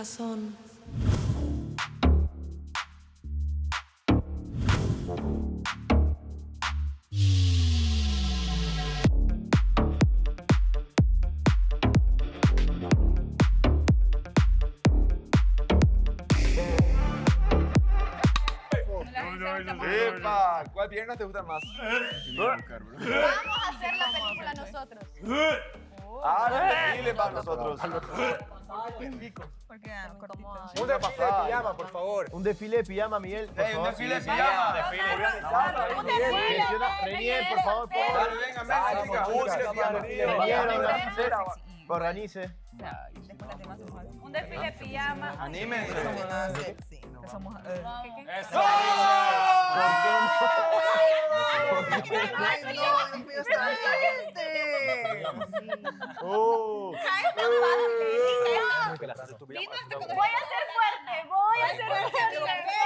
razón. ¡Epa! ¿Cuál pierna te gusta más? Vamos a hacer la película nosotros. Dile para nosotros. Porque Un desfile de pijama, por favor. Un desfile de pijama, Miguel. Por Un favor. desfile de pijama. Un desfile. Renier, por favor. Dale, venga, venga. Renier, organice. Un desfile de pijama. Anímense. ¡Eso! Voy a ser fuerte, voy a ser fuerte.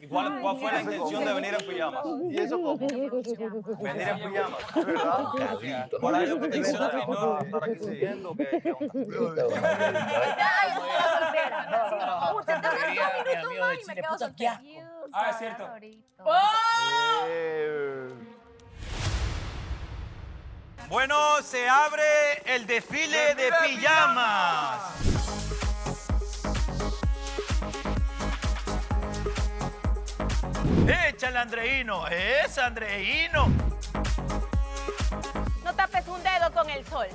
¿Cuál fue la intención de venir en pijamas? ¿Y eso cómo? Venir en pijamas. ¿Es verdad? ¿Cuál es la intención de no estar aquí siguiendo? ¿Qué onda? Ah, es cierto. Bueno, se abre el desfile de pijamas. Échale, Andreino. Es Andreino. No tapes un dedo con el sol.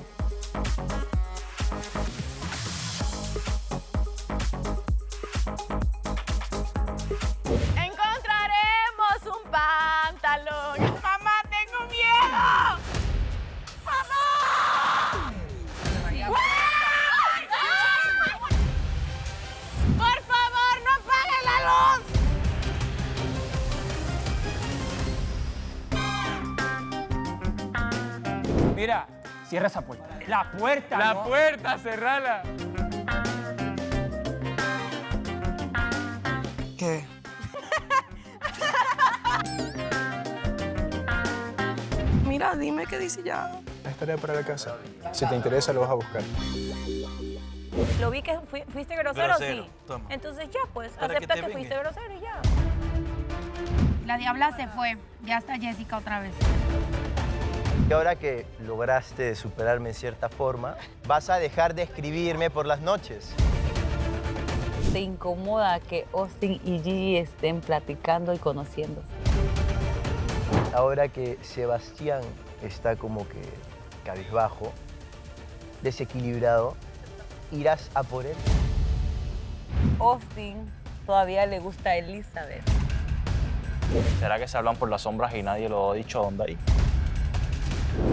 Encontraremos un pantalón. Mamá, tengo miedo. ¡Mamá! Por favor, no apaguen la luz. Mira, cierra esa puerta. La puerta, La ¿no? puerta, cerrala. ¿Qué? Mira, dime qué dice ya. Es tarea para la casa. Si te interesa, lo vas a buscar. Lo vi que fuiste grosero, Grosero, sí. toma. Entonces ya, pues, Para que acepta te que vengue. fuiste grosero y ya. La diabla se fue. Ya está Jessica otra vez. Y ahora que lograste superarme en cierta forma, vas a dejar de escribirme por las noches. ¿Te incomoda que Austin y Gigi estén platicando y conociéndose? Ahora que Sebastián está como que cabizbajo, desequilibrado, irás a por él. Austin todavía le gusta a Elizabeth. ¿Será que se hablan por las sombras y nadie lo ha dicho dónde hay?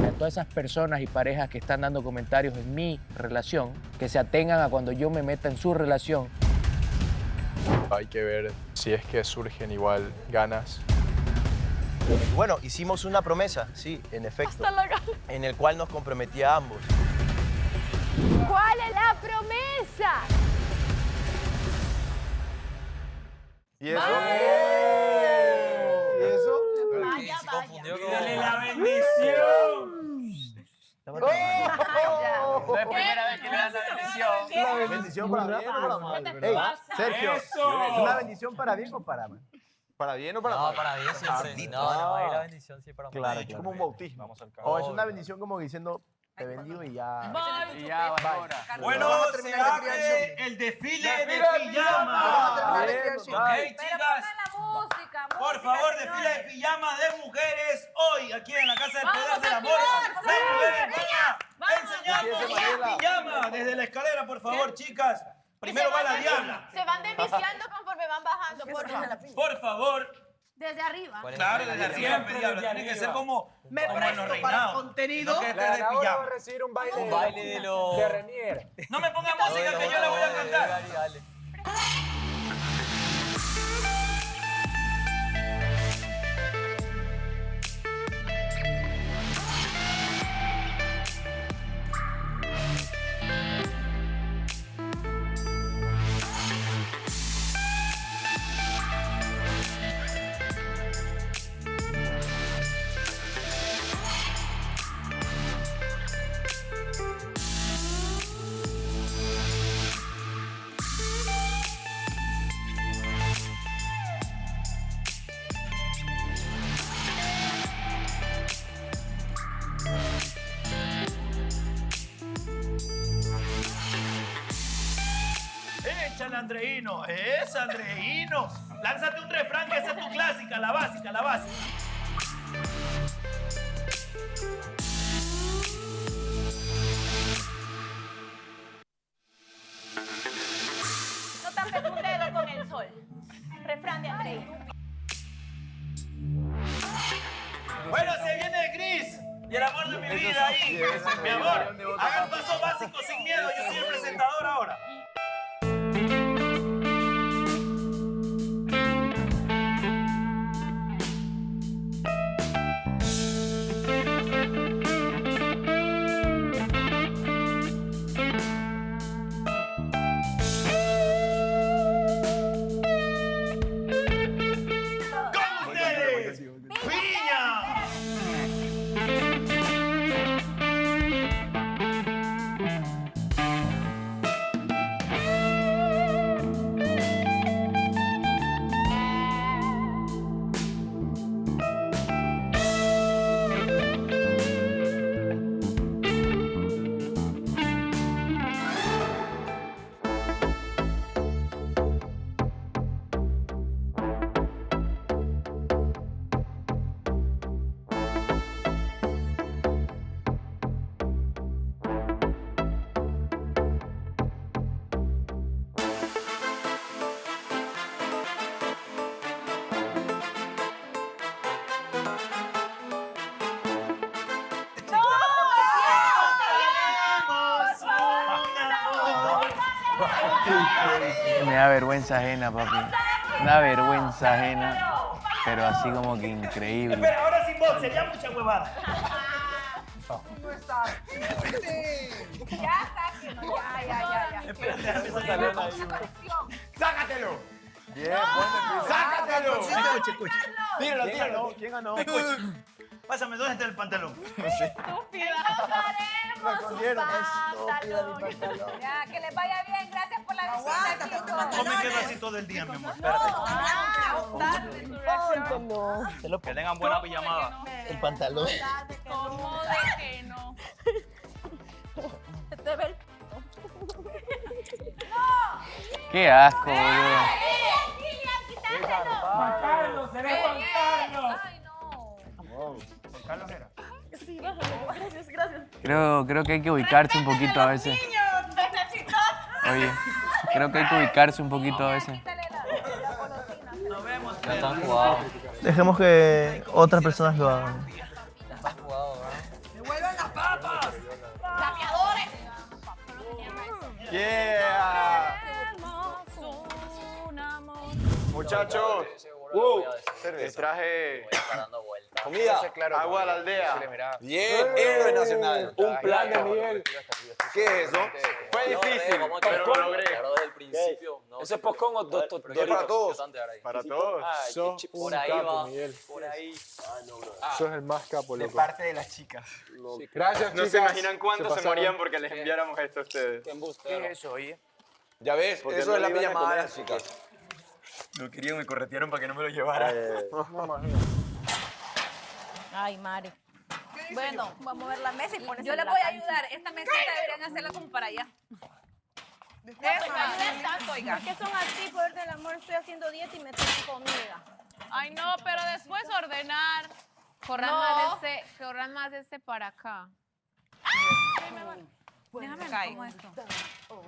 A todas esas personas y parejas que están dando comentarios en mi relación, que se atengan a cuando yo me meta en su relación. Hay que ver si es que surgen igual ganas. Bueno, hicimos una promesa, sí, en efecto, en el cual nos comprometía a ambos. ¿Cuál es la promesa? ¿Y eso? ¿Y eso? Vaya, ¡Dale la bendición! No es primera vez que le dan la bendición. ¿Una bendición para bien o para mal? Ey, Sergio, ¡Eso! ¿es una bendición para bien o para mal? ¿Para bien o para mal? para bien siempre. No, ahí la bendición sí para Claro, Es claro. como un bautismo. Vamos al O es una bendición como diciendo, te bendigo y ya. Y ya, valora. Bueno, se abre el desfile de pijamas. Ok, chicas. música, Por favor, desfile de pijamas de mujeres hoy, aquí en la Casa del Vamos Poder del a Amor. activar, Las mujeres van a vamos. enseñarnos Empieza, el pijama desde la escalera, por favor, chicas. Primero va la diabla. Se van desviciando conforme van bajando, por favor. Por favor. Desde arriba. Claro, desde arriba, Siempre diabla. desde Tiene que arriba. ser como Me en los presto para el reinados. contenido. No que esté de pijama. recibir un baile, de Renier. No me ponga música que yo la voy a cantar. el Andreino. Es Andreino. Lánzate un refrán que esa es tu clásica, la básica, la básica. No tapes un dedo con el sol. Refrán de Andrei. Bueno, se viene Gris y el amor de mi vida ahí. Mi amor, hagan paso básico sin miedo. Yo soy el presentador ahora. ¡Con ustedes! ¡Piña! Me da vergüenza ajena, papi. Una vergüenza ajena, pero así como que increíble. Espera, ahora sin voz, sería mucha huevada. Ya, sáquenlo. Ya. Espérate, déjame sacarlo ahí. ¡Sácatelo! Bien, buen defile. ¡Sácatelo! Escucha. Tíralo, tíralo. ¿Quién ganó? Escucha. Pásame, ¿dónde está el pantalón? Ya, que les vaya bien. Gracias por la visita, chicos. No me quedo así todo el día, mi amor. Que tengan buena pijamada. El pantalón. ¿Cómo de que no? Te ve el... Qué asco, boludo. Juan Carlos, se ve Juan Carlos. Ay, no. Juan Carlos era. Sí, bájalo. Gracias. Creo que hay que ubicarse un poquito a veces. Oye, creo que hay que ubicarse un poquito a veces. Nos vemos. Dejemos que otras personas lo hagan. ¡Devuelvan las papas! ¡Sapeadores! ¡Yeah! Muchachos, les traje comida, agua a la aldea. Bien, héroe nacional. Un plan de Miguel. ¿Qué es eso? Fue difícil, pero lo logré. desde el principio. ¿Ese es postcón o Es para todos. Para todos. Sos un capo, Miguel. Sos el más capo, loco. parte de las chicas. Gracias, No chicas. se imaginan cuánto se pasaron. morían porque les enviáramos esto a ustedes. ¿Qué es eso, oye? Ya ves, Porque eso no es la le iban a pijamada de comer. las chicas. Lo querían, me corretearon para que no me lo llevara. Ay, Mari. Bueno, vamos a ver la mesa y pones. Yo les voy a ayudar. Esta mesita deberían hacerla como para allá. ¿Por qué son así? Por el amor, estoy haciendo dieta y me traen comida. Ay, no, pero después ordenar. Corran más este para acá. Déjame ver cómo esto.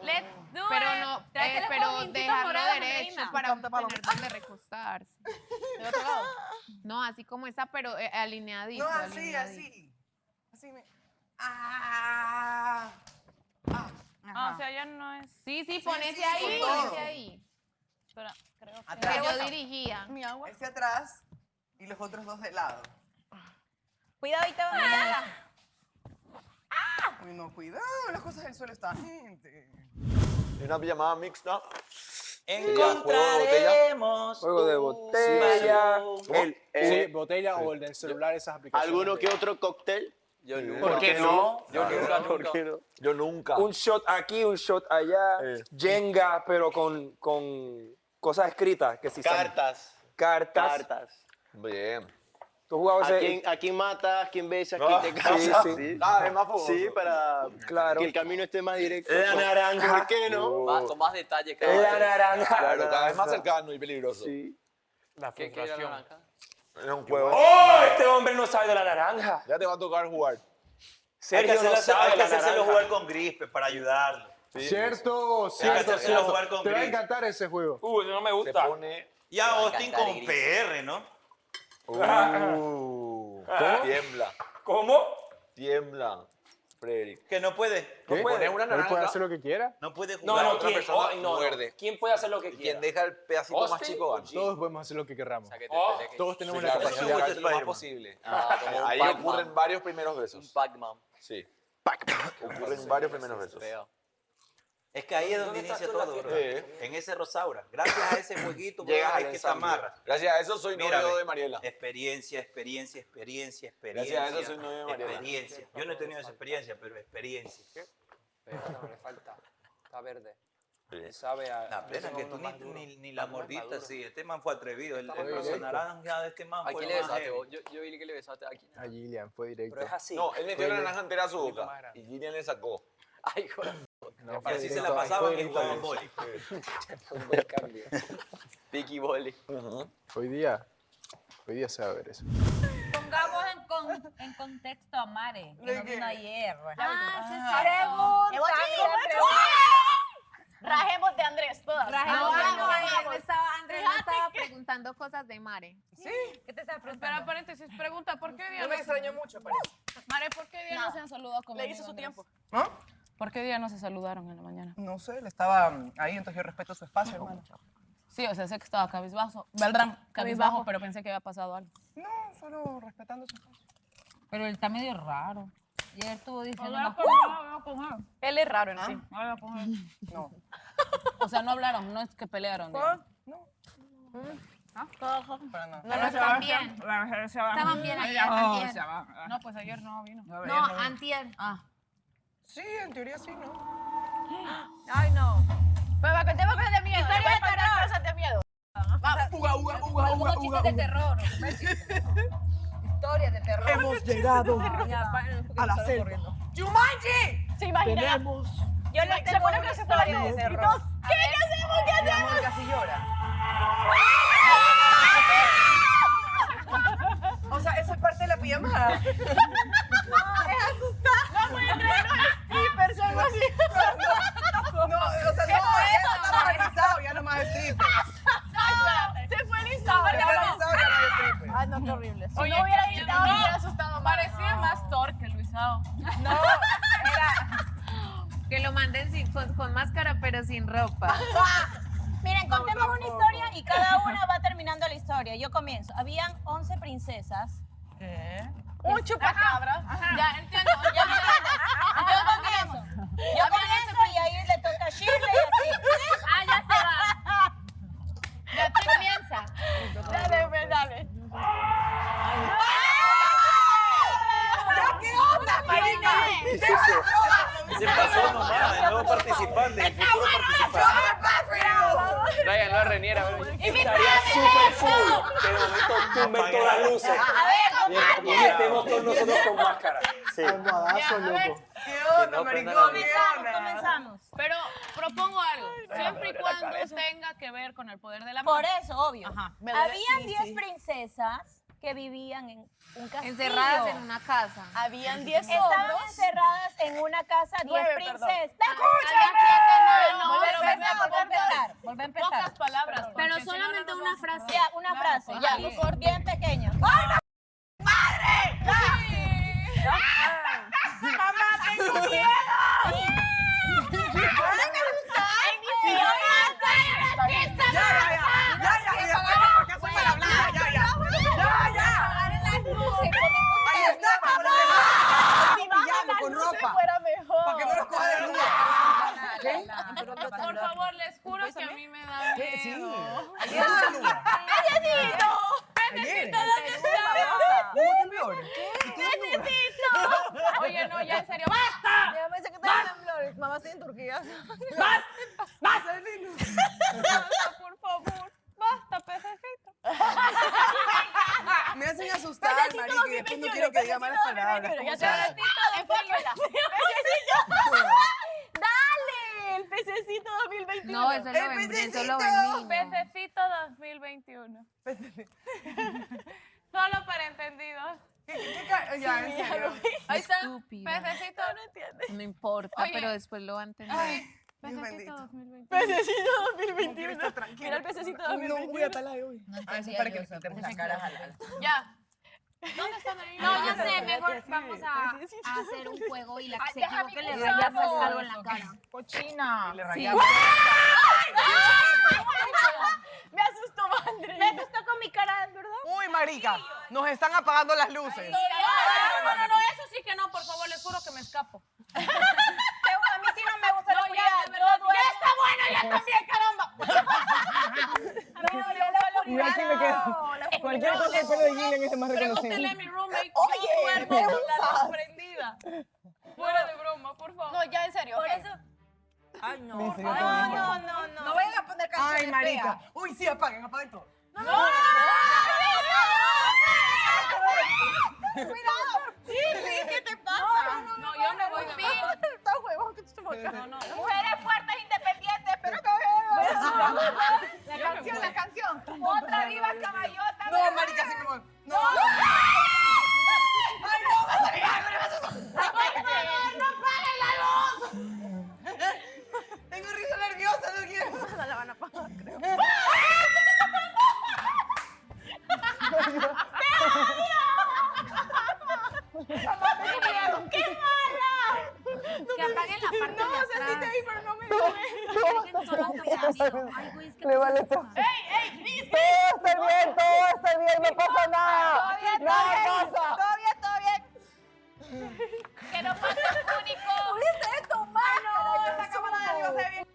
Let's do Pero it. no, pero dejarlo derecho para tener donde recostarse. ¿De otro lado? No, así como está, pero alineadito. No, así, alineadito. así. Así me... ¡Ah! Ah, o sea, ya no es. Sí, sí, ponese con ahí, todo. ponese ahí. Pero creo que Atrás. yo dirigía. Mi agua. Este atrás y los otros dos de lado. Cuidado, ahí te va a Uy, no, cuidado, las cosas del suelo están, gente. Y una pijamada mixta. Encontraremos Juego de botella. Sí. Botella o el del celular, esas aplicaciones. ¿Alguno que otro cóctel? Yo ¿Por qué no? Yo nunca. Yo nunca. Un shot aquí, un shot allá. Jenga, pero con cosas escritas. Que si Cartas. Cartas. Bien. Tú jugabas ¿A quién matas? ¿Quién besas? ¿Quién te casas? sí. Ah, es más famoso. Sí, para Claro. que el camino esté más directo. La naranja. ¿Por qué no? Con más detalle cada La vez. naranja. Claro, cada vez más cercano y peligroso. Sí. La ¿Qué era la frustración. naranja? Es un juego. ¡Oh! Este hombre no sabe de la naranja. Ya te va a tocar jugar. Sergio no sabe hay que la hacérselo naranja. jugar con Gris para ayudarlo. Cierto, Hay que hacérselo jugar con Te va a Gris. encantar ese juego. No me Te gusta. pone... Y a Austin con PR, ¿no? Tiembla, ¿Cómo? tiembla, Frederick. Que no puede. ¿Qué? Pones una Él puede naranja hacer lo que quiera. No puede No, jugar. no, otra ¿quién? persona No. muerde. ¿Quién puede hacer lo que Y quiera? quien deja el pedacito más ¿Austin? chico gana. Todos podemos hacer lo que querramos. Oh, Todos tenemos Sí, la claro, capacidad. llegar lo más Spider-Man. posible. como un Ahí Pac-Man. ocurren varios primeros besos. Un Pac-Man. Sí. Ocurren varios primeros besos. Es que ahí es donde ¿Dónde estás inicia tú en la todo, fiesta? bro. En ese Rosaura. Gracias a ese jueguito, bro, Llegas es al que te ensamble. amarras. Gracias a eso soy novio Mírame. de Mariela. Experiencia. Gracias a eso soy novio de Mariela. Experiencia. Yo no he tenido esa experiencia, pero experiencia. le falta. Está verde. Sabe a... La pena que tú ni la mordiste así. Este man fue atrevido. El rosa naranja de este man ¿A fue quién le lo más besaste heavy. vos? Yo vi que le besaste a quién. A Gillian, fue directo. Pero es así. No, él metió la naranja entera a su más boca. grande. Y Gillian le sacó. Ay, joder. Y así se la pasaban y jugaban boli. Un buen cambio. Vicky Bolly. Hoy día se va a ver eso. Pongamos en contexto a Mare, que no vino ayer. Rajemos de Andrés todas. Andrés me estaba preguntando cosas de Mare. ¿Qué te estaba Espera, preguntando? paréntesis, pregunta, ¿por qué día No me extrañó mucho, parece. Mare, ¿por qué día no se han saludado con Le mi hizo amigo su tiempo. Andrés? ¿Por qué día no se saludaron en la mañana? No sé, él estaba ahí, entonces yo respeto su espacio, hermano. Sí, o sea, sé que estaba cabizbajo, cabizbajo, pero pensé que había pasado algo. No, solo respetando su espacio. Pero él está medio raro. Y él estuvo diciendo Él es raro en sí. No. O sea, no hablaron, no es que pelearon. No. Para nada. pero están bien. Estaban bien ayer, antier. No, pues ayer no vino. No, antier. Sí, en teoría sí, ¿no? Ay, no. Pero para que te cosas de miedo. Historia de terror. Cosas de miedo. Algunos chistes de terror. Historias de terror. Hemos llegado a la selva. ¡Jumanji! ¿Se imagina? Yo les Se tengo pone una que se fue la historia de luz. terror. ¿Qué hacemos? ¿Qué Mi hacemos? amor casi llora. O sea, eso es parte de la pijamada. No puede creer, no es stripper, son así. No, o sea, no, ya está organizado, ya no más stripper. Se fue el Instagram. Ya organizado, ya no es stripper. Ay, no, qué horrible. Si Oye, no hubiera gritado, me hubiera asustado más. Parecía más Thor que Luisao. No, era... Que lo manden con máscara, pero sin ropa. Miren, contemos una historia y cada una va terminando la historia. Yo comienzo. Habían 11 princesas. ¿Qué? Un chupacabra. Ya entiendo. Ya entiendo. Yo comienzo. Yo comienzo y ahí le toca a Shirley y así. Ya se va. Ya comienza. Dale, dale. ¿Qué onda, marica? Se pasó nomás, el nuevo participante, el futuro participante. Tráiganlo a Reniera. Estaría súper cool que de momento tumben todas las luces. A ver, Y estemos todos nosotros con máscara. Almohadazo, loco. ¿Qué onda, maricón? ¿Qué onda? comenzamos. Pero propongo algo, siempre y cuando tenga que ver con el poder del amor. Por eso, obvio. Ajá. Habían 10 princesas que vivían en un castillo. Encerradas en una casa. Habían 10 Estaban encerradas en una casa 10 9, princesas. Vuelve a empezar. Pocas palabras. Pero porque si no, solamente no nos una vamos a frase. Ya, una frase, ya, bien pequeña. ¡Mamá, tengo miedo! Ahí está, pijama con ropa. Para que no los coja de duda. Por favor, les juro que a mí me da miedo. Ayer tú desnuda. Ayer. ¿Cómo temblores? Oye, no, ya en serio. ¡Basta! Ya pensé que te daban temblores. Mamá estoy en Turquía. ¡Basta! Por favor. Basta, pececito. Me hacen asustar. malas palabras. Ya te enfócala. Dale, el pececito 2021. No, eso lo ven, eso lo ven. Pececito 2021. Solo para entendidos. Ya, en serio. Ahí está. Estúpida. Pececito, no entiendes. No importa, Oye. pero después lo va a entender. Pececito 2021. Pececito 2021. Mira el pececito No 2021. voy a estar ahí hoy. No Eso entendía para yo que esa le quitemos parte. la cara jalada. Ya. ¿Dónde están ahí? No, yo sé, mejor vamos a hacer un juego y la que se equivoque le rayamos algo en la cara. Cochina. Le Sí. rayamos. Me asustó, madre. Me asustó con mi cara, ¿verdad? Uy, marica, nos están apagando las luces. No, eso sí que no, por favor, les juro que me escapo. A mí sí no me gusta la No, ya, de verdad, ya está bueno, ya también, caramba. Mira que me quedo. Cualquier cosa del pelo de Gillian es más reconocible. Pregúntele a mi roommate, Oye, yo duermo me con la usas. luz prendida. Fuera de broma, por favor. No, ya en serio. Por ok. eso. Ay, no. Me enseñó Ay, todo no, mi no, cuerpo. no, no. No vayan a poner canciones Ay, marica. feas. Uy, sí, apaguen todo. No. Cuidado. Sí, ¿qué te pasa? No, yo me voy de broma. Está huevón que tú te montas. No. Mujeres fuertes, independientes, pero que La canción. Otra viva caballota. No, marica, sí me voy. No. Ay, no, vas a llegar. Por favor, no apaguen la luz. Tengo risa nerviosa, no quiero. No la van a apagar, creo. ¡Qué mala! Que apaguen la parte de atrás. Sentiste ahí, pero no me duele. Ay, güey, es que Le vale todo. ¡Ey, Cris! Todo está bien, no pasa nada. Nada pasa. Todo bien. Que no pase único. ¿Viste esto, mano? Esa cámara de arriba se ve bien.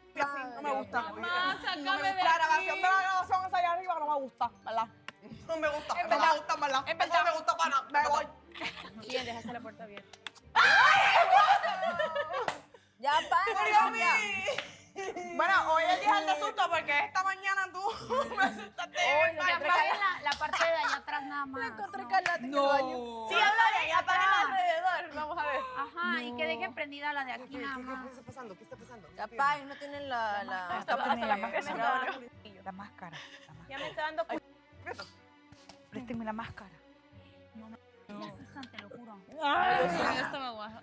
No me gusta. Mamá, sácame No me de gusta. La aquí. grabación esa allá arriba no me gusta, ¿verdad? No me gusta. No me gusta, ¿verdad? No me gusta para nada. Me voy. Bien, dejaste la puerta bien. Ya para. Bueno, hoy es día de susto porque esta mañana tú me asustaste. que apaguen la parte de allá atrás nada más. No. Sí, habla de allá para alrededor. Vamos a ver. Ajá, y que dejen prendida la de aquí nada más. ¿Qué está pasando? ¿Qué está pasando? La paz, no tienen la... Está prendida La máscara. Ya me está dando... Préstenme la máscara. Me asustan, te lo juro. Yo estaba aguado.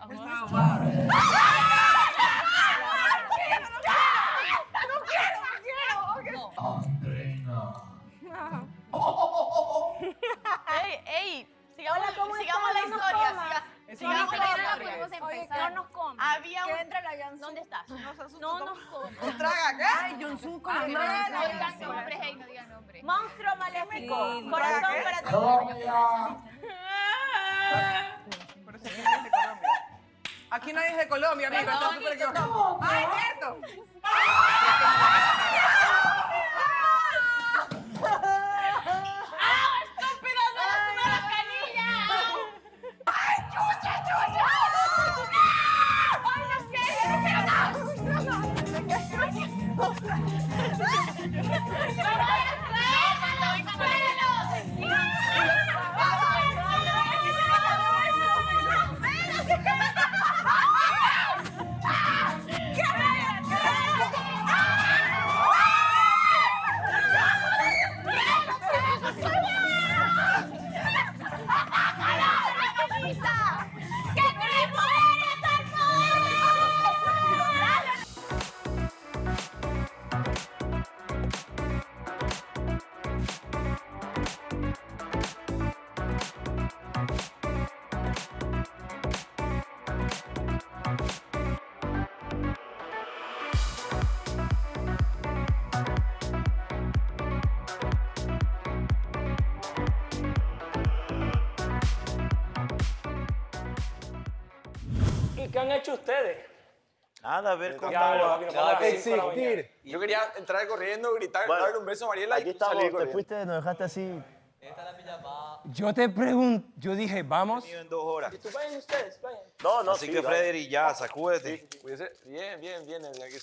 Ey, sigamos la historia. Sigamos la historia. Podemos empezar. No nos coman. Había un... ¿Dónde estás? No nos coman. ¿Traga qué? Ay, Jonsun con No digan nombres, hey, no digan nombres. Monstruo maléfico. Corazón para ti. Pero si aquí nadie es de Colombia. Aquí nadie es de Colombia, amigo. Está súper equivocado. ¡Ah, es cierto! ¡Estúpidas! ¡Me las tomé la canilla! ¡Ay, chucha! ¡Ay, no ¿Y qué han hecho ustedes? Nada, a ver cómo Existir. Yo quería entrar corriendo, gritar, Bueno, darle un beso a Mariela aquí y estamos, salir te corriendo. fuiste, nos dejaste así. Yo te pregunto, yo dije, vamos. En 2 horas. Vayan ustedes, vayan. No, Así que, Frederick, ya, sacúdete. Bien, desde aquí.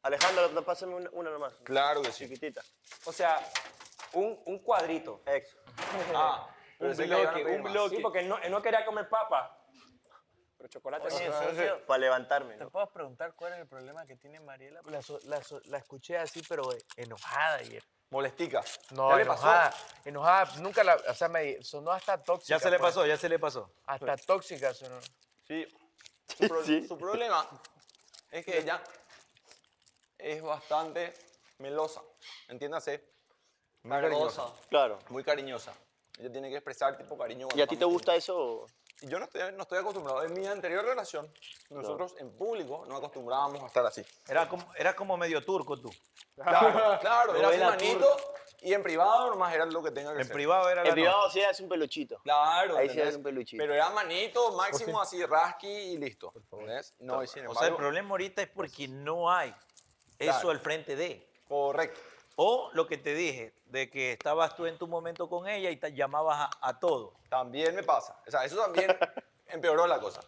Alejandro, pásame una nomás. Claro que sí. Chiquitita. O sea, un cuadrito. Ex. Ah, Pero Un sé que ahí van a bloque, pedir un más. bloque. Sí, porque él no quería comer papa. Pero chocolate sí. Para levantarme, ¿Te ¿no? puedo preguntar cuál es el problema que tiene Mariela? La escuché así, pero enojada ayer. Molestica. No, ¿Ya le pasó? enojada. Nunca la, o sea, me sonó hasta tóxica. Ya se le pues. pasó, ya se le pasó. Hasta tóxica sonó. Sí. Sí. Su problema es que ella es bastante melosa, entiéndase. Muy cariñosa. Claro. Muy cariñosa. Ella tiene que expresar tipo cariño. ¿Y a ti te gusta eso? Y yo no estoy acostumbrado. En mi anterior relación, nosotros en público nos acostumbrábamos a estar así. Era como medio turco tú. Claro, era así Novela manito. Y en privado nomás era lo que tenga que ser. En privado sí es un peluchito. Claro. Ahí sí ¿entendés? es un peluchito. Pero era manito, máximo así, rasqui y listo. ¿Entendés? No, y sin O embargo... sea, el problema ahorita es porque no hay eso Claro. al frente de. Correcto. O lo que te dije, de que estabas tú en tu momento con ella y te llamabas a todo. También me pasa. O sea, eso también empeoró la cosa.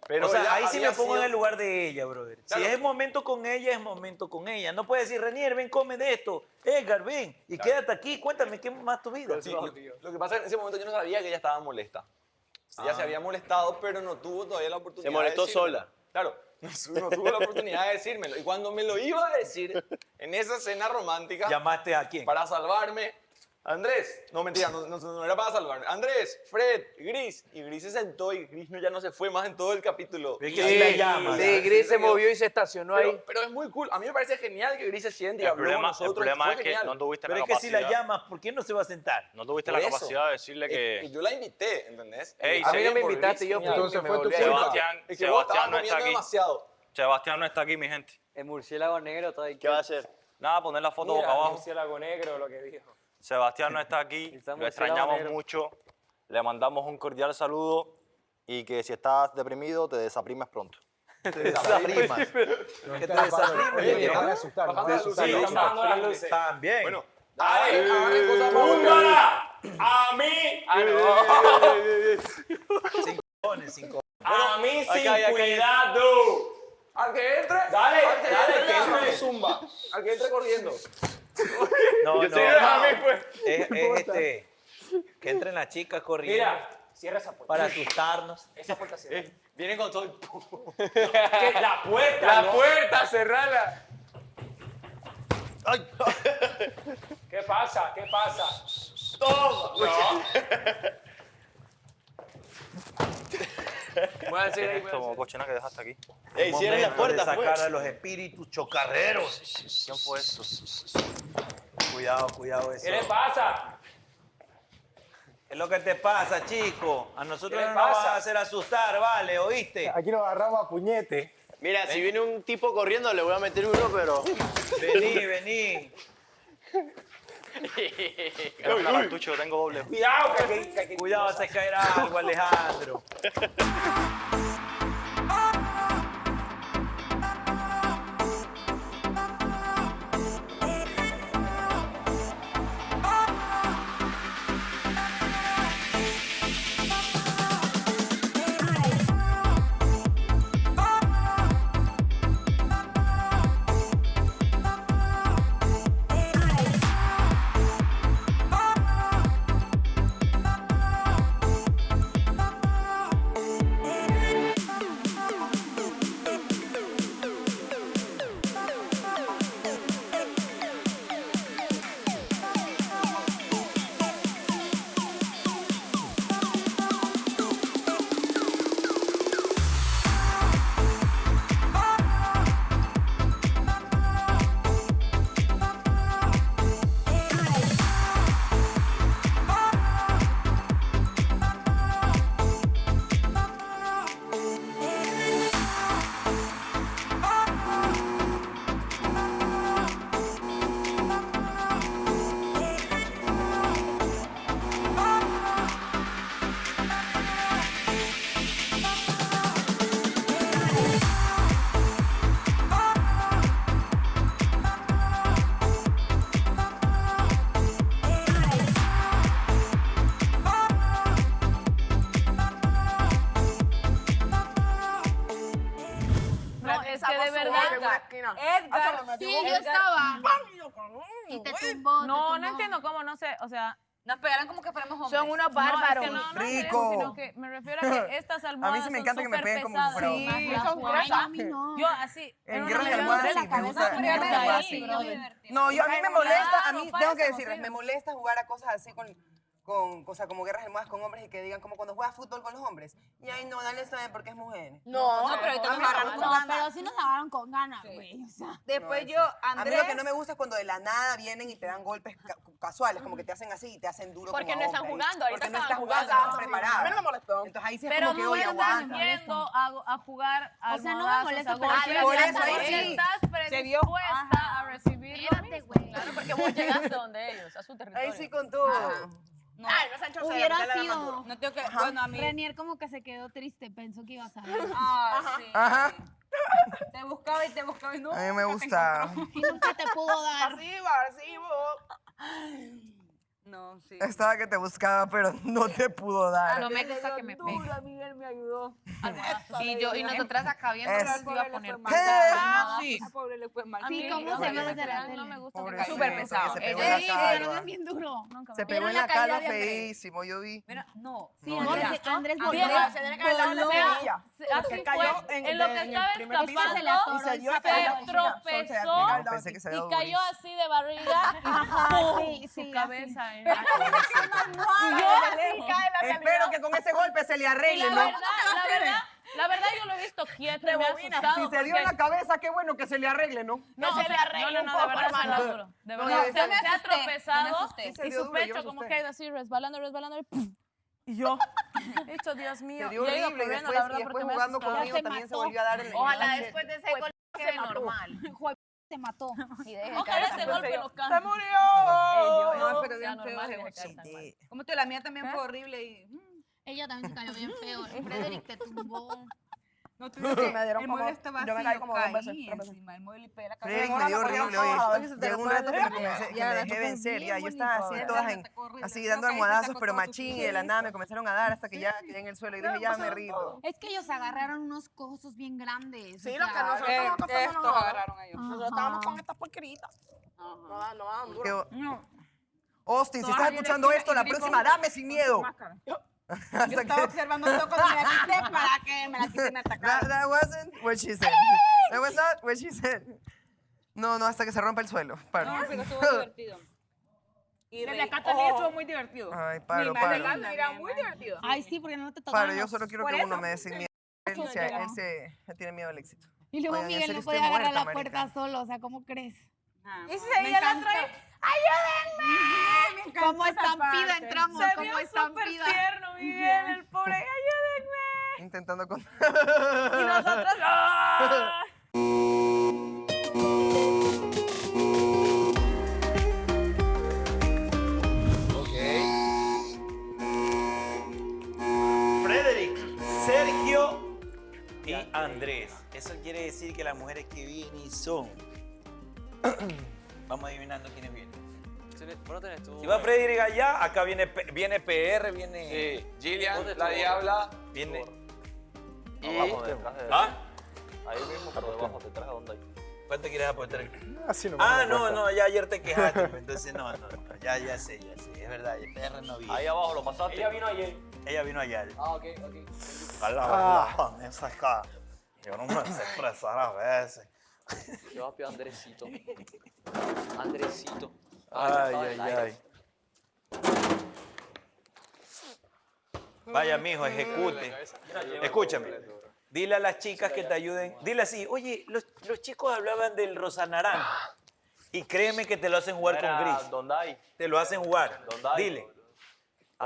Pero o sea, ella ahí sí había me pongo sido- en el lugar de ella, brother. Claro. Si es momento con ella, es momento con ella. No puedes decir, Renier, ven, come de esto. Edgar, ven y Claro. quédate aquí. Cuéntame qué más tu vida. Sí, lo que pasa es que en ese momento yo no sabía que ella estaba molesta. Ella se había molestado, pero no tuvo todavía la oportunidad. Se molestó de decírmelo. sola. Claro, no tuvo la oportunidad de decírmelo. Y cuando me lo iba a decir, en esa cena romántica, ¿Llamaste a quién? para salvarme, Andrés, no mentira, no era para salvarme. Andrés, Fred, Gris. Y Gris se sentó y Gris ya no se fue más en todo el capítulo. Es que sí la llamas. Sí, Gris se movió y se estacionó ahí. Pero es muy cool. A mí me parece genial que Gris se siente y El habló con problema, nosotros. el problema fue es que genial. no tuviste Pero la es que si la capacidad. llamas, ¿por qué no se va a sentar? No tuviste Por la eso. capacidad de decirle que... Yo la invité, ¿entendés? Ey, A mí no me por invitaste, Gris, yo genial. fui Entonces que fue me tu volví a culpa. Sebastián, Es que vos estabas Sebastián no está comiendo aquí. demasiado. Sebastián no está aquí, mi gente. El murciélago negro está ahí. ¿Qué va a hacer? Nada, poner la foto Mira, boca abajo. murciélago negro, lo que dijo. Sebastián no está aquí, Está lo murciélago extrañamos negro. mucho. Le mandamos un cordial saludo y que si estás deprimido te desaprimes pronto. Te desaprimas. Que te desaprimes. Oye, ¿no? dejan de asustar. Bajando las luces, Sí, bajando están bajando las luces. También. Bueno, dale, agarren cosas más ¡Púmbala! ¡A mí! Cinco. ¡A mí sin Acá. cuidado! Al que entre. Dale, al que dale, entre, que hazme entre. zumba. Al que entre corriendo. No, Yo no. sé que a mí fue. Es que entren las chicas corriendo Mira, cierra esa puerta. para asustarnos. Esa puerta cierra. Vienen con todo el... La puerta, La ¿no? puerta, cerrala. ¿Qué pasa? ¿Qué pasa? Voy a decir ahí, Esto, cochina que dejaste aquí. Ey, cierren las Momento de puertas, sacar pues. a los espíritus chocarreros. ¿Quién fue eso? Cuidado eso. ¿Qué le pasa? ¿Qué es lo que te pasa, chico? A nosotros ¿Qué le no nos pasa? vas a hacer asustar, ¿vale? ¿Oíste? Aquí nos agarramos a puñete. Mira, si viene un tipo corriendo le voy a meter uno, pero... Vení. Era un cartucho, tengo doble. Cuidado, Cuidado, se caerá algo, Alejandro. No, es que de verdad. Edgar, sí, yo estaba. Y te tumbó. No, no entiendo cómo, no sé, o sea, Nos pegarán como que fuéramos hombres. Son unos bárbaros. No, Rico. sino que me refiero a que estas almohadas sí me encanta que me peguen como si fuera son hombre. súper pesadas. Ay, a mí no. Yo así. En una guerra de yo almohadas sé sí, la me cabeza, gusta. pero En guerra de de almohadas ahí, sí. no. No, yo a mí me molesta, a mí Claro, tengo que para eso decirles, no me sirve. molesta jugar a cosas así con como guerras de almohadas con hombres y que digan como cuando juegas fútbol con los hombres. Y ahí no, dale esta vez porque es mujer. No, pero ahorita a mí nos agarraron no. con No, ganas. pero sí nos agarraron con ganas, güey. O sea. Después No, yo, A mí Andrés. lo que no me gusta es cuando de la nada vienen y te dan golpes casuales, como que te hacen así y te hacen duro. Porque como no a están hombre. jugando, ahorita Porque no estaban estás jugando, jugando. estás preparada. A mí no me molestó. Entonces ahí sí es Pero como que no hoy me aguanta. Yendo a jugar O sea, no me almohadazos, molesta, a pero golpes, sí Por me eso ahí molesta. sí. estás predispuesta a recibir lo Espérate, mismo. güey. Claro, porque vos llegaste donde ellos, a su territorio. Ahí sí con todo. No, Ay, no se han hecho Hubiera cero, que sido. no tengo que. Bueno, a mí. Renier como que se quedó triste, pensó que ibas a ver. Sí. Ajá. Te buscaba y no. A mí me gusta. Y nunca te pudo dar. Así va. No, sí. Estaba que te buscaba, pero no te pudo dar. No me gusta que me peguen. Miguel me ayudó. Y nosotras acá viendo Es- que se iba a poner Sí. A pobre le fue mal. Sí, mí ¿cómo no se me ve gusta. desde la No me tele? gusta. Pobrecito, súper pesado. Se pegó Ella en Sí, la pero no calva. es bien duro. Se pegó ¿Vieron en la la caída calva de Andrés? feísimo, yo vi. Mira, no. Sí, No, Andrés volvió. Vieja, se tiene que haber dado la semilla. Así Que fue, cayó en lo que en el estaba primer piso. Se le atoró Y se el dio zapato. se tropezó Pensé que se había y dado cayó durísimo. así de barriga y Ajá, ¡pum! sí, sí, su cabeza. Espero que con ese golpe se le Y arregle, ¿no? la verdad yo lo he visto quieto y me ha asustado. Si se dio en la cabeza, qué bueno que se le arregle, ¿no? No, se le arregle no, un poco, de verdad, hermano. duro. De No, verdad, yo se me ha tropezado Sí, se y dio su duro, yo me pecho como asusté. que ha ido así resbalando y ¡pum! Y yo, hecho, Dios mío. Se dio y he ido horrible y corriendo, después, la verdad, porque me ha jugando asustado. conmigo también se volvió a dar en la Ojalá después de ese golpe quede Se mató. normal. Se mató. Ojalá ese golpe lo ¡Se cambie. murió! No, pero Sea bien feo normal, ese deje caer golpe. tan mal. Como tú, la mía también fue horrible y. Ella también se cayó bien feo. Frederick te tumbó. No, tú dices que Me dieron el como- mueble estaba yo me así, caí yo como 2 veces, caí 3 veces. encima del mueble y pegué la Frederick cabeza. me dio horrible hoy. Llegó un rato que me, Ya, que me dejé vencer. Ya, yo estaba así, todas así dando almohadazos, pero machín, y de la nada me comenzaron a dar hasta que ya quedé en el suelo y dije, ya me rindo. Es que ellos agarraron unos cosos bien grandes. Sí, o lo sea, que nosotros estamos pasando Estos nosotros. agarraron a ellos. Nosotros estábamos con estas porqueritas. No dan duro. Que- Austin, si estás escuchando esto, la próxima, dame sin miedo. Yo estaba observando todo cuando me la quité para que me la quité y me atacara. That wasn't what she said. That was not what she said. No, hasta que se rompa el suelo. Paro. No, pero estuvo divertido. Y Desde reí. acá también estuvo muy divertido. Ay, paro, Mi paro. madre era muy divertido. Ay, sí, porque no te tocaron. Paro, yo solo quiero Por que eso. uno me dé sin miedo. Él tiene miedo al éxito. Y luego Oigan, en Miguel serio no estoy podía agarrar muerta, la marica. puerta solo. O sea, ¿cómo crees? Y se veía la otra vez, ¡ayúdenme! Como estampida entramos, Se como vio súper estampida. tierno, Miguel, el pobre. ¡Ayúdenme! Intentando con... Y nosotros, ¡ah! Frederick, Sergio y Andrés. Eso quiere decir que las mujeres que vienen son. Vamos adivinando quiénes vienen. Vos no tenés tú. Si va Frederick allá, acá viene PR, viene. Sí, Gillian, la Diabla. Viene. Y. Abajo, detrás de... ¿Ah? Ahí mismo, pero debajo, detrás de donde hay. ¿Cuánto quieres apostar? Así no Ah, no, ya ayer te quejaste. Entonces, no. Ya sé. Es verdad, el PR no vino. Ahí abajo lo pasaste. Ella vino ayer. Ella vino ayer. Ah, ok. Esa acá. Yo no me sé expresar a veces. Yo voy a pedir a Andresito. Andresito. Ay. Vaya, mijo, ejecute. Escúchame. Dile a las chicas que te ayuden. Dile así, oye, los chicos hablaban del rosa naranja. Y créeme que te lo hacen jugar con gris. ¿Dónde hay? Te lo hacen jugar. ¿Dónde hay? Dile.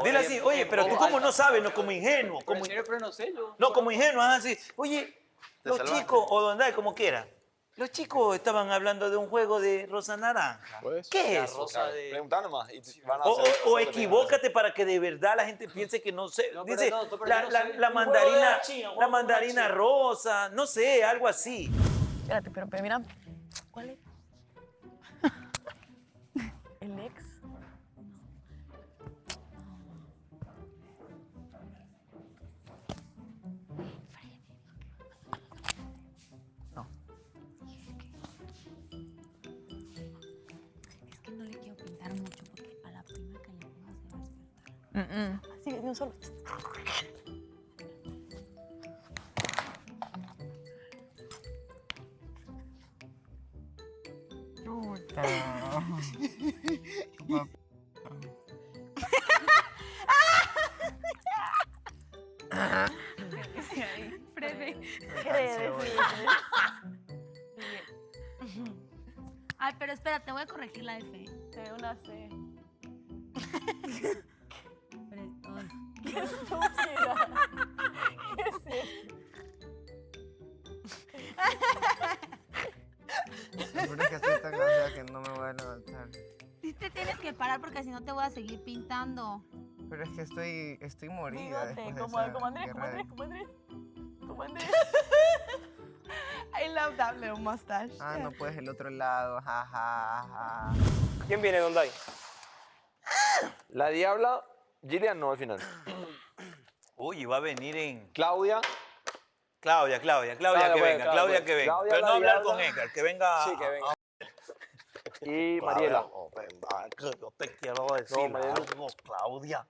Dile así, oye, pero tú como no sabes, no como ingenuo. Como, Pero no sé yo. no, como ingenuo, así. Oye, los salvaste. chicos, o donde hay, como quiera. Los chicos estaban hablando de un juego de rosa naranja. Pues, ¿Qué La es eso? rosa de. Preguntar nomás. Y van a O, hacer- o equivócate para que de verdad la gente piense que no sé. No, pero Dice no, pero la, yo no la- sé. la Un juego de mandarina, la China, un la juego de la mandarina China. rosa, no sé, algo así. Espérate, pero mira, ¿cuál es? ¿El ex? Es que no le quiero pintar mucho porque a la prima que le pongas se va Sí, de un solo. Ay, pero espera, te voy a corregir la F. Te una C. Qué estúpida. ¿Qué es eso? Seguro que estoy tan cansada que no me voy a levantar. Sí te tienes que parar porque si no te voy a seguir pintando. Pero es que estoy morida después de Como esa Andrés, guerra de- como Andrés. I love that little mustache. Ah, no puedes el otro lado, jajaja. ¿Quién viene, Don Dai? La Diabla, Gillian no al final. Uy, va a venir en... Claudia. Claudia que venga, Claudia que venga. Claudia, Pero no la hablar Diabla. con Edgar, que venga... Sí, que venga. Y Claudia, Mariela. yo te quiero decir No, Mariela. algo, Claudia.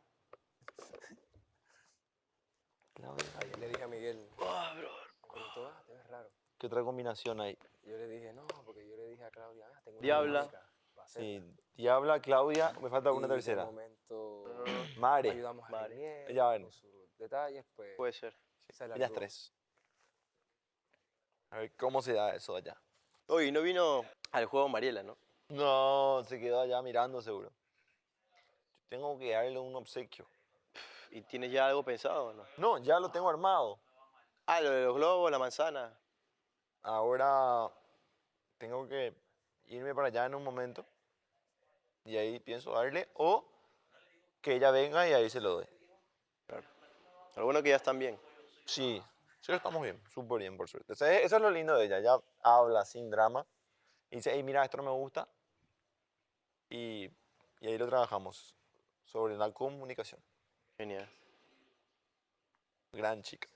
Ayer le dije a Miguel. Me preguntó, te ves raro. ¿Qué otra combinación hay? Yo le dije, no, porque yo le dije a Claudia, tengo una Diabla. dinámica para hacer. Sí, Diabla, Claudia, me falta una Y de tercera. momento Mare. ayudamos a Daniel Ya ven. con sus detalles, pues. Puede ser. esa es la Ellas luz. tres. A ver cómo se da eso allá. Oye, no vino al juego Mariela, ¿no? No, se quedó allá mirando seguro. Tengo que darle un obsequio. ¿Y tienes ya algo pensado o no? No, ya lo tengo armado. Ah, lo de los globos, la manzana. Ahora tengo que irme para allá en un momento. Y ahí pienso darle. O que ella venga y ahí se lo doy. Claro. Algunos que ya están bien. Sí, sí, estamos bien. Súper bien, por suerte. Eso es lo lindo de ella. Ella habla sin drama. Y dice, hey, mira, esto no me gusta. Y ahí lo trabajamos. Sobre la comunicación. Genial. Gran chica.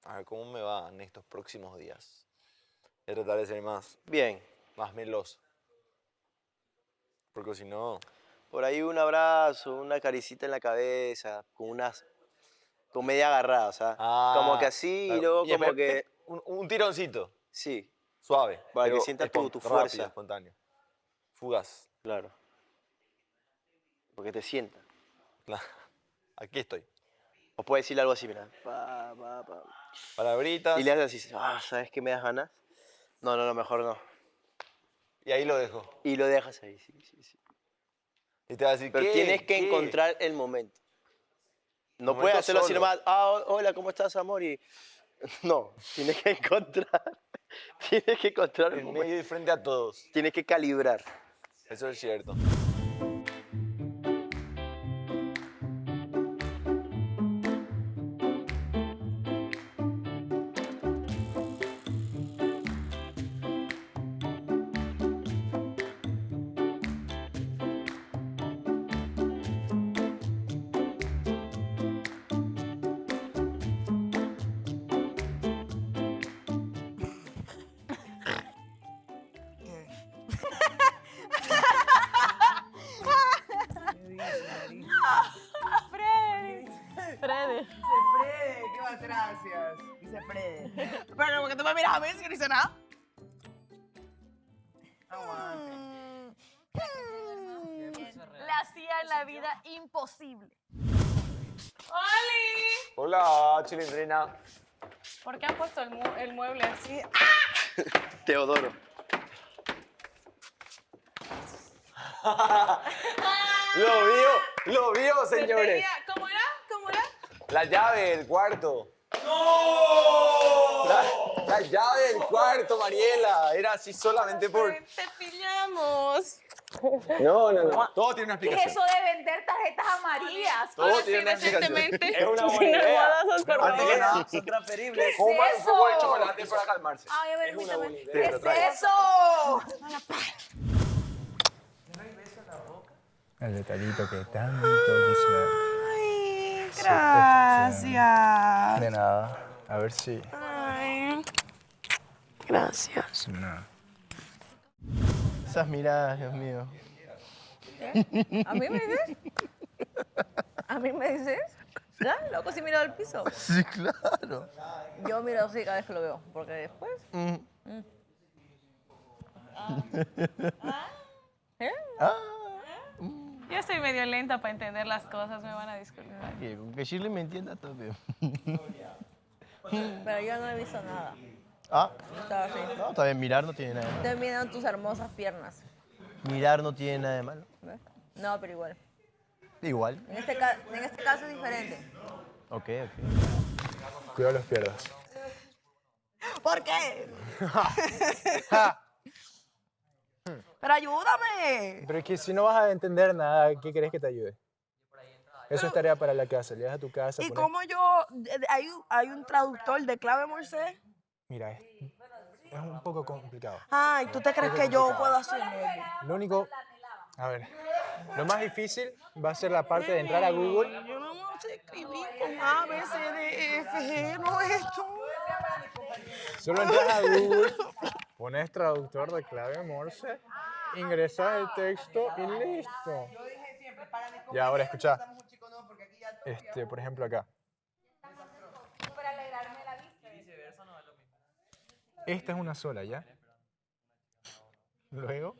A ver cómo me va en estos próximos días. Voy a tratar de ser más... Bien. Más meloso. Porque si no... Por ahí un abrazo, una caricita en la cabeza, con media agarrada, o sea, como que así y luego como que... Un tironcito. Sí. Suave. Para que pero sientas tu rápido, fuerza. espontáneo. Fugaz. Claro. Porque te sienta. Claro. Aquí estoy. O puedes decirle algo así, mira. Palabritas. Y le haces así, ¿sabes qué me das ganas? No, mejor no. Y ahí lo dejo. Y lo dejas ahí, sí. Y te va a decir, Pero ¿qué? tienes que ¿Qué? encontrar el momento. No Momento puedes hacerlo así solo. nomás, hola, ¿cómo estás, amor? Y... No, tienes que encontrar el En momento. medio y frente a todos. Tienes que calibrar. Eso es cierto. Freddy. Dice Freddy, qué más gracias. Dice Freddy. Pero porque tú me miras a mí si no hice nada. Le hacía la vida imposible. ¡Oli! Hola, chilindrina. ¿Por qué han puesto el mueble así? Teodoro. Lo vio, señores. ¿Cómo era? ¿Cómo era? La llave del cuarto. ¡No! La llave del cuarto, Mariela. Era así solamente por... Te pillamos. No. Todo tiene una ¿Qué es explicación. eso de vender tarjetas amarillas? Todo tiene una explicación. Es una buena idea. Mariela, Son transferibles. Coman un eso? poco de chocolate para calmarse. Ay, a ver, Es una buena permíteme. idea. ¿Qué Te lo traigo. es eso? El detallito que tanto quise ver. Ay, gracias. De nada. A ver si... Ay, gracias. No. Esas miradas, Dios mío. ¿Qué? ¿A mí me dices? ¿A mí me dices? ¿Ya? ¿Loco si miro al piso? Sí, claro. Yo miro así cada vez que lo veo, porque después... ¿Eh? Yo estoy medio lenta para entender las cosas, me van a disculpar. Con que Shirley me entienda todo bien. Pero yo no he visto nada. Ah, Estaba así. no, está bien, mirar no tiene nada de malo. Estoy mirando tus hermosas piernas. Mirar no tiene nada de malo. ¿Ves? No, pero igual. Igual. En este caso es diferente. Ok. Cuidado los pierdas. ¿Por qué? Pero ayúdame. Pero es que si no vas a entender nada, ¿qué querés que te ayude? Eso es tarea para la casa. Llegas a tu casa. ¿Y pones- cómo yo? ¿Hay un traductor de clave Morse? Mira, es un poco complicado. Ay, ¿tú te crees que yo puedo hacerlo? Lo único, a ver, lo más difícil va a ser la parte de entrar a Google. Yo no sé escribir con A, B, C, D, E, F, G, no esto. Solo entras a Google, pones traductor de clave Morse, ingresas el texto y listo. Y ahora escucha, por ejemplo acá. Esta es una sola, ¿ya? Luego,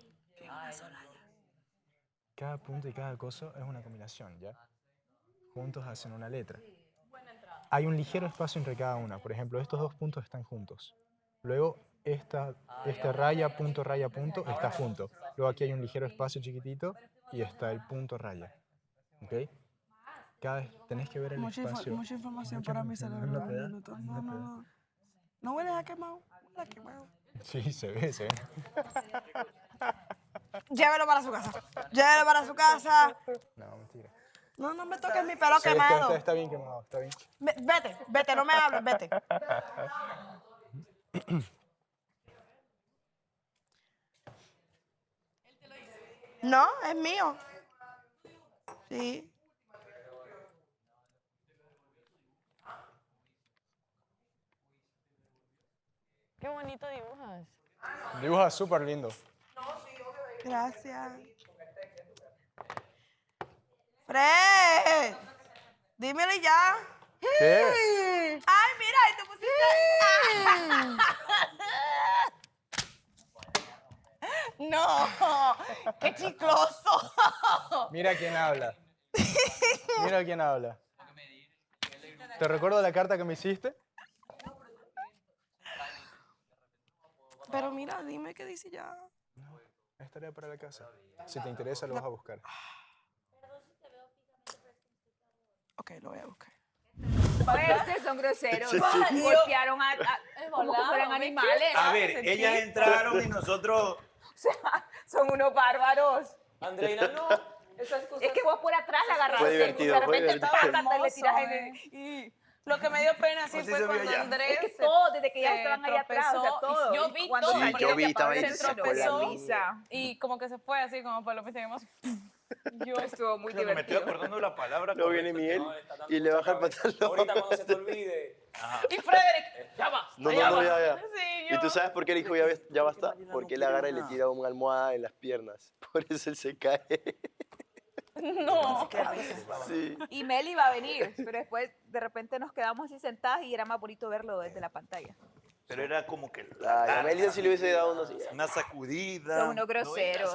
cada punto y cada coso es una combinación, ¿ya? Juntos hacen una letra. Hay un ligero espacio entre cada una. Por ejemplo, estos dos puntos están juntos. Luego, esta raya, punto, está junto. Luego aquí hay un ligero espacio chiquitito y está el punto raya. ¿Ok? Cada vez tenés que ver el espacio. Mucha información para mi cerebro. No. No hueles a quemado. Huele a quemado. Sí, se ve. Llévelo para su casa. Llévelo para su casa. No, mentira. No me toques mi pelo Sí, quemado. está bien quemado, está bien. Vete, no me hables, vete. No, es mío. Sí. Qué bonito dibujas. Dibuja súper lindo. Gracias. Fred, dímelo ya. ¿Qué? Ay, mira, ahí te pusiste. No, qué chicloso. Mira quién habla. Mira quién habla. ¿Te recuerdo la carta que me hiciste? Pero mira, dime qué dice ya. Es tarea para la casa. Si te interesa, lo vas a buscar. Ok, lo voy a buscar. Oye, ustedes son groseros. Sí. Golpearon como que fueran animales. A ver, ellas entraron y nosotros... O sea, son unos bárbaros. Andreina, no. Es que vos por atrás la agarraste. Fue divertido, De fue repente divertido. estabas cantando y le tiras Hermoso, en Lo que me dio pena sí Así fue se vio cuando ya. Andrés Es que todo, desde que ya se estaban ahí atrás, o sea, tropezó, todo. y yo vi Cuando todo, Sí, porque yo vi, estaba ahí, se se sacó la tropezó línea. y como que se fue así como palomita y digamos, yo estuvo muy Me estoy divertido. acordando de la palabra. Luego viene Miguel y le baja el pantalón. Ahorita cuando se te olvide. y Frederick, ya va. No, ya. Sí, ¿Y tú sabes por qué le dijo ya basta? Porque él agarra y le tira una almohada en las piernas. Por eso él se cae. No. Sí. Y Meli iba a venir, pero después de repente nos quedamos así sentadas y era más bonito verlo desde la pantalla. Pero era como que... Ay, a Melissa sí le hubiese dado una sacudida. Son unos groseros,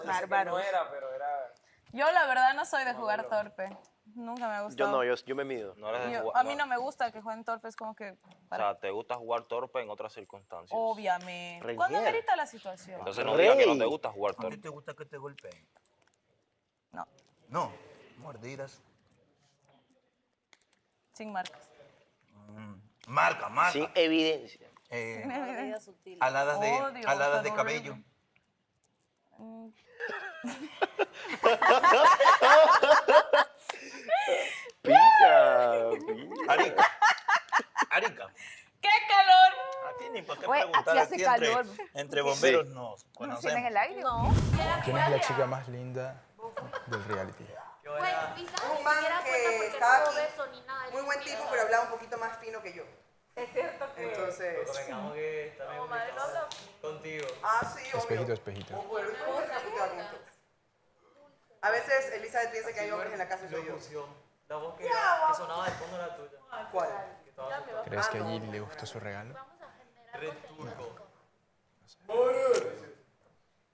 bárbaros. No era, pero era... Yo la verdad no soy de jugar torpe. Nunca me ha Yo gustado. no, yo me mido. No eres de Yo- jugar- a mí no me gusta que jueguen torpe, es como que... O sea, te gusta jugar torpe en otras circunstancias. Obviamente. Reñir. Cuando amerita la situación. Entonces no digas que no te gusta jugar ¿A ti torpe. te gusta que te golpeen? No. No, mordidas. Sin marcas. Marca. Sin evidencia. Aladas de, Odio, aladas de pero cabello. Mm. Pica. Arica. ¡Qué calor! Aquí ni por qué Oye, preguntar. aquí hace Aquí calor. entre bomberos Sí. nos ¿Tienen conocemos. el aire? No. ¿Quién es la chica más linda del reality? Un man que estaba aquí, muy buen tipo, pero hablaba un poquito más fino que yo. Es cierto que... Entonces... Contigo. Ah, sí, obvio. Espejito. ¿Cómo se la puteaba con esto? A veces Elizabeth piensa que hay hombres en la casa y soy yo. La voz que sonaba de fondo era tuya. ¿Cuál? ¿Crees que a Gilly le gustó su regalo? Returco.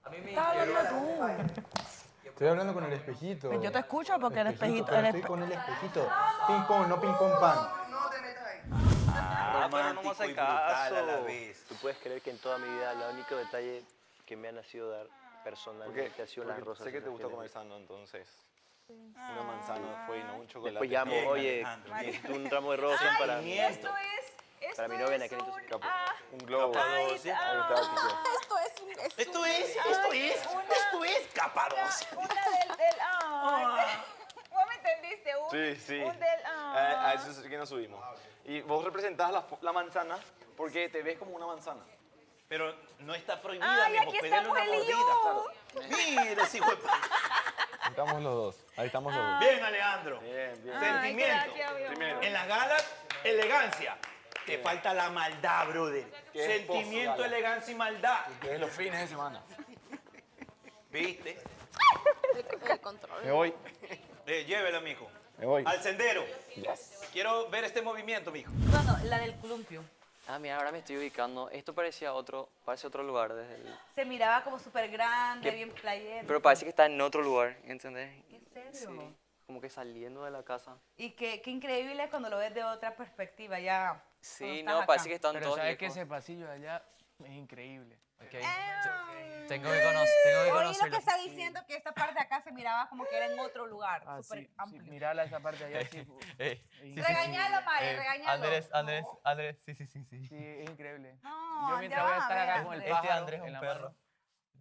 A mí me Estás hablando tú. Estoy hablando con el espejito. Yo te escucho porque el espejito... Pero estoy con el espejito. Ping pong, no ping pong pan. No te metas ahí. Romántico y brutal a la vez. Tú puedes creer que en toda mi vida el único detalle que me ha nacido dar personalmente ha sido las rosas. Sé que te gusta comer sano, entonces. Una manzana fue y no un chocolate. Después llamo, Bien, oye, Alejandro, bien. un ramo de rosas para mí. Esto Para mi novia en es aquel entonces. Un globo. Capadocia. Ahí está, chico. Esto es Capadocia. Una del ¿Vos me entendiste? Sí. Un del... A eso sí que nos subimos. Y vos representás la manzana porque te ves como una manzana. Pero no está prohibida, Ay, mijo. aquí Pégale estamos una él y mordida, yo. claro. Mira, ese hijo de... Ahí estamos los dos. Ahí estamos los dos. Bien, Alejandro. Bien, bien. Sentimiento. gracias, mi amor. Primero. En las galas, elegancia. Te falta la maldad, brother. ¿Qué es Sentimiento, post-gala? elegancia y maldad. Desde los fines de semana. ¿Viste? Me voy. Llévela, mijo. Me voy. Al sendero. Quiero ver este movimiento, mijo. Bueno, la del columpio. Ah, mira, ahora me estoy ubicando. Esto parece otro lugar desde el... Se miraba como súper grande, ¿Qué? bien playero. Pero parece que está en otro lugar, ¿entendés? ¿En serio? Sí, como que saliendo de la casa. Y qué increíble cuando lo ves de otra perspectiva, ya. Sí, cuando no, estás parece acá. que están Pero todos sabes que lejos. ese pasillo de allá es increíble. Tengo que conocerlo. Oí lo que está diciendo, que esta parte de acá se miraba como que era en otro lugar, Ah, súper sí, amplio. mirala esa parte de allá. Sí, Regañalo, Mare, regañalo. Andrés, sí. sí, es increíble. No, Yo mientras voy a estar acá con el pájaro Andrés es en la un perro. mano.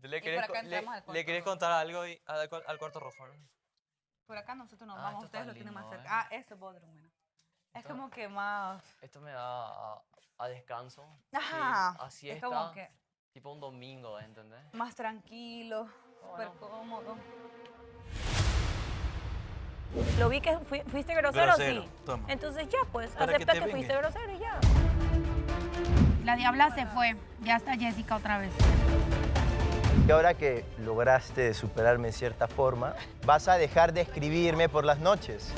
Le por acá entramos al cuarto querés rojo. contar algo al cuarto rojo, ¿no? Por acá nosotros nos Ah, vamos, esto ustedes está lo tienen más lindo, cerca. Ah, eso es Bodrum, mira. Es como que más... Esto me da a descanso. Ajá, Sí, a es siesta, como que tipo un domingo, ¿entendés? más tranquilo, súper cómodo. Lo vi que fuiste grosero, Grosero, sí. toma. Entonces ya, pues, Para acepta que que, te fuiste vengue. grosero y ya. La diabla se fue. Ya está Jessica otra vez. Y ahora que lograste superarme en cierta forma, vas a dejar de escribirme por las noches.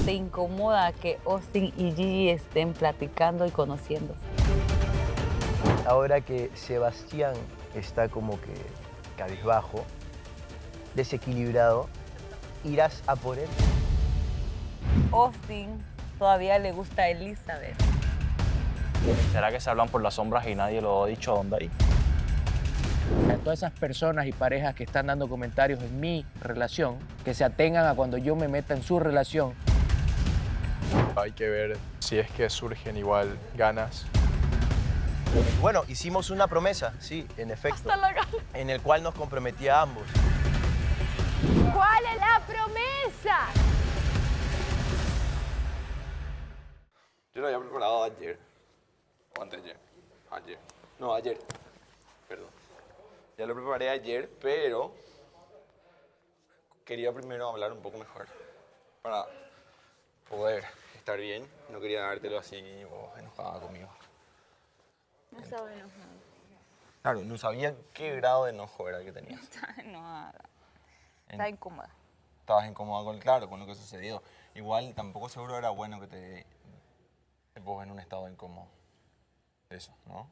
¿Te incomoda que Austin y Gigi estén platicando y conociéndose? Ahora que Sebastián está como que cabizbajo, desequilibrado, irás a por él. Austin todavía le gusta a Elizabeth. ¿Será que se hablan por las sombras y nadie lo ha dicho a dónde hay? A todas esas personas y parejas que están dando comentarios en mi relación, que se atengan a cuando yo me meta en su relación. Hay que ver si es que surgen igual ganas. Bueno, hicimos una promesa, sí, en efecto, en el cual nos comprometía a ambos. ¿Cuál es la promesa? Yo lo había preparado ayer. O antes de ayer. Ayer. No, ayer. Perdón. Ya lo preparé ayer, pero quería primero hablar un poco mejor para poder estar bien. No quería dártelo así vos enojada conmigo. No estaba enojada. Claro, no sabía qué grado de enojo era el que tenías. Estaba enojada. Estaba incómoda. Estabas incómoda con lo que sucedió. Igual tampoco seguro era bueno que te vos en un estado incómodo. Eso, ¿no?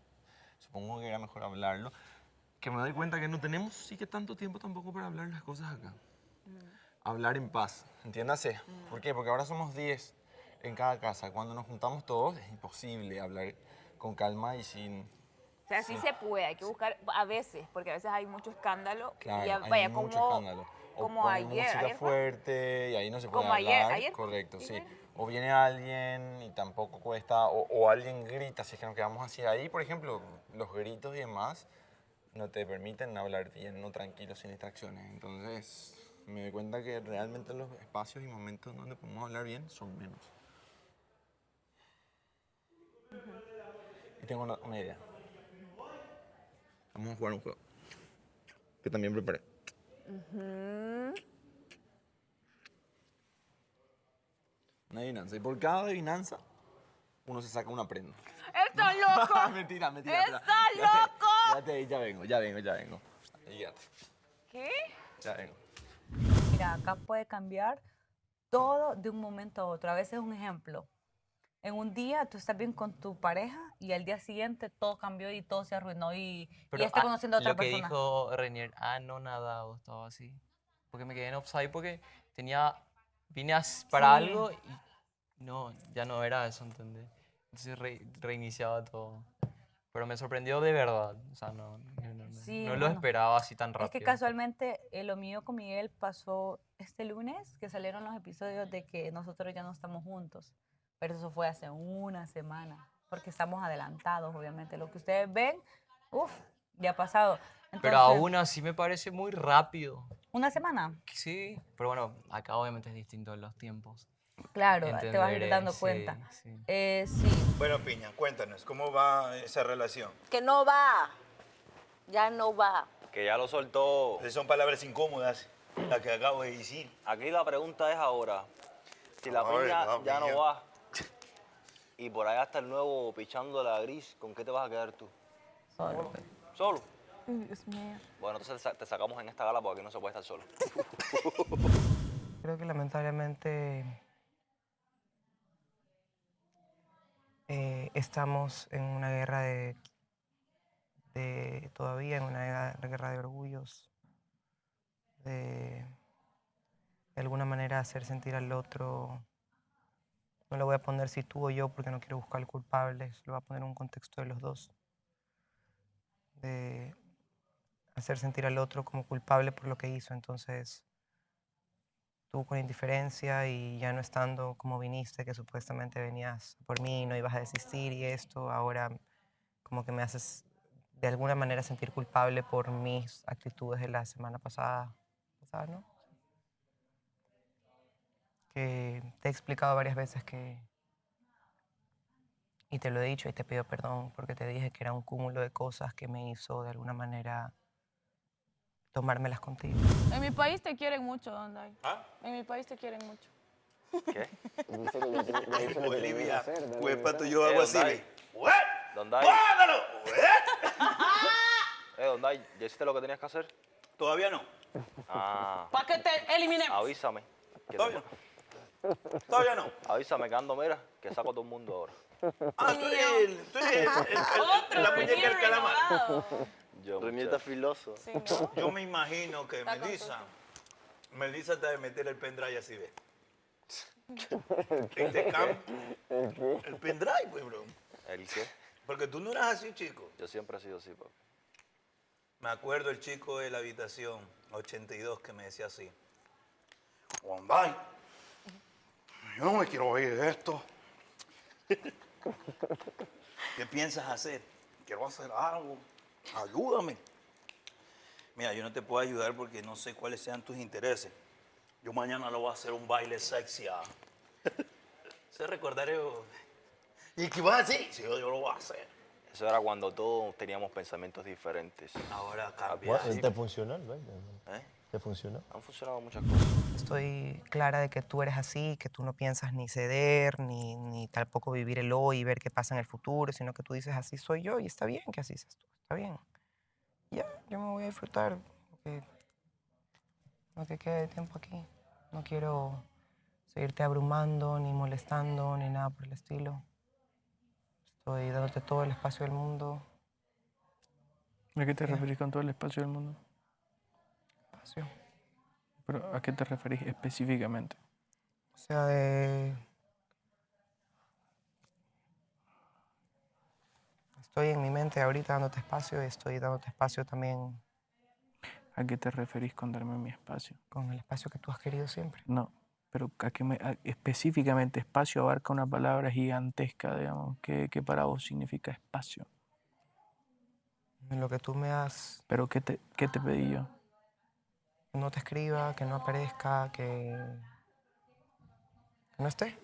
Supongo que era mejor hablarlo. Que me doy cuenta que no tenemos sí que tanto tiempo tampoco para hablar las cosas acá. Hablar en paz, entiéndase. ¿Por qué? Porque ahora somos 10 en cada casa. Cuando nos juntamos todos es imposible hablar con calma y sin... O sea, sí se puede, hay que buscar a veces, porque a veces hay mucho escándalo. Claro, y hay vaya, mucho como, escándalo. O como ponen ayer. música Ayer fue. fuerte y ahí no se puede Como hablar. ayer. Correcto, sí. O viene alguien y tampoco cuesta, o alguien grita, si es que nos quedamos así ahí, por ejemplo, los gritos y demás no te permiten hablar bien, no tranquilo, sin distracciones. Entonces me doy cuenta que realmente los espacios y momentos donde podemos hablar bien son menos. Y tengo una idea. Vamos a jugar un juego que también preparé. Una adivinanza. Y por cada adivinanza, uno se saca una prenda. ¡Estás loco! mentira. ¡Estás loco! Quédate ahí, ya vengo. Ahí quédate. ¿Qué? Ya vengo. mira, acá puede cambiar todo de un momento a otro. A veces un ejemplo. En un día tú estás bien con tu pareja y al día siguiente todo cambió y todo se arruinó y está conociendo a otra lo que persona. dijo Renier, no nadado, estaba así. Porque me quedé en offside porque vine para algo y no, ya no era eso, ¿entendés? Entonces reiniciaba todo. Pero me sorprendió de verdad, o sea, no lo esperaba así tan rápido. Es que casualmente lo mío con Miguel pasó este lunes, que salieron los episodios de que nosotros ya no estamos juntos. Pero eso fue hace una semana, porque estamos adelantados, obviamente. Lo que ustedes ven, ya ha pasado. Entonces, pero aún así me parece muy rápido. ¿Una semana? Sí, pero bueno, acá obviamente es distinto en los tiempos. Claro, te vas a ir dando cuenta. Sí. Sí. Bueno, Piña, cuéntanos, ¿cómo va esa relación? Que no va. Ya no va. Que ya lo soltó. Esas son palabras incómodas, las que acabo de decir. Aquí la pregunta es ahora, si la Ay, Piña la ya Piña. no va y por allá está el nuevo pichando a Gris, ¿con qué te vas a quedar tú? Solo. ¿Solo? Dios mío. Bueno, entonces te sacamos en esta gala porque aquí no se puede estar solo. Creo que lamentablemente estamos en una guerra todavía en una guerra de orgullos, de alguna manera hacer sentir al otro. No le voy a poner si tú o yo porque no quiero buscar culpables, lo voy a poner en un contexto de los dos. De hacer sentir al otro como culpable por lo que hizo. Entonces, tú con indiferencia y ya no estando como viniste, que supuestamente venías por mí, no ibas a desistir y esto, ahora como que me haces de alguna manera sentir culpable por mis actitudes de la semana pasada, ¿no? Que te he explicado varias veces y te lo he dicho y te pido perdón porque te dije que era un cúmulo de cosas que me hizo de alguna manera tomármelas contigo. En mi país te quieren mucho, Donday. ¿Ah? En mi país te quieren mucho. ¿Qué? En Bolivia, pues pato, yo hago así. Donday. Donday. ¡Guárdalo! Donday, ¿ya hiciste lo que tenías que hacer? Todavía no. Ah. Para que te eliminemos. Avísame. Todavía Todavía no. Avísame que ando, mira, que saco a todo el mundo ahora. Ah, tú eres la muñeca del calamar. Renier está filoso. Sí, ¿no? Yo me imagino que Está Melissa te debe meter el pendrive así, ¿ves? El pendrive, pues, bro. ¿El qué? Porque tú no eras así, chico. Yo siempre he sido así, papi. Me acuerdo el chico de la habitación 82 que me decía así. Donday, yo no me quiero oír de esto. ¿Qué piensas hacer? Quiero hacer algo. Ayúdame. Mira, yo no te puedo ayudar porque no sé cuáles sean tus intereses. Yo mañana lo voy a hacer un baile sexy. Se recordaré. ¿Y qué vas a decir? Sí, yo lo voy a hacer. Eso era cuando todos teníamos pensamientos diferentes. Ahora cambia. ¿Y te funcionó? ¿Te funcionó? Han funcionado muchas cosas. Estoy clara de que tú eres así, que tú no piensas ni ceder, ni tampoco vivir el hoy y ver qué pasa en el futuro, sino que tú dices, así soy yo y está bien que así seas tú, está bien. Ya, yo me voy a disfrutar lo que quede de tiempo aquí. No quiero seguirte abrumando, ni molestando, ni nada por el estilo. Estoy dándote todo el espacio del mundo. ¿A qué te referís con todo el espacio del mundo? Espacio. ¿Pero a qué te referís específicamente? O sea, estoy en mi mente ahorita dándote espacio y estoy dándote espacio también. ¿A qué te referís con darme mi espacio? Con el espacio que tú has querido siempre. No, pero específicamente espacio abarca una palabra gigantesca, digamos. ¿Qué para vos significa espacio? En lo que tú me has... ¿Pero qué te pedí yo? Que no te escriba, que no aparezca, que no esté,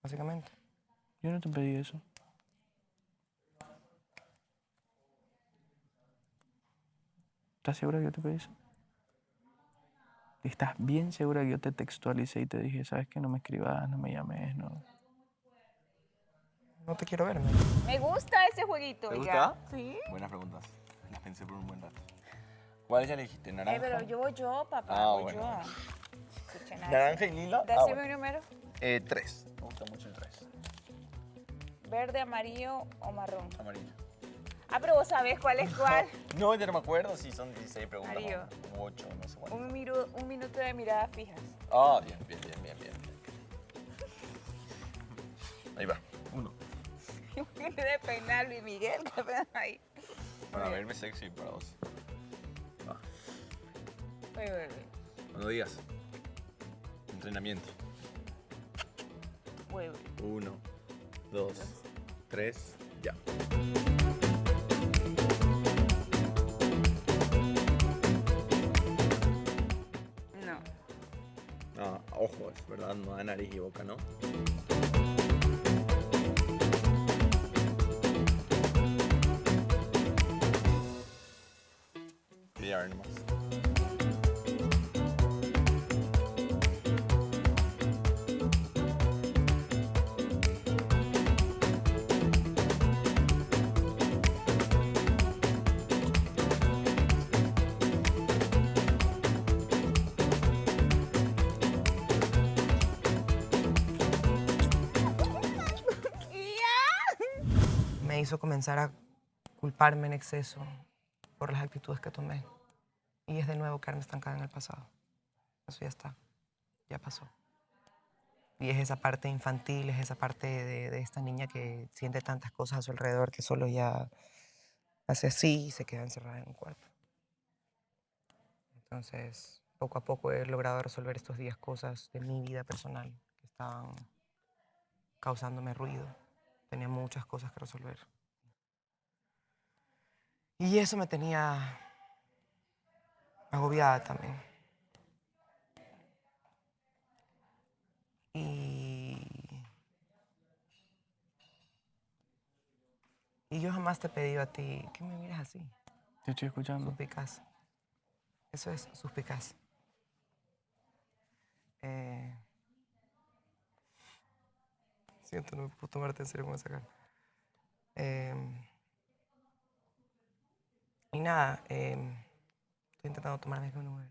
básicamente. Yo no te pedí eso. ¿Estás segura que yo te pedí eso? ¿Estás bien segura que yo te textualicé y te dije, sabes que no me escribas, no me llames, no? No te quiero ver. Me gusta ese jueguito. ¿Te gusta? Sí. Buenas preguntas. Las pensé por un buen rato. ¿Cuál ya elegiste? ¿Naranja? Pero yo voy yo, papá. Ah, voy bueno. yo. escuché nada. Naranja y lila. Decime un número. 3. Me gusta mucho el 3. ¿Verde, amarillo o marrón? Amarillo. Ah, pero vos sabés cuál es cuál. No, ya no me acuerdo si son 16 preguntas. Amarillo. O 8, no sé cuánto. Un minuto de miradas fijas. Ah, bien. Ahí va. 1. De peinar Luis Miguel, ¿qué pedo ahí? Para verme sexy para vos. Muy bien. Cuando digas. Entrenamiento. Muy bien. 1, 2, 3, ya. No. Ah, ojos, ¿verdad? No da nariz y boca, ¿no? Y a ver nomás. Me hizo comenzar a culparme en exceso por las actitudes que tomé. Y es de nuevo quedarme estancada en el pasado. Eso ya está, ya pasó. Y es esa parte infantil, es esa parte de esta niña que siente tantas cosas a su alrededor que solo ya hace así y se queda encerrada en un cuarto. Entonces, poco a poco he logrado resolver estos días cosas de mi vida personal que estaban causándome ruido. Tenía muchas cosas que resolver. Y eso me tenía agobiada también. Y yo jamás te he pedido a ti que me mires así. Te estoy escuchando. Suspicaz. Eso es suspicaz. Siento, no me puedo tomarte en serio con esa cara. Y nada, estoy intentando tomarme un número.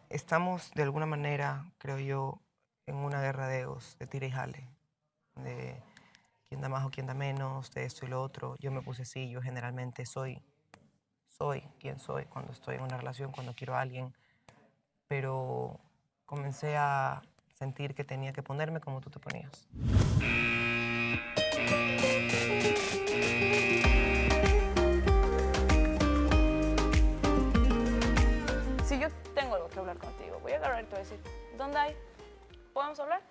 Estamos de alguna manera, creo yo, en una guerra de egos, de tira y jale, de quién da más o quién da menos, de esto y lo otro. Yo me puse así, yo generalmente soy quien soy cuando estoy en una relación, cuando quiero a alguien, pero comencé a sentir que tenía que ponerme como tú te ponías. Si yo tengo algo que hablar contigo, voy a agarrar y te voy a decir, ¿dónde hay? ¿Podemos hablar?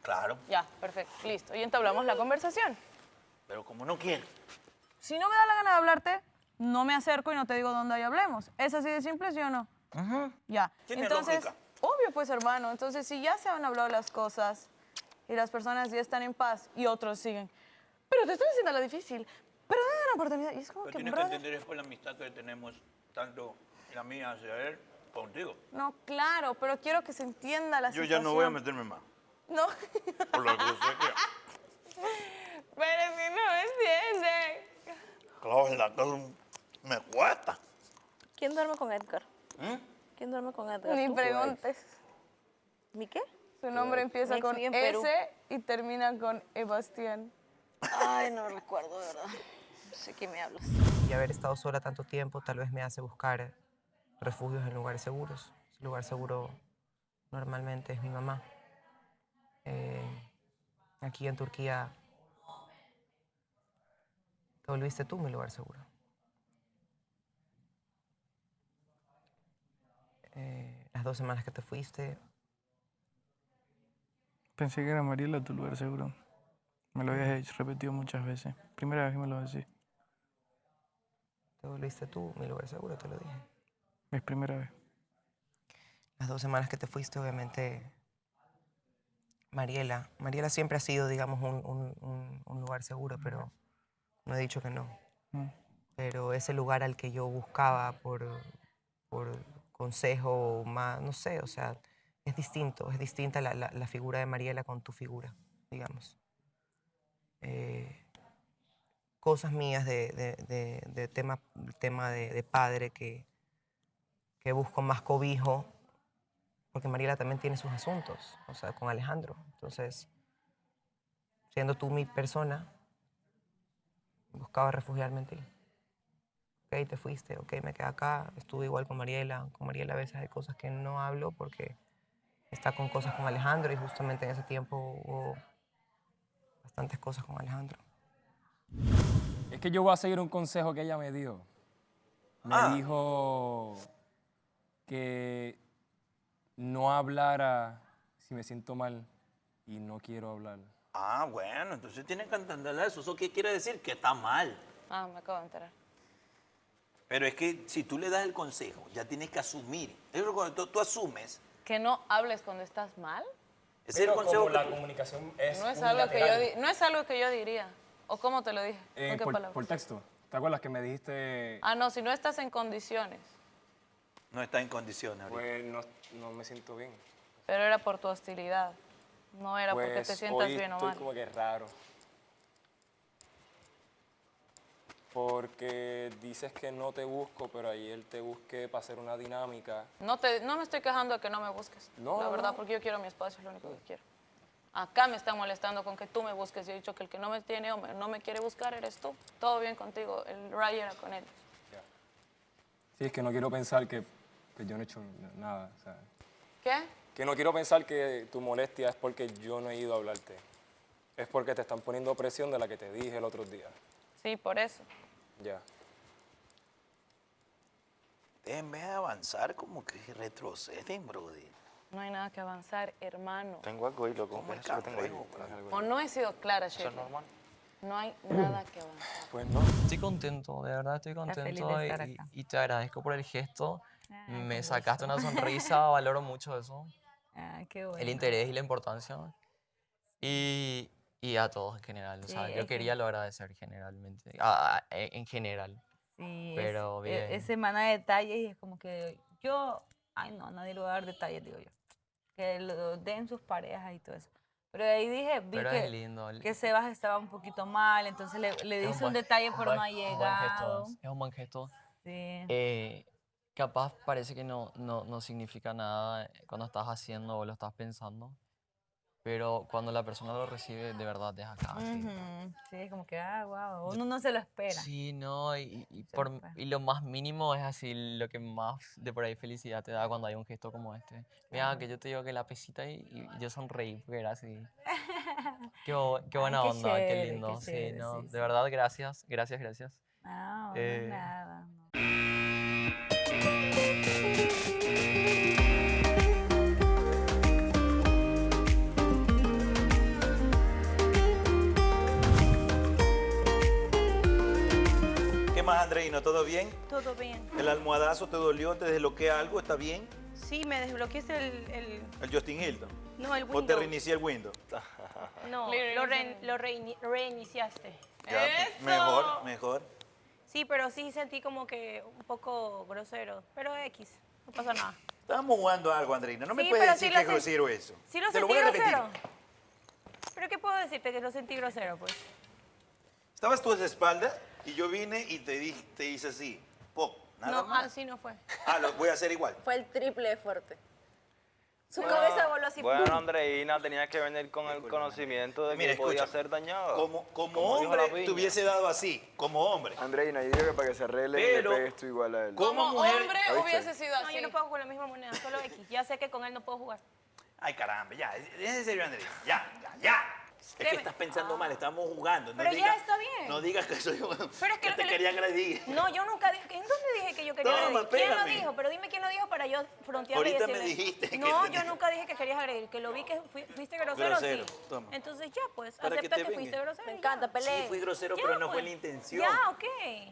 Claro, Ya, perfecto, listo. Y entablamos la conversación. pero como no quiere. Si no me da la gana de hablarte, no me acerco y no te digo dónde hay, hablemos. ¿Es así de simple, sí o no? Ya. Tiene Entonces, lógica. obvio pues, hermano. Entonces, si ya se han hablado las cosas y las personas ya están en paz y otros siguen, pero te estoy diciendo la difícil, pero dame una oportunidad. Y es como Pero que, tienes que brother, entender después la amistad que tenemos, tanto la mía hacia él, contigo. no, claro, pero quiero que se entienda la Yo situación. ya no voy a meterme más. No. Por lo que sé que... Pero si no me entiende. Claro, en la casa me cuesta. ¿Quién duerme con Edgar? ¿Quién duerme con Edgar? Ni ¿Tú? preguntes. ¿Mi qué? Su nombre Mi empieza ex con vive en Perú. S y termina con Ebastián. Ay, no recuerdo, de verdad. No sé qué me hablas. Y haber estado sola tanto tiempo tal vez me hace buscar refugios en lugares seguros. Un lugar seguro normalmente es mi mamá. Aquí en Turquía te volviste tú mi lugar seguro. Las 2 semanas que te fuiste, Pensé que era Mariela tu lugar seguro. Me lo habías repetido muchas veces. Primera vez que me lo decís. te volviste tú mi lugar seguro, te lo dije. Es primera vez. Las 2 semanas que te fuiste, obviamente, Mariela siempre ha sido, digamos, un lugar seguro, pero no he dicho que no. Pero ese lugar al que yo buscaba por consejo, más, no sé, o sea, es distinta la figura de Mariela con tu figura, digamos. cosas mías de tema de padre que busco más cobijo, porque Mariela también tiene sus asuntos, o sea, con Alejandro. Entonces, siendo tú mi persona, buscaba refugiarme en ti. Ok, te fuiste, ok, me quedé acá, estuve igual con Mariela. Con Mariela a veces hay cosas que no hablo porque está con cosas con Alejandro y justamente en ese tiempo hubo bastantes cosas con Alejandro. Es que yo voy a seguir un consejo que ella me dio. Me dijo que no hablara si me siento mal y no quiero hablar. Ah, bueno, entonces tienes que entender eso. ¿Eso qué quiere decir? Que está mal. Ah, me acabo de enterar. Pero es que si tú le das el consejo, ya tienes que asumir. Es cuando tú asumes. ¿Que no hables cuando estás mal? Ese es el consejo. La comunicación es No es algo que yo, no es algo que yo diría. ¿O cómo te lo dije? ¿Con qué palabras? Por texto. ¿Te acuerdas que me dijiste? Ah, no, si no estás en condiciones. No está en condiciones ahorita. Pues no me siento bien. Pero era por tu hostilidad. No era porque te sientas hoy bien o estoy mal. como que raro. Porque dices que no te busco, pero ayer te busqué para hacer una dinámica. No me estoy quejando de que no me busques. No, la verdad, no. porque yo quiero mi espacio, es lo único que quiero. Acá me están molestando con que tú me busques. Yo he dicho que el que no me tiene o no me quiere buscar eres tú. Todo bien contigo. El Ray era con él. Sí, es que no quiero pensar que yo no he hecho nada. O sea, ¿Qué? que no quiero pensar que tu molestia es porque yo no he ido a hablarte. Es porque te están poniendo presión de la que te dije el otro día. Sí, por eso. Ya. En vez de avanzar, como que retroceden, brother. No hay nada que avanzar, hermano. Tengo algo ahí, loco. ¿Cómo es Eso lo tengo ahí. O no he sido clara, Eso Shirley. es normal. No hay nada que avanzar. Pues no. Estoy contento, de verdad estoy feliz contento de estar y, acá. y te agradezco por el gesto. Me qué sacaste gusto. una sonrisa, valoro mucho eso. Ah, qué bueno. El interés y la importancia. Y a todos en general. O sea, Sí, yo es quería lo agradecer generalmente. En general. Sí, Pero bien. es semana de detalles y es como que ay no, nadie le va a dar detalles, digo yo. Que lo den sus parejas y todo eso. Pero de ahí vi Pero es lindo. que Sebas estaba un poquito mal, entonces le Es dice un buen- detalle, un pero buen- no ha un buen llegado. gesto, es un buen gesto. Sí. Capaz parece que no significa nada cuando estás haciendo o lo estás pensando. Pero cuando la persona lo recibe, de verdad es acá. Sí. Ujú. Sí, es como que, wow, uno no se lo espera. Sí, no, y lo más mínimo es así lo que más de por ahí felicidad te da cuando hay un gesto como este. Mira, Claro. que yo te digo que la pesita y yo sonreí porque era así. Qué buena Ay, qué onda, qué chévere, lindo. qué Sí, chévere, no, sí, de verdad, gracias, gracias, gracias. No, Eh, nada. ¿Qué más, Andreino? ¿Todo bien? Todo bien. ¿El almohadazo te dolió? ¿Te desbloquea algo? ¿Está bien? Sí, me desbloqueaste el... ¿El Justin Hilton? No, el ¿O te Windows. reinicié el Windows? No, lo reiniciaste. Ya, mejor, mejor. Sí, pero sí sentí como que un poco grosero. Pero X, no pasa nada. Estábamos jugando algo, Andreina. No me Sí, puedes pero decir sí que es lo grosero eso. Sí lo Te lo sentí voy a repetir. grosero. ¿Pero qué puedo decirte que lo sentí grosero, pues? Estabas tú a esa espalda y yo vine y te hice así. Pop, nada No, más. así no fue. Lo voy a hacer igual. Fue el triple de fuerte. Su Bueno, cabeza voló así. Bueno, ¡pum! Andreina tenía que venir con el conocimiento de que Mira, podía escucha, ser dañado. Como Como dijo la hombre, piña. te hubiese dado así, como hombre. Andreina, yo digo que para que se arregle Pero- le pegues tú igual a él. Como mujer- hombre ¿Oíste? hubiese sido así. No, yo no puedo con la misma moneda, solo X. Ya sé que con él no puedo jugar. Ay, caramba, ya, es en serio, Andreina. Ya. Es que Deme. estás pensando mal, estamos jugando. No Pero ya digas- está bien. No digas que soy Pero es que lo te que quería agredir. No, yo nunca dije. ¿En dónde dije que yo quería Toma, agredir? ¿Quién lo pégame. dijo? Pero dime quién lo dijo para yo frontearle y Ahorita me decirle. dijiste que No, tenía- yo nunca dije que querías agredir. Que lo vi que fuiste grosero, Grosero, sí. toma. Entonces ya, pues, Para que acepta te que venga. fuiste grosero. Me encanta, Sí, fui grosero, pero no fue la intención. Ya, ok.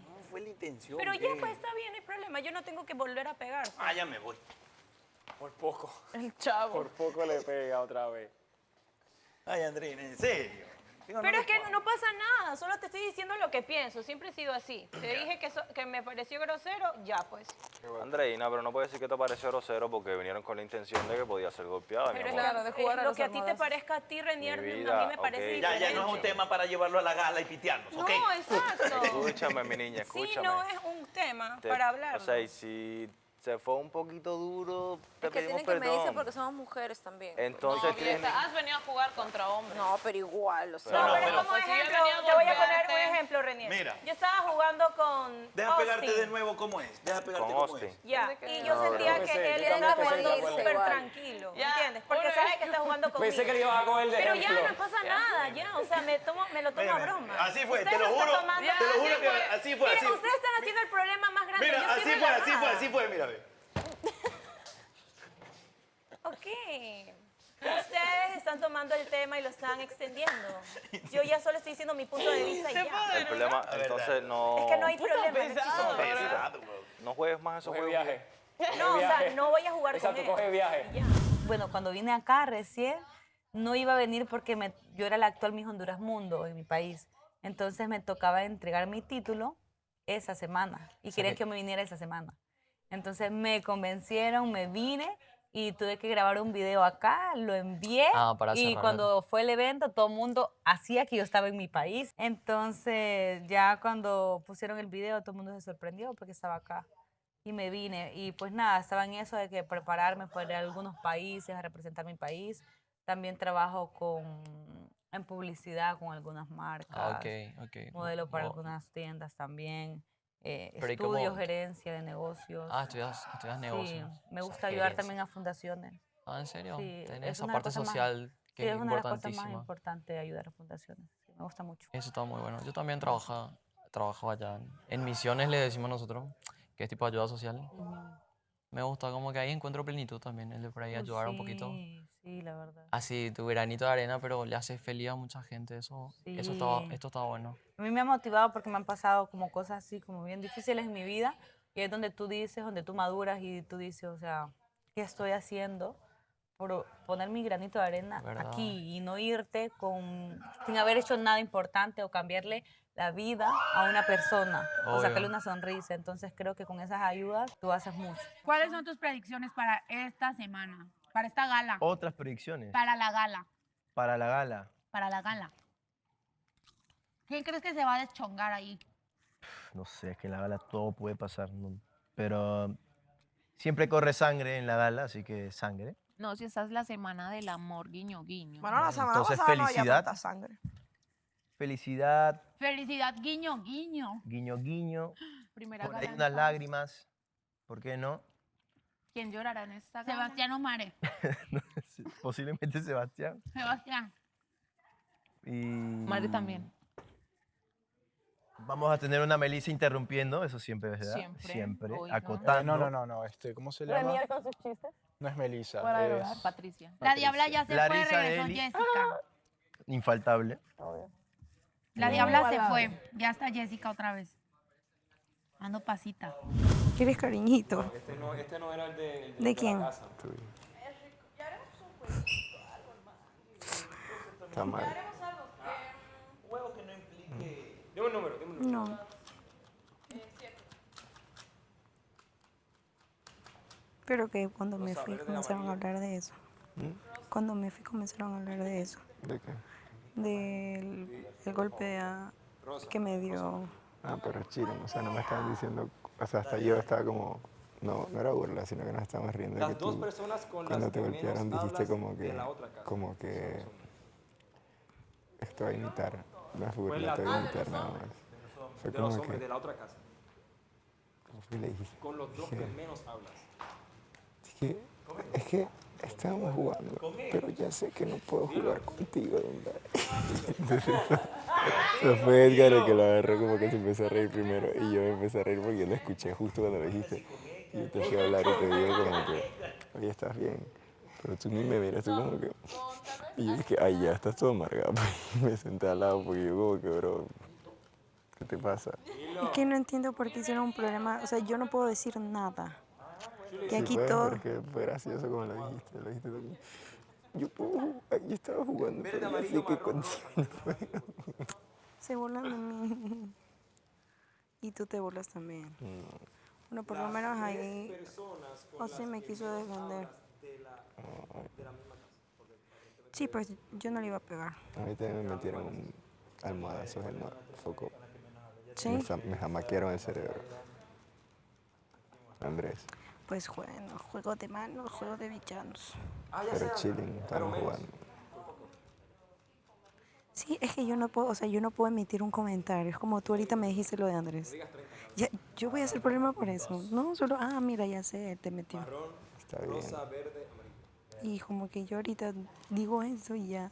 No fue la intención. Pero ya, ¿qué? pues, está bien, no hay problema. Yo no tengo que volver a pegar. Ah, ya me voy. Por poco. El chavo. Por poco le pega otra vez. Ay, Andreina, en serio. Pero es que no pasa nada, solo te estoy diciendo lo que pienso, siempre he sido así. Te dije que me pareció grosero, ya pues. Andreina, pero no puedes decir que te pareció grosero porque vinieron con la intención de que podía ser golpeada, mi Pero amor. es lo que a ti te parezca a ti, Renier, Mi a vida, mí me parece ok. diferente. Ya no es un tema para llevarlo a la gala y pitearnos, ¿ok? No, exacto. Escúchame, mi niña, escúchame. Sí, no es un tema Te- para hablar. O sea, y si se fue un poquito duro, te Es que pedimos tienen que medirse perdón. porque somos mujeres también. Entonces, No, Violeta, has venido a jugar contra hombres. No, pero igual, o sea. No, pero pero- como Pues si yo ejemplo, venía a te voy a poner golpearte. un ejemplo, Renier. Mira. Yo estaba jugando con Deja pegarte Austin. de nuevo cómo es. Deja pegarte Con cómo Austin. es. Ya, y yo No, sentía no. que él Yo estaba también jugando pensé súper igual. tranquilo, ¿entiendes? Porque sabe que está jugando conmigo. Pensé que le iba a coger de Pero ya ejemplo. no pasa nada, ya, o sea, me lo tomo a broma. Así fue, Ustedes te lo están juro, tomando- te lo juro que así fue, Miren, así fue. ustedes están haciendo el problema más grande. Mira, yo así soy fue, relajada. así fue, mira, ve. Ok. Ustedes están tomando el tema y lo están extendiendo. Yo ya solo estoy diciendo mi punto de vista y ya. El problema, entonces no... Es que no hay problema. no existe. No juegues más esos Coge juegos. viaje. No, o sea, no voy a jugar Exacto, con él. coge viaje. Bueno, cuando vine acá recién, no iba a venir porque yo era la actual Miss Honduras Mundo en mi país. Entonces me tocaba entregar mi título esa semana y querían que yo me viniera esa semana. Entonces me convencieron, me vine y tuve que grabar un video acá, lo envié Para y cerrar. cuando fue el evento todo el mundo hacía que yo estaba en mi país. Entonces ya cuando pusieron el video todo el mundo se sorprendió porque estaba acá y me vine y pues nada, estaba en eso de que prepararme para ir a algunos países a representar mi país. También trabajo en publicidad con algunas marcas, ok. modelo para No. algunas tiendas también. Pero ¿y Estudio, cómo? gerencia de negocios. Estudias negocios. Sí, me gusta O sea, ayudar gerencia. también a fundaciones. ¿En serio? Sí, Tenés es esa una de las parte cosas más- social que sí, es es una de las cosas más importantísima. importantes ayudar a fundaciones. Sí, me gusta mucho. Eso está muy bueno. Yo también trabajaba allá en misiones, le decimos nosotros, que es tipo ayuda social. Me gusta, como que ahí encuentro plenitud también, el de por ahí ayudar un poquito. Sí, la verdad. Así, tu granito de arena, pero le hace feliz a mucha gente. Esto está bueno. A mí me ha motivado porque me han pasado como cosas así, como bien difíciles en mi vida. Y es donde tú dices, donde tú maduras y tú dices, o sea, ¿qué estoy haciendo por poner mi granito de arena ¿Verdad? aquí y no irte sin haber hecho nada importante o cambiarle la vida a una persona o Obvio. sacarle una sonrisa? Entonces creo que con esas ayudas tú haces mucho. ¿Cuáles son tus predicciones para esta semana? Para esta gala. Otras predicciones Para la gala. para la gala. Para la gala. ¿Quién crees que se va a deschongar ahí? No sé, es que en la gala todo puede pasar, ¿no? Pero siempre corre sangre en la gala, así que sangre. No, si esta es la semana del amor, guiño, guiño. Bueno, la semana Entonces, pasada no había felicidad. tanta sangre. Felicidad, Felicidad, guiño, guiño. guiño, guiño. Primera Por ahí gala. unas lágrimas, ¿por qué no? ¿Quién llorará en esta gala? Sebastián Omare. Posiblemente Sebastián. Sebastián. Y Madre también. vamos a tener una Melissa interrumpiendo, eso siempre, ¿verdad? Siempre. Oiga. Acotando. No, ¿cómo se llama? Renier con sus chistes. No es Melissa, Fuera de es lugar. Patricia. La diabla ya se La fue, risa de regresó Eli. Jessica. Infaltable. La diabla se fue. Ya está Jessica otra vez. Ando pasita. ¿Quieres cariñito? Este no era el de, ¿De quién? la casa. Está mal. Juego que no implique. Dime un número, No. Pero que cuando me fui comenzaron a hablar de eso. Cuando me fui comenzaron a hablar de eso. ¿De qué? Del el golpe que me dio. Ah, pero chile, o sea, no me estaban diciendo, o sea, hasta yo estaba como, no era burla, sino que nos estábamos riendo de Las que dos tú, personas con cuando las te que golpearon menos dijiste hablas de la otra casa. como que esto va a imitar, no es Fue burla, la te voy a tarde, imitar nada más. Fue De los como hombres que, de la otra casa. ¿cómo fue? Le dijiste, Con los dos que menos hablas. es que estábamos jugando, pero ya sé que no puedo jugar contigo, ¿verdad? Entonces, eso fue Edgar el que lo agarró, como que se empezó a reír primero y yo me empecé a reír porque yo lo escuché justo cuando lo dijiste y yo te fui a hablar y te digo como que, oye, estás bien, pero tú ni me miras, tú como que, y yo dije, ay, ya, estás todo amargado, y me senté al lado porque yo como que, bro, ¿qué te pasa? Es que no entiendo por qué hicieron un problema. O sea, yo no puedo decir nada. Que Sí, aquí pues, todo. porque fue gracioso como lo dijiste tú. Yo estaba jugando, pero ya sé que contigo no juego. Se burlan de mí. Y tú te burlas también. Bueno, por lo menos ahí José me quiso defender. Sí, pues yo no le iba a pegar. A mí también me metieron un almohadazo en el foco. ¿Sí? Me jamaquearon el cerebro. Andrés. Pues bueno, juego de manos, juego de villanos. Pero chilling, estamos jugando. Sí, es que yo no puedo, o sea, yo no puedo emitir un comentario. Es como tú ahorita me dijiste lo de Andrés. Ya, yo voy a hacer problema por eso. No, solo, mira, ya sé, te metió. Está bien. Y como que yo ahorita digo eso y ya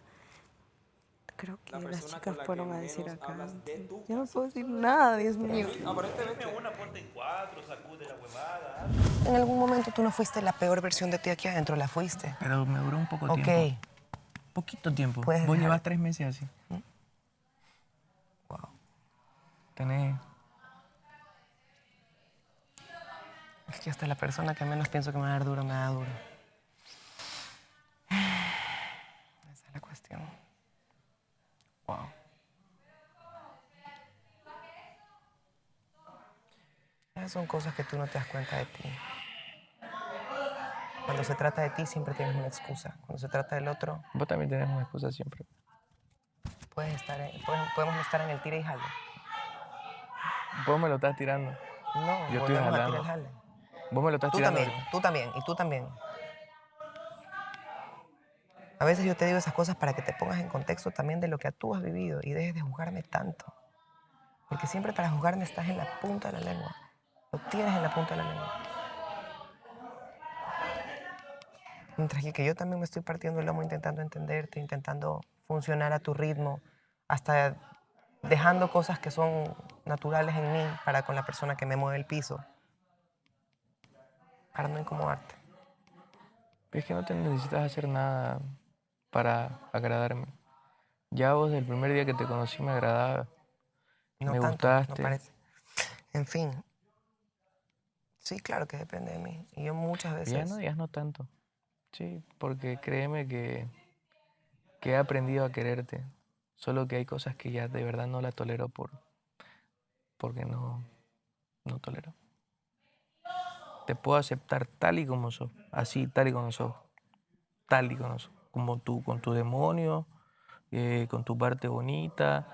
creo que las chicas fueron a decir acá. Yo no puedo decir nada, Dios mío. Aparentemente una ponte en 4, sacude la huevada. En algún momento tú no fuiste la peor versión de ti aquí adentro, la fuiste. Pero me duró un poco tiempo. Ok. Poquito tiempo. Puedes Vos dejar- llevas 3 meses así. Wow. Tenés... Es que hasta la persona que menos pienso que me va a dar duro, me da duro. Esa es la cuestión. Wow. Esas son cosas que tú no te das cuenta de ti. Cuando se trata de ti siempre tienes una excusa. Cuando se trata del otro, Vos también tenés una excusa siempre. podemos estar en el tira y jale. Vos me lo estás tirando. No, Yo estoy volvemos a jalando. tirar el jale. Vos me lo estás Tú tirando. también, tú también, y tú también. A veces yo te digo esas cosas para que te pongas en contexto también de lo que tú has vivido y dejes de juzgarme tanto. Porque siempre para juzgarme estás en la punta de la lengua. Lo tienes en la punta de la lengua. Mientras que yo también me estoy partiendo el lomo intentando entenderte, intentando funcionar a tu ritmo, hasta dejando cosas que son naturales en mí para con la persona que me mueve el piso, para no incomodarte. Es que no te necesitas hacer nada para agradarme. Ya vos, desde el primer día que te conocí, me agradaba. No me tanto, gustaste. no parece. En fin. Sí, claro que depende de mí. Y yo muchas veces... Ya no digas no tanto. Sí, porque créeme que he aprendido a quererte. Solo que hay cosas que ya de verdad no la tolero porque no tolero. Te puedo aceptar tal y como sos, así tal y como sos, tal y como sos, como tú, con tu demonio, con tu parte bonita,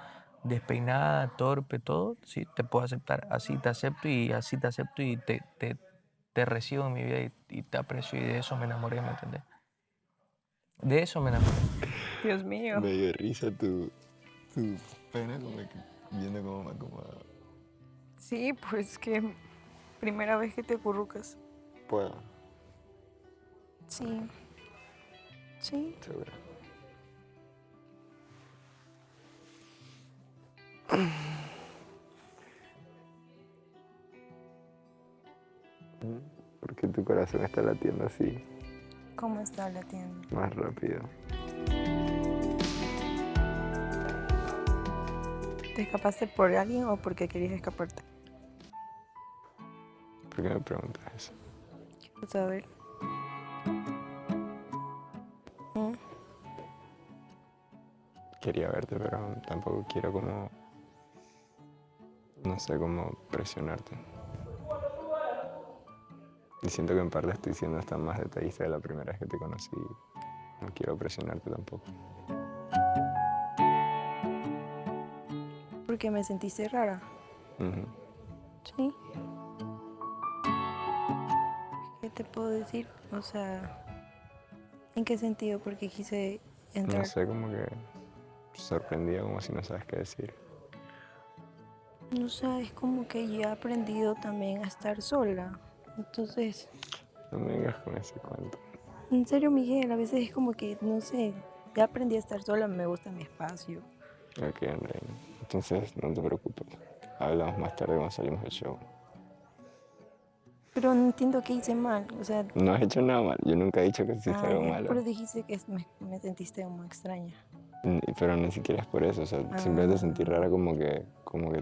despeinada, torpe, todo, sí, te puedo aceptar, así te acepto y te recibo en mi vida y te aprecio y de eso me enamoré, ¿me entendés? De eso me enamoré. Dios mío. Me dio risa tu pena como que viendo cómo me acomodaba. Sí, pues que primera vez que te acurrucas. Puedo. Sí. Sí. Seguro. ¿Por qué tu corazón está latiendo así? ¿Cómo está latiendo? Más rápido. ¿Te escapaste por alguien o porque querías escaparte? ¿Por qué me preguntas eso? Quiero saber. ¿Mm? Quería verte, pero tampoco quiero como... No sé cómo presionarte. Y siento que en parte estoy siendo hasta más detallista de la primera vez que te conocí. No quiero presionarte tampoco. Porque me sentiste rara. Ujú. Sí. ¿Qué te puedo decir? O sea, ¿en qué sentido? Porque quise entrar. No sé, como que sorprendida, como si no sabes qué decir. No sé, es como que yo he aprendido también a estar sola. Entonces, No me vengas con ese cuento. en serio, Miguel, a veces es como que, no sé, ya aprendí a estar sola, me gusta mi espacio. Ok, André. Entonces, no te preocupes. Hablamos más tarde cuando salimos del show. Pero no entiendo qué hice mal, o sea... No has hecho nada mal. Yo nunca he dicho que hiciste algo ya, malo. pero dijiste que me sentiste como extraña. Pero ni siquiera es por eso. O sea, simplemente sentí rara como que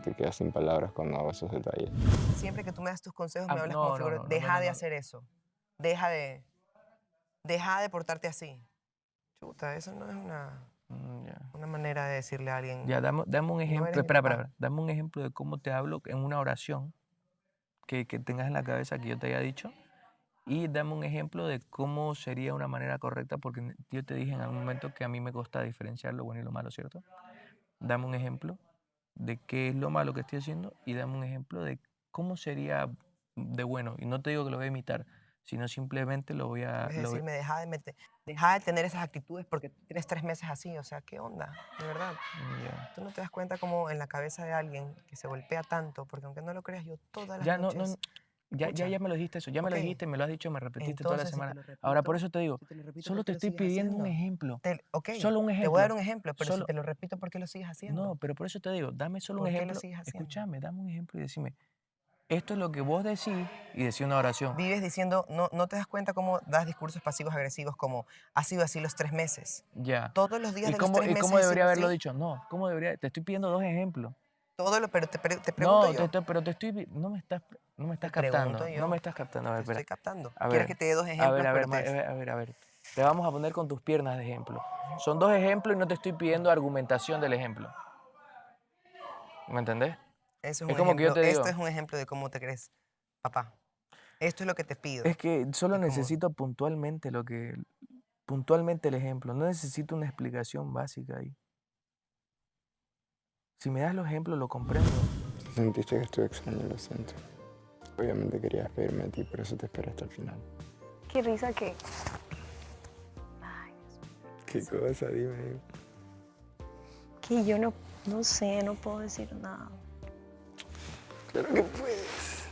te quedas sin palabras cuando hago esos detalles. Siempre que tú me das tus consejos, me hablas no, como no, figura. no, Deja no, de no. hacer eso. Deja de portarte así. Puta, eso no es una manera de decirle a alguien. Ya, dame un ejemplo. eres mi Espera, papá. espera. Dame un ejemplo de cómo te hablo en una oración que tengas en la cabeza que yo te haya dicho. Y dame un ejemplo de cómo sería una manera correcta, porque yo te dije en algún momento que a mí me cuesta diferenciar lo bueno y lo malo, ¿cierto? Dame un ejemplo de qué es lo malo que estoy haciendo y dame un ejemplo de cómo sería de bueno. Y no te digo que lo voy a imitar, sino simplemente lo voy a... Es decirme, deja de tener esas actitudes porque tienes 3 meses así. O sea, ¿qué onda? De verdad. Ya. Tú no te das cuenta cómo en la cabeza de alguien que se golpea tanto, porque aunque no lo creas, yo todas las Ya, noches... ya me lo dijiste eso, ya me lo Ok. dijiste, me lo has dicho, me repetiste toda la Entonces, si te semana. lo repito, Ahora, por eso te digo, si te lo repito, solo ¿por qué te lo estoy sigues pidiendo un haciendo? ejemplo. Ok, Solo un ejemplo. te voy a dar un ejemplo, pero Solo- si te lo repito, ¿por qué lo sigues haciendo? No, pero por eso te digo, dame solo un ¿Por qué lo ejemplo. sigues haciendo? Escúchame, dame un ejemplo y decime, esto es lo que vos decís y decís una oración. Vives diciendo, no te das cuenta cómo das discursos pasivos agresivos como ha sido así los 3 meses. Ya. Todos los días ¿Y de los cómo, 3 y meses cómo he debería sido haberlo así. dicho? No, ¿cómo debería? Te estoy pidiendo 2 ejemplos. Pero te pregunto yo. Pero te estoy... No me estás Te captando. pregunto yo. No me estás captando. A ver, Te estoy espera. captando. A ¿Quieres ver, que te dé 2 a ejemplos? ver, Pero te- a ver. Te vamos a poner con tus piernas de ejemplo. Son 2 ejemplos y no te estoy pidiendo argumentación del ejemplo. ¿Me entendés? Eso es Es un como que yo ejemplo. te digo... Esto es un ejemplo de cómo te crees, papá. Esto es lo que te pido. Es que solo Es como- necesito puntualmente puntualmente el ejemplo. No necesito una explicación básica ahí. Si me das los ejemplos, lo comprendo. Sentiste que estuve extraño, lo siento. Obviamente quería despedirme de ti, por eso te esperé hasta el final. Qué risa que... ¿Qué cosa? Dime. Que yo no sé, no puedo decir nada. Claro que puedes.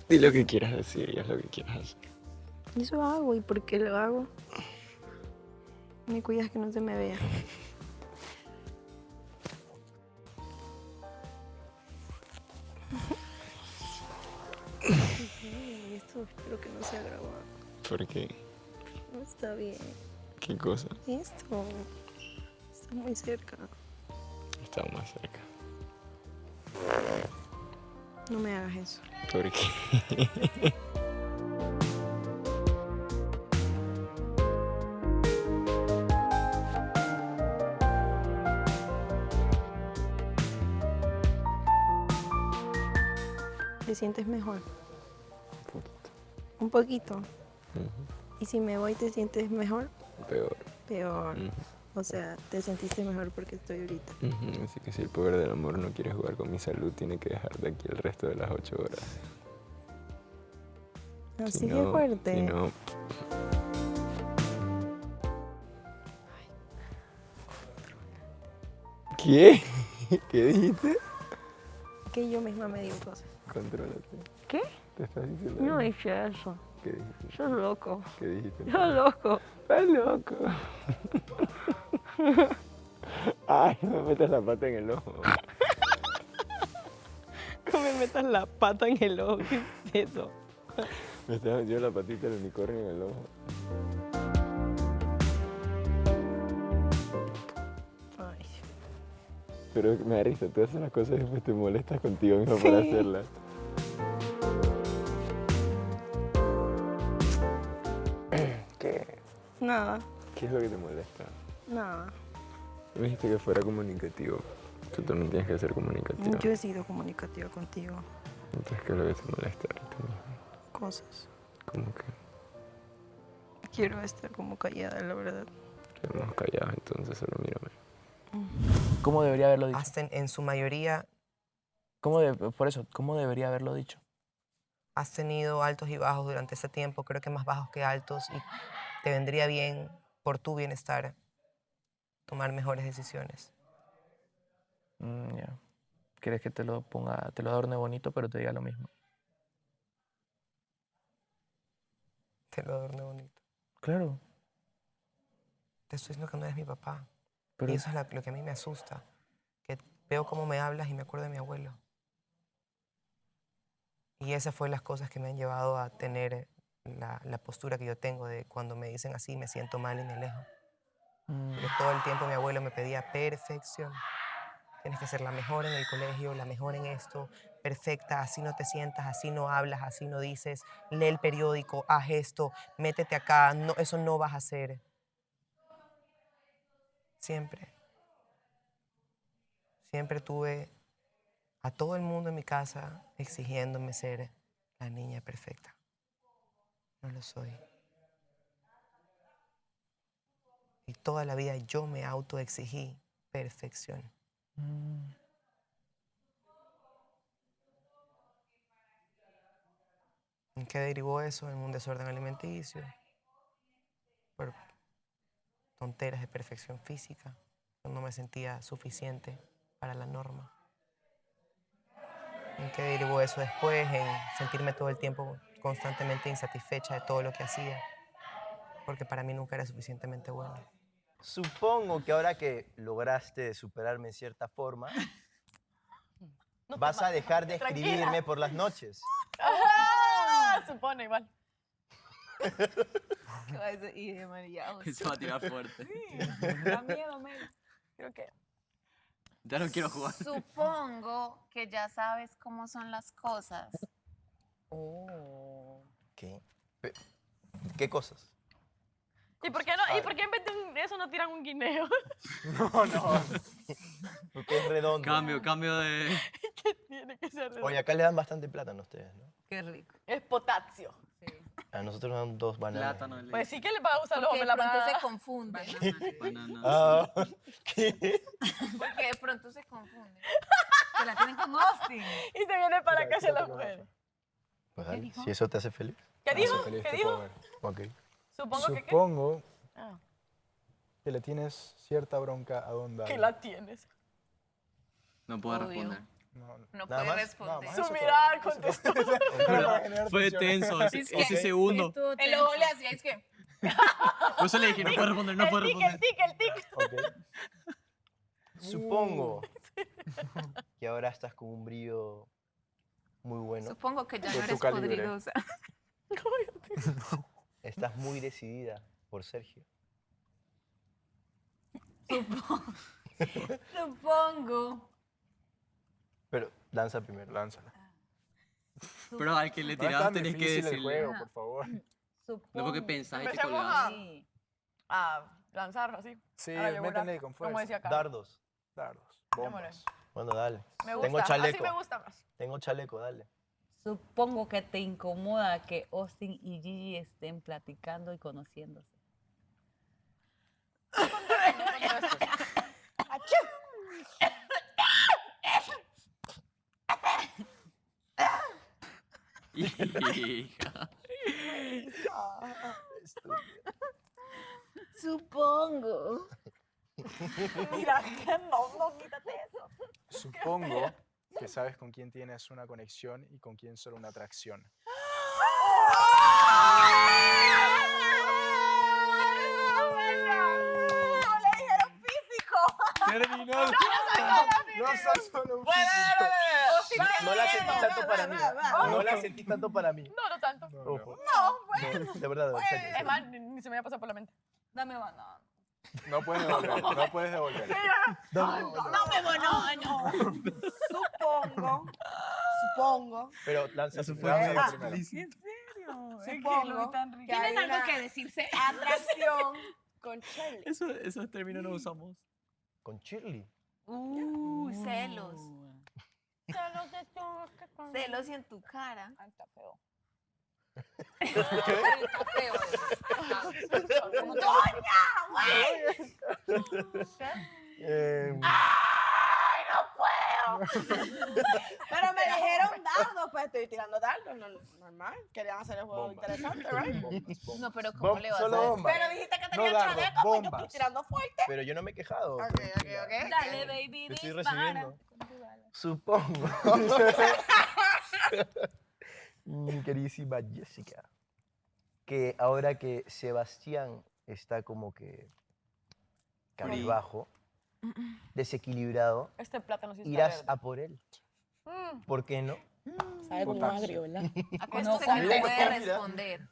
Di lo que quieras decir y haz lo que quieras hacer. Y eso hago, ¿y por qué lo hago? Me cuidas que no se me vea. Esto espero que no sea grabado. ¿Por qué? No está bien. ¿Qué cosa? Esto está muy cerca. Estaba más cerca. No me hagas eso. ¿Por qué? ¿Te sientes mejor? Un poquito. ¿Y si me voy, te sientes mejor? Peor. Peor. O sea, te sentiste mejor porque estoy ahorita. Así que si el poder del amor no quiere jugar con mi salud, tiene que dejar de aquí el resto de las 8 horas. Así Si que no- fuerte. Si no... ¿Qué? ¿Qué dijiste? Que yo misma me digo cosas. Contrólate. ¿Qué? ¿Te estás diciendo No algo? dije eso. ¿Qué dijiste? Sos loco. ¿Qué dijiste? Sos loco. Estás loco. Ay, no me metas la pata en el ojo. No me metas la pata en el ojo. ¿Qué es eso? Me estás metiendo la patita del unicornio en el ojo. Ay. Pero me da risa, tú haces las cosas y después te molestas contigo mismo por Sí. hacerlas. ¿Qué? Nada, ¿Qué es lo que te molesta? nada. Me dijiste que fuera comunicativo. Tú también tienes que ser comunicativo. Yo he sido comunicativa contigo. Entonces, ¿qué es lo que te molesta ahorita mismo? Cosas. ¿Cómo que? Quiero estar como callada, la verdad. Quedamos callados, entonces solo mírame. ¿Cómo debería haberlo dicho? Hasta en su mayoría Por eso, ¿cómo debería haberlo dicho? has tenido altos y bajos durante ese tiempo, creo que más bajos que altos, y te vendría bien, por tu bienestar, tomar mejores decisiones. Ya. ¿Quieres que te lo adorne bonito, pero te diga lo mismo? Te lo adorné bonito. Claro. Te estoy diciendo que no eres mi papá. Pero- Y eso es lo que a mí me asusta. Que veo cómo me hablas y me acuerdo de mi abuelo. Y esas fueron las cosas que me han llevado a tener la postura que yo tengo de cuando me dicen así me siento mal y me alejo. Porque todo el tiempo mi abuelo me pedía perfección. Tienes que ser la mejor en el colegio, la mejor en esto, perfecta, así no te sientas, así no hablas, así no dices, lee el periódico, haz esto, métete acá, no, eso no vas a hacer. Siempre. Siempre tuve a todo el mundo en mi casa exigiéndome ser la niña perfecta. No lo soy. Y toda la vida yo me autoexigí perfección. ¿En qué derivó eso? En un desorden alimenticio, por tonteras de perfección física. Yo no me sentía suficiente para la norma. ¿En qué derivó eso después? En sentirme todo el tiempo constantemente insatisfecha de todo lo que hacía, porque para mí nunca era suficientemente bueno. Supongo que ahora que lograste superarme en cierta forma, vas a dejar de escribirme por las noches. Supone igual. Y de amarillado. Se va a tirar fuerte. Sí, da miedo, Mel. Creo que... Ya no quiero jugar. Supongo que ya sabes cómo son las cosas. ¿Qué? ¿Qué cosas? ¿Y por qué no? ¿Y por qué en vez de eso no tiran un guineo? No. Porque es redondo. Cambio de... ¿Qué tiene que ser redondo? Oye, acá le dan bastante plátano a ustedes, ¿no? Qué rico. Es potasio. A nosotros nos dan 2 bananas. Plátano. Pues sí que le va a gustar los Porque hombres de la pronto banana. se confunde. Banana. Ah, ¿qué? Porque de pronto se confunde. Que la tienen con Austin. Y se viene para acá hacia las mujeres. Pues dale, si eso te hace feliz. ¿Qué dijo? Feliz, ¿Qué te dijo? puedo ver. Ok. Supongo que... Supongo Ah, que le tienes cierta bronca a Don David. que la tienes. No puedo Obvio. responder. No ¿Nada puede más? responder. Su mirada contestó. Fue tenso ese segundo. El ojo le hacía, es que... Por eso le dije, no puedo responder, no puedo responder. El tic. Supongo que ahora estás con un brillo muy bueno. Supongo que ya De no tu eres calibre. podridosa. Estás muy decidida por Sergio. Supongo. Pero lanza primero. Lánzala. Pero al que le No es tirabas tan tenés que difícil el decirle. juego, por favor. No porque pensás y te Empecemos colgás. a lanzar así. Sí, a la yugular, métanle con Como fuerza. decía Carlos. Dardos. Dardos, Démosle. bombas. Bueno, dale. Me gusta. Tengo chaleco. Así me gusta más. Tengo chaleco, dale. Supongo que te incomoda que Austin y Gigi estén platicando y conociéndose. Hija. Supongo. Mira, que no, quítate eso. Supongo que sabes con quién tienes una conexión y con quién solo una atracción. No le dijeron físico. Terminó. No soy solo un físico. No la sentí tanto para mí. No la sentí tanto para mí. No tanto. Ojo. No, bueno. No, de verdad, en serio. Es más, ni se me había pasado por la mente. Dame banana. No puedes devolver. No puedes devolver. No me no. Supongo. Pero lanza su Lánzala primero. primero. ¿En serio? Supongo que ¿Tienen hay algo una que decirse? atracción con Shirley. Esos términos no usamos. Con Shirley. Celos. Celos de churros que con... Celos y en tu cara. Ay, está feo. Está feo. Como todo. ¡Ay, no puedo! Pero me dijeron dardos, pues estoy tirando dardos, normal. Querían hacer el juego Bombas. interesante, ¿right? No, pero ¿cómo le vas a Solo decir? bombas. Pero dijiste que No tenía dardos, chaleco, pues yo bombas. estoy tirando fuerte. Pero yo no me he quejado. Ok. Dale, baby, Te estoy dispara. recibiendo. Supongo. Mi queridísima Jessica. Que ahora que Sebastián está como que cabizbajo, desequilibrado, Este plátano sí está irás verde. a por él. ¿Por qué no? Sabe como Potasio. agrio, ¿verdad? Esto No, se con puede leche. responder.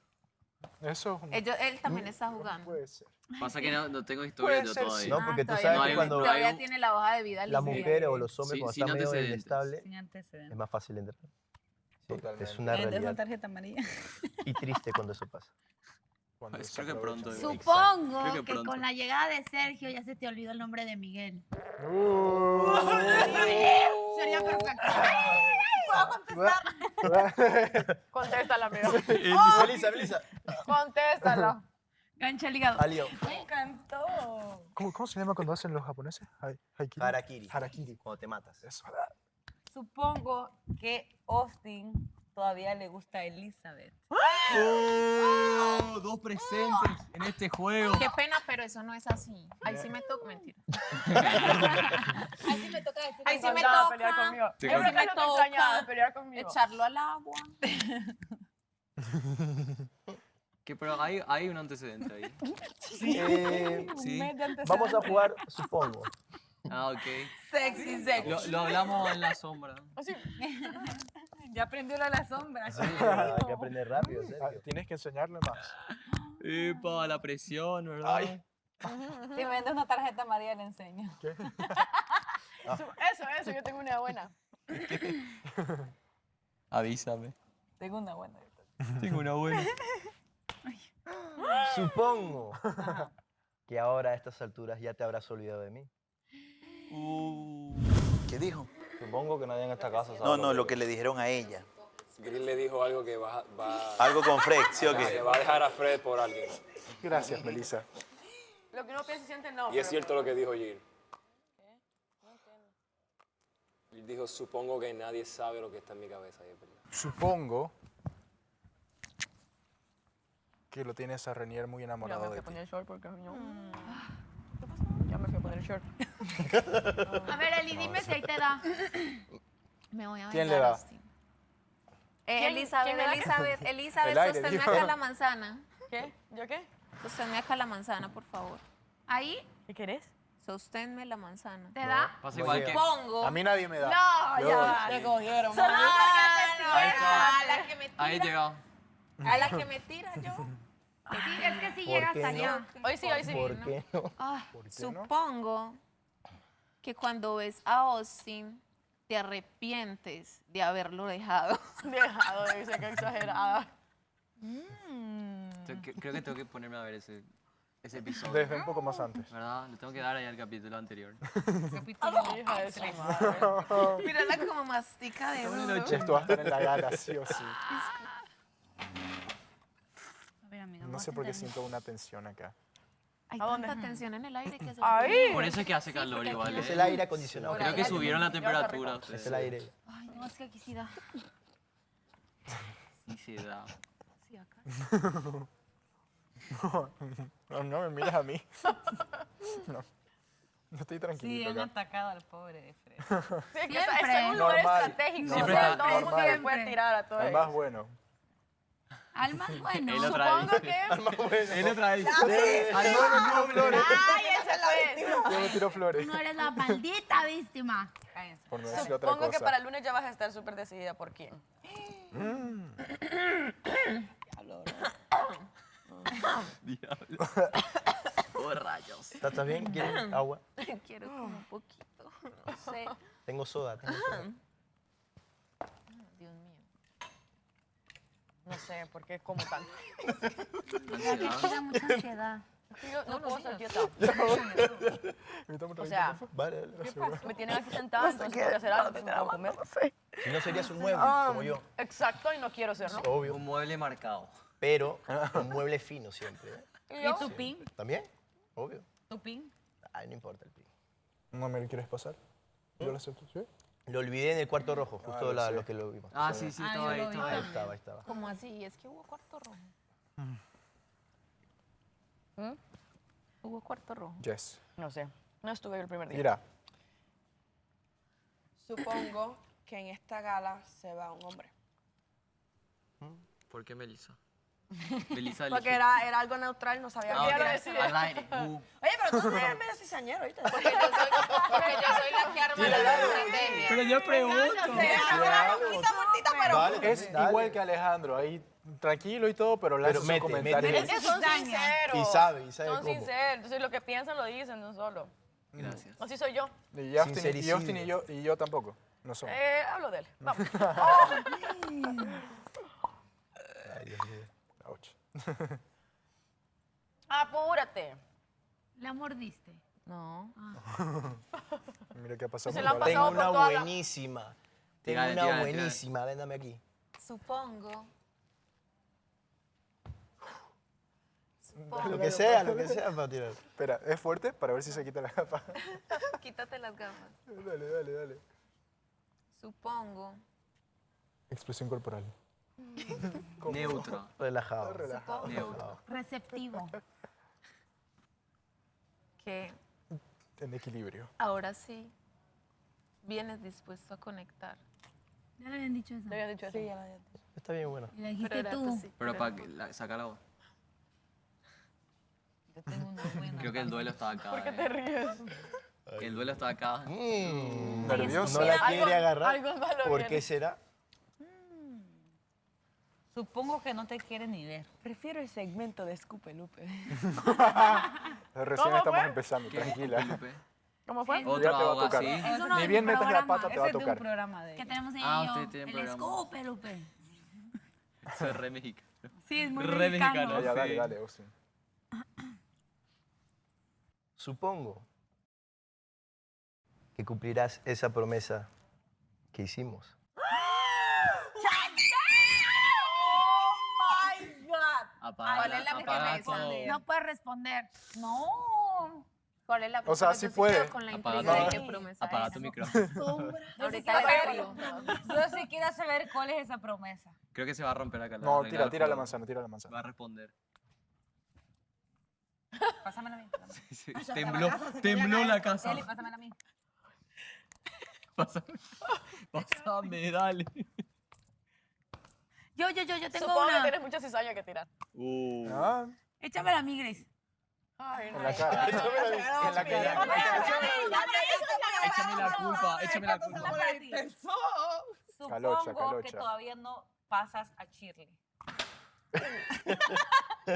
Eso es un... Él también está jugando. Puede ser. Pasa que no tengo historia Puede yo ser, todavía. No, porque tú todavía sabes no que hay- cuando no hay Todavía un- tiene la hoja de vida las lista. mujeres o los hombres Sí, cuando sin están medio antecedentes. inestables, Sin antecedentes. es más fácil entrar. Sí, Totalmente. es una Es una realidad. tarjeta amarilla. Y triste cuando eso pasa. Cuando Pues se creo que pronto. aprovechan. Supongo Creo que, que pronto. con la llegada de Sergio ya se te olvidó el nombre de Miguel. Sería perfecto. ¿Puedo contestar? Contéstala, amigo. Melissa. Contéstala. Gancho al hígado. Alio. Me encantó. ¿Cómo se llama cuando hacen los japoneses? Haikiri. Harakiri. Harakiri. Cuando te matas. Eso. Supongo que Austin todavía le gusta a Elizabeth. Oh, dos presentes en este juego. Qué pena, pero eso no es así. Ahí sí me toca, mentira. Ahí sí me toca decir. Ahí sí me encantaba pelear toca. conmigo. Ahí sí Eso es me lo que extrañaba, toca. pelear conmigo. Echarlo al agua. Que, pero hay un antecedente ahí. Sí. Sí. Vamos a jugar, supongo. Ah, ok. Sexy. Lo hablamos en la sombra. Ya aprendió lo de la sombra. Hay que aprender rápido, Sergio. Tienes que enseñarle más. Epa, la presión, ¿verdad? Ay. Si me vendes una tarjeta María, le enseño. ¿Qué? Eso, yo tengo una buena. Avísame. Tengo una buena. Tengo una buena. Supongo que ahora a estas alturas ya te habrás olvidado de mí. ¿Qué dijo? Supongo que nadie en esta casa sabe. No, lo que le dijeron a ella. Grill le dijo algo que va Algo con Fred, ¿sí o qué? que va a dejar a Fred por alguien. Gracias, Melissa. Lo que uno piensa y siente, no. Y es cierto lo que dijo Jill. Él dijo, supongo que nadie sabe lo que está en mi cabeza. Y es verdad. Supongo que lo tienes a Renier muy Ya enamorado me fui de a ti. poner el short porque no. Ya me fui a poner el short. A ver, Eli, dime si ahí te da. Me voy a ¿Quién vengar, le da? Austin. Elizabeth, quién le da? Elizabeth, El aire, sosténme dijo. acá la manzana. ¿Qué? ¿Yo qué? Sosténme acá la manzana, por favor. Ahí ¿Qué querés? Sosténme la manzana. te da. Pasa igual que. Supongo. A mí nadie me da. No, Yo- ya va. Te cogieron. Solo porque Ahí te está. a la que me Ahí tira. llegado. A la que me tira yo. Sí, es que si ¿Por llega qué hasta no? allá. Hoy sí. ¿Por qué no? Ah, ¿Por qué no? supongo que cuando ves a Austin te arrepientes de haberlo dejado. Dejado de ser que exagerada. Creo que tengo que ponerme a ver ese episodio. Desde un poco más antes. ¿Verdad? Le tengo que dar ahí al capítulo anterior. Hija de su madre. Mírala como mastica de duro. Esto va a estar en la gala, sí o sí. A ver, amiga, No sé por qué siento una tensión acá. Hay ¿A dónde? tanta tensión en el aire que se Ahí. Por eso es que hace calor porque igual. aquí Es ¿eh? el aire acondicionado. Creo que subieron la temperatura. Es el aire. Ay, no, es que aquí sí da. Sí, sí, da. Sí, acá. No me mires a mí. No estoy Sí, tranquilito han acá. atacado al pobre de Fred. Sí, es que Siempre. es un lugar Normal. estratégico. Siempre o sea, está- todo el mundo le normal. puede tirar a todo El eso. más bueno. Al más bueno. Él otra vez. Supongo que... Él otra vez. ¡Ay, ese fue! Yo me tiro flores. No eres la maldita víctima. Cállense. Por no decir otra Supongo que cosa. para el lunes ya vas a estar súper decidida por quién. Diablo. Oh, rayos. ¿Estás bien? ¿Quieres agua? Quiero como un poquito. No sé. Tengo soda. Tengo soda. Dios mío. No sé por qué como tanto. La que te da mucha ansiedad. Yo no puedo ser quieta. Invítame un O sea, traguito, Vale, me tienen aquí sentada, entonces tengo que hacer algo, entonces no puedo comer. Si no serías un mueble, como yo. Exacto, y no quiero ser, ¿no? Obvio. Un mueble marcado. Pero un mueble fino siempre. ¿eh? ¿Y tu pin? ¿También? Obvio. ¿Tu pin? Ay, no importa el pin. No me quieres pasar. Yo lo acepto, ¿sí? Lo olvidé en el cuarto rojo, justo lo sé. lo que lo vimos. Ah, sí, sí, estaba ahí. yo lo vi. Estaba Ahí ahí. estaba, ahí estaba. ¿Cómo así? Es que hubo cuarto rojo. Hubo cuarto rojo. Yes. No sé, no estuve el primer día. Mira, Supongo que en esta gala se va un hombre. ¿Por qué Melissa? Melissa Porque eligió. era algo neutral, no sabía Ah, qué ok. era decir. Al aire. Oye, pero tú no eres medio cizañero, ¿viste? Porque yo soy la que arma la estrategia. Pero yo pregunto. Vale, es dale. igual que Alejandro, ahí tranquilo y todo, pero lanza sus mete, comentarios. mete. Es que son sinceros. Y sabe Son cómo. sinceros. Entonces lo que piensan lo dicen, no solo. Gracias. Así soy yo. Y Austin, Sincericidio. y yo tampoco. No somos. Hablo de él. Vamos. Ay, Dios mío. Ouch. Apúrate. ¿La mordiste? No. Mira qué ha pasado. Se la ha por Tengo pasado una por toda la- buenísima. Tírale, Tengo una tírale, buenísima. Véndame aquí. Supongo. Lo que sea para tirar. Espera, ¿es fuerte? Para ver si se quita la capa. Quítate las gafas. Dale. Supongo. Expresión corporal. Neutro. Relajado. Relajado. Neutro. Receptivo. Que En equilibrio. ahora sí vienes dispuesto a conectar. Ya le habían dicho eso. Le habían dicho eso. Sí, ya lo había dicho. Está bien bueno. Y le dijiste Pero era tú. pues sí, Pero para que saca la voz. Yo tengo una buena. Creo que el duelo estaba acá. ¿Por qué te ríes? Que el duelo estaba acá. Nervioso. No la quiere Algo- agarrar. algo malo ¿Por viene. qué será? Supongo que no te quiere ni ver. Prefiero el segmento de Escupe Lupe. Recién ¿Cómo estamos fue? empezando, tranquila. ¿Cómo fue? Ya Otro te va a algo tocar. así. Es uno Ni del bien metes la programa. pata, te Ese va a es de un tocar. programa de Que tenemos ahí ustedes tienen el programa. Escupe Lupe. Eso es re mexicano. Sí, es muy Re mexicano. mexicano. Ya, sí. dale, Austin. Supongo que cumplirás esa promesa que hicimos. Oh my God. Apaga, ¿Cuál es la apaga promesa? todo. No puedes responder. No. ¿Cuál es la O sea, promesa? sí Yo puede. quedo con la Apaga intriga de tu- qué promesa Apaga es. tu micrófono. Ahorita le digo. Yo sí quiero saber cuál es esa promesa. Creo que se va a romper acá. No, regla del tira la juego. manzana, tira la Va manzana. a responder. Pásamela a mí. Sí, tembló la casa. Eli, pásamela a mí. Pásame, dale. Yo tengo Supongo que una. tienes mucha cizaña que tirar. Ah, Échamela a mí, Grace. Ay, no. en la cara. En la cara. Échame la culpa, échame la culpa. Supongo Calocha, que calocha. todavía no pasas a Shirley.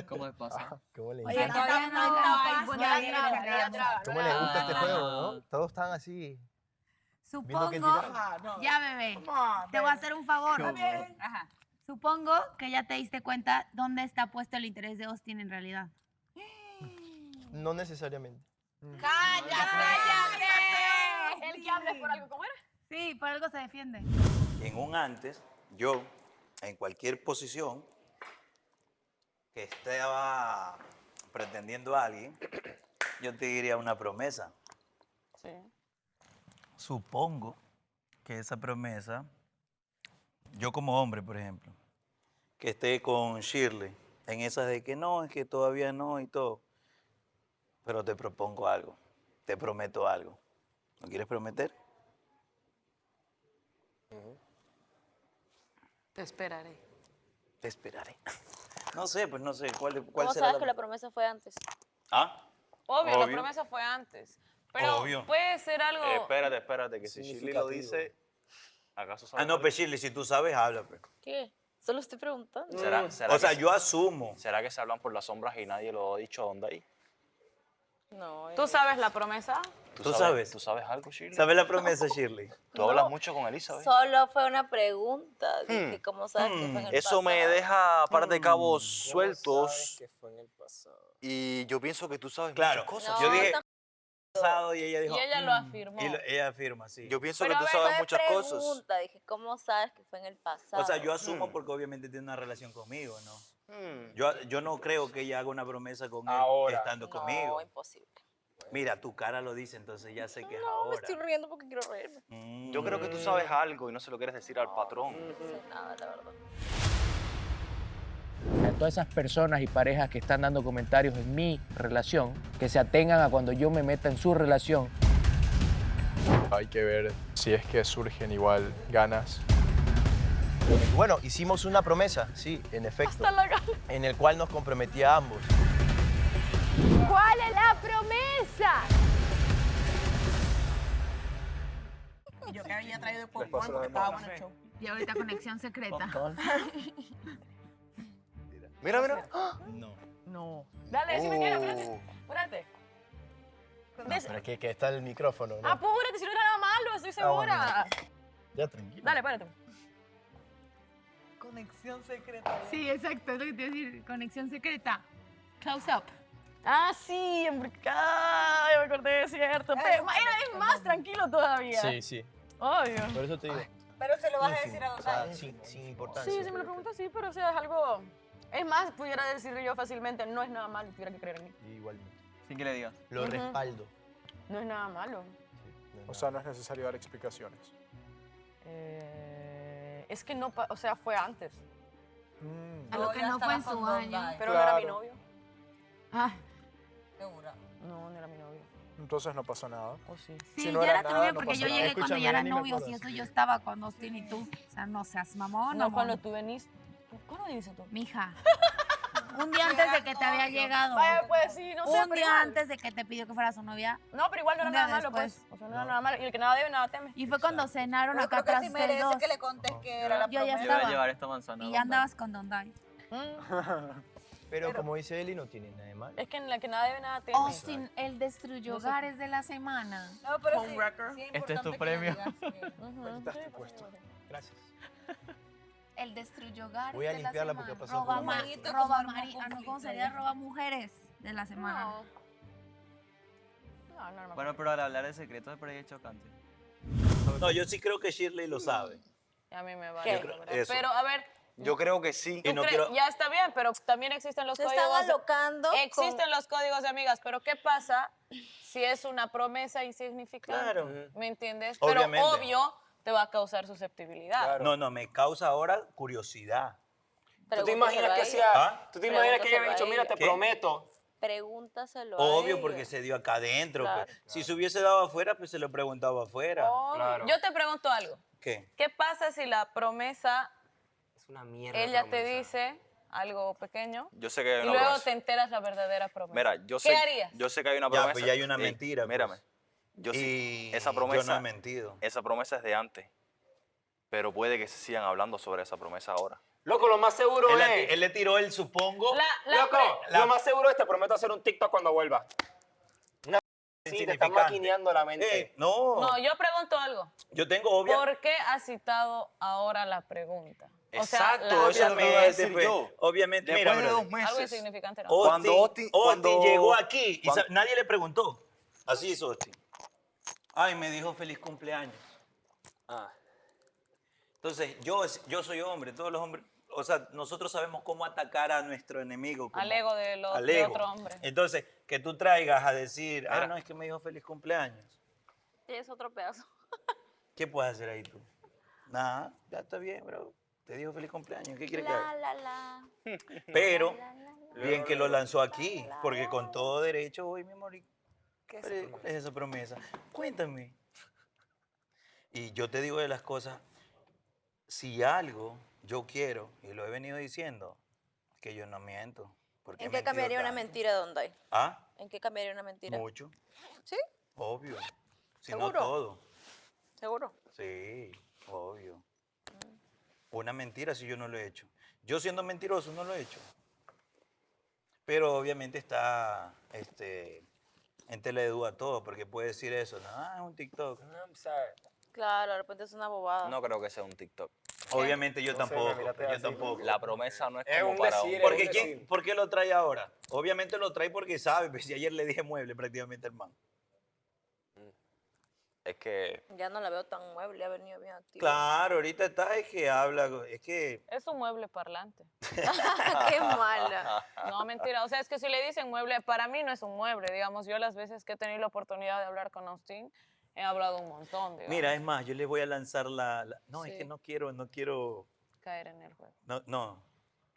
¿Cómo le pasa? ¿Cómo le, Oye, todavía no hay buena vibra. ¿Cómo le gusta este Ah. juego, no? Todos están así. Viendo quién Supongo. tira. Ya, bebé. Te voy a hacer un favor. Come on. Ajá. Supongo que ya te diste cuenta dónde está puesto el interés de Austin en realidad. No necesariamente. ¡Cállate! El que hable por algo, ¿cómo era? Sí, por algo se defiende. En un antes, yo, en cualquier posición que estaba pretendiendo a alguien, yo te diría una promesa. Sí. Supongo que esa promesa, yo como hombre, por ejemplo, que esté con Shirley, en esas de que no, es que todavía no y todo, pero te propongo algo, te prometo algo. ¿No quieres prometer? Te esperaré. Te esperaré. No sé, pues no sé, ¿cuál ¿Cómo será sabes que la promesa fue antes? ¿Ah? Obvio, la Obvio. promesa fue antes. Pero Obvio. puede ser algo... Espérate, que si Shirley lo dice, ¿acaso sabe? Ah, no, pues Shirley, si tú sabes, habla. Pues. ¿Qué? Solo estoy preguntando. ¿Será O sea, que yo asumo. ¿Será que se hablan por las sombras y nadie lo ha dicho dónde hay? No. ¿Tú sabes la promesa? ¿Tú sabes? ¿Tú sabes algo, Shirley? ¿Sabes la promesa, Shirley? Tú hablas mucho con Elizabeth. Solo fue una pregunta. Dije, ¿cómo sabes que fue en el Eso me pasado? deja par de cabos ¿Cómo sueltos. sabes que fue en el pasado? Y yo pienso que tú sabes Claro, muchas cosas. yo dije tam- pasado y ella dijo. Y ella lo afirmó. Ella afirma, sí. Yo pienso Pero que a tú ver, sabes fue muchas cosas. pregunta. Dije, ¿cómo sabes que fue en el pasado? O sea, yo asumo porque obviamente tiene una relación conmigo, ¿no? Hmm. Yo no creo que ella haga una promesa con él Ahora. estando No, conmigo. imposible. Mira, tu cara lo dice, entonces ya sé que es No, me ahora. estoy riendo porque quiero reírme. Yo creo que tú sabes algo y no se lo quieres decir al patrón. No sé nada, la verdad. A todas esas personas y parejas que están dando comentarios en mi relación, que se atengan a cuando yo me meta en su relación. Hay que ver si es que surgen igual ganas. Bueno, hicimos una promesa, sí, en efecto, en el cual nos comprometía a ambos. ¿Cuál es la promesa? Y yo que había traído el paso popcorn la porque demora. estaba bueno el show. Y ahorita conexión secreta. Mira, mira. No. No. Dale, decime qué era, espérate. Espérate. No, pero es que está el micrófono, ¿no? Apúrate, si no era nada malo, estoy segura. Ya, tranquilo. Dale, espérate. Conexión secreta. Sí, exacto, es lo que te iba a decir. Conexión secreta. Close up. Ah, sí, ya me acordé, es cierto. Pero es más tranquilo todavía. Sí. Obvio. Por eso te digo. Pero se lo vas a ínfimo, decir a o sea, Donay. sin importancia. Sí, si me lo preguntas, sí, pero o sea, es algo... Es más, pudiera decirle yo fácilmente, no es nada malo, tuviera que creer en mí. Igualmente. Sin que le digas. Lo respaldo. No es nada malo. O sea, no es necesario dar explicaciones. Es que no, o sea, fue antes. A lo que no fue en su año. Pero no era mi novio. Ah, Segura. No era mi novio. Entonces no pasó nada. ¿O sí? sí, Si no ya era era tu nada, novio no porque pasó yo nada. llegué cuando Escúchame, ya eran ni me novios acuerdo. y eso yo estaba con Austin y tú. O sea, no seas mamón. No, amor. cuando tú veniste. ¿Cuándo viniste tú? Mija. Un día antes de que te había llegado. Vaya, pues sí, no sé. Un pero día igual. antes de que te pidió que fuera su novia. No, pero igual no era Un día nada malo, después. pues. O sea, no era nada malo. Y el que nada debe, nada teme. Y fue cuando cenaron Pero acá creo que atrás sí ustedes merece dos. que le contes que era la Yo ya promesa. Yo voy a estaba. llevar esta manzana. Y ya andabas con Donday. Pero como dice Eli, no tiene nada de malo. Es que en la que nada debe, nada teme. Austin, el destruyó No sé. hogares de la semana. No, pero sí, Homewrecker. sí es Este es tu importante que premio. digas, sí. Aquí está tu puesto. Gracias. El destruyó hogares Voy a de la limpiarla semana. porque ha pasado Roba, por un momento. roba Como mari- un ah, no, ¿cómo conflicto sería? ahí. Roba mujeres de la semana. No. No, no, Bueno, pero al hablar de secretos es por ahí es chocante. No, yo sí creo que Shirley lo sabe. A mí me ¿Qué? vale. la verdad. Eso. Pero, a ver, Yo creo que sí. Y no ¿tú quiero... ya está bien, pero también existen los Se códigos. están alocando. Existen los códigos de amigas, pero ¿qué pasa si es una promesa insignificante? Claro. ¿Me entiendes? Obviamente. Pero obvio te va a causar susceptibilidad. No, no, me causa ahora curiosidad. ¿Tú te imaginas que sea? ¿Ah? ¿Tú te imaginas que ella había dicho, mira, te ¿Qué? prometo? Pregúntaselo a Obvio, ella. porque se dio acá adentro. Claro. Pues. Si se hubiese dado afuera, pues se lo preguntaba afuera. Obvio. Yo te pregunto algo. ¿Qué? ¿Qué pasa si la promesa, Es una mierda. ella te dice algo pequeño Yo sé que hay y una luego promesa. te enteras la verdadera promesa? Mira, yo ¿Qué sé, harías? yo sé que hay una Ya, promesa. pues ya hay una Ey, mentira, pues. Mírame. Yo sí, Y esa yo promesa, no he mentido. esa promesa es de antes. Pero puede que se sigan hablando sobre esa promesa ahora. Loco, lo más seguro es... Él le tiró el supongo. Loco, lo más seguro es te prometo hacer un TikTok cuando vuelva. Una sí, te estás maquineando la mente. No. No, yo pregunto algo. Yo tengo obvia... ¿Por qué has citado ahora la pregunta? Exacto, eso es lo que iba a decir pues. yo. Obviamente, Después mira, de brother. 2 meses. Algo insignificante, ¿no? Austin llegó aquí y cuando- nadie le preguntó. Así hizo Austin. Ay, me dijo feliz cumpleaños. Entonces, yo soy hombre, todos los hombres, o sea, nosotros sabemos cómo atacar a nuestro enemigo. Al ego de al de ego. otro hombre. Entonces, que tú traigas a decir, Mira. no, es que me dijo feliz cumpleaños. Es otro pedazo. ¿Qué puedes hacer ahí tú? Nada, ya está bien, bro. Te dijo feliz cumpleaños, ¿qué quieres que haga? La. Pero, bien que lo lanzó aquí, porque con todo derecho voy, mi amor. ¿Cuál es esa promesa? Cuéntame. Y yo te digo de las cosas, si algo yo quiero, y lo he venido diciendo, que yo no miento. Porque ¿En he qué mentido cambiaría una tanto. mentira, Donday? ¿Ah? ¿En qué cambiaría una mentira? Mucho. ¿Sí? Obvio. Si no ¿Seguro? todo. ¿Seguro? Sí, obvio. Una mentira si yo no lo he hecho. Yo siendo mentiroso no lo he hecho. Pero obviamente está en tela de duda todo, porque puede decir eso. No, es un TikTok. Claro, de repente es una bobada. No creo que sea un TikTok. Obviamente yo No sé, tampoco. mírate Yo así. tampoco. La promesa no es, Es como un para decir, un... es Porque un ¿quién, decir. ¿por qué lo trae ahora? Obviamente lo trae porque sabe, pues si ayer le dije mueble prácticamente al man. Es que... Ya no la veo tan mueble, ha venido bien activa. Claro, ahorita está, es que habla, es que... Es un mueble parlante. Qué mala. No, mentira. O sea, es que si le dicen mueble, para mí no es un mueble. Digamos, yo las veces que he tenido la oportunidad de hablar con Austin, he hablado un montón, digamos. Mira, es más, yo les voy a lanzar No, es Sí. que no quiero... Caer en el juego. No,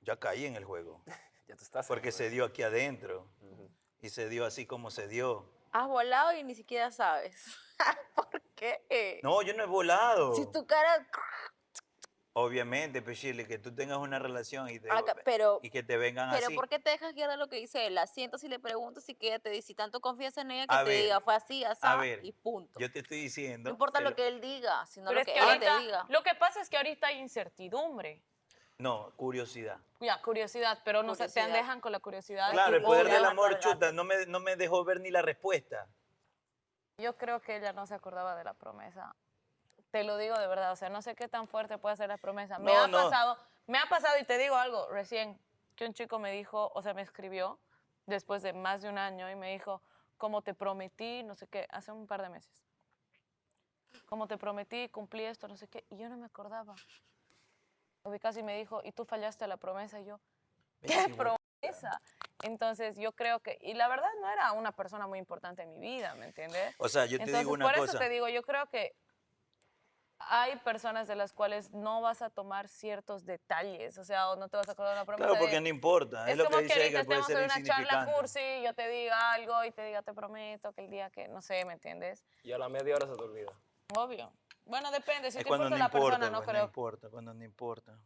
ya caí en el juego. Ya tú estás. Porque se dio aquí adentro. Y se dio así como se dio. Has volado y ni siquiera sabes. ¿Por qué? No, yo no he volado. Si tu cara... Obviamente, pues, Shirley, que tú tengas una relación y, pero y que te vengan pero así. ¿por qué te dejas guiar de lo que dice él? La sientas y le preguntas y que ella te dice, si tanto confías en ella, que A te ver, diga, fue así, así, a ver, y punto. Yo te estoy diciendo... No importa que lo que él diga, sino Pero lo es que que ella ahorita, te diga. lo que pasa es que ahorita hay incertidumbre. No, curiosidad. Ya, curiosidad, pero no se te Curiosidad. dejan con la curiosidad. Claro, y el poder obvio- del amor, chuta, no me dejó ver ni la respuesta. Yo creo que ella no se acordaba de la promesa. Te lo digo de verdad, o sea, no sé qué tan fuerte puede ser la promesa. Me ha pasado y te digo algo, recién que un chico me dijo, o sea, me escribió después de más de un año y me dijo, como te prometí, no sé qué, hace un par de meses. Como te prometí, cumplí esto, no sé qué, y yo no me acordaba. Casi me dijo, y tú fallaste a la promesa, y yo, ¿qué promesa? Entonces yo creo que, y la verdad no era una persona muy importante en mi vida, ¿me entiendes? O sea, yo te digo una por cosa. eso te digo, yo creo que hay personas de las cuales no vas a tomar ciertos detalles, o sea, o no te vas a acordar de una promesa. Claro, porque no importa. Es lo como que dice ahorita que puede estemos ser en una charla insignificante. cursi, yo te diga algo y te diga, te prometo que el día que, no sé, ¿me entiendes? Y a la media hora se te olvida. Obvio. Bueno, depende, si Es te cuando importa no la importa, persona, no pues, no creo. importa, cuando no importa.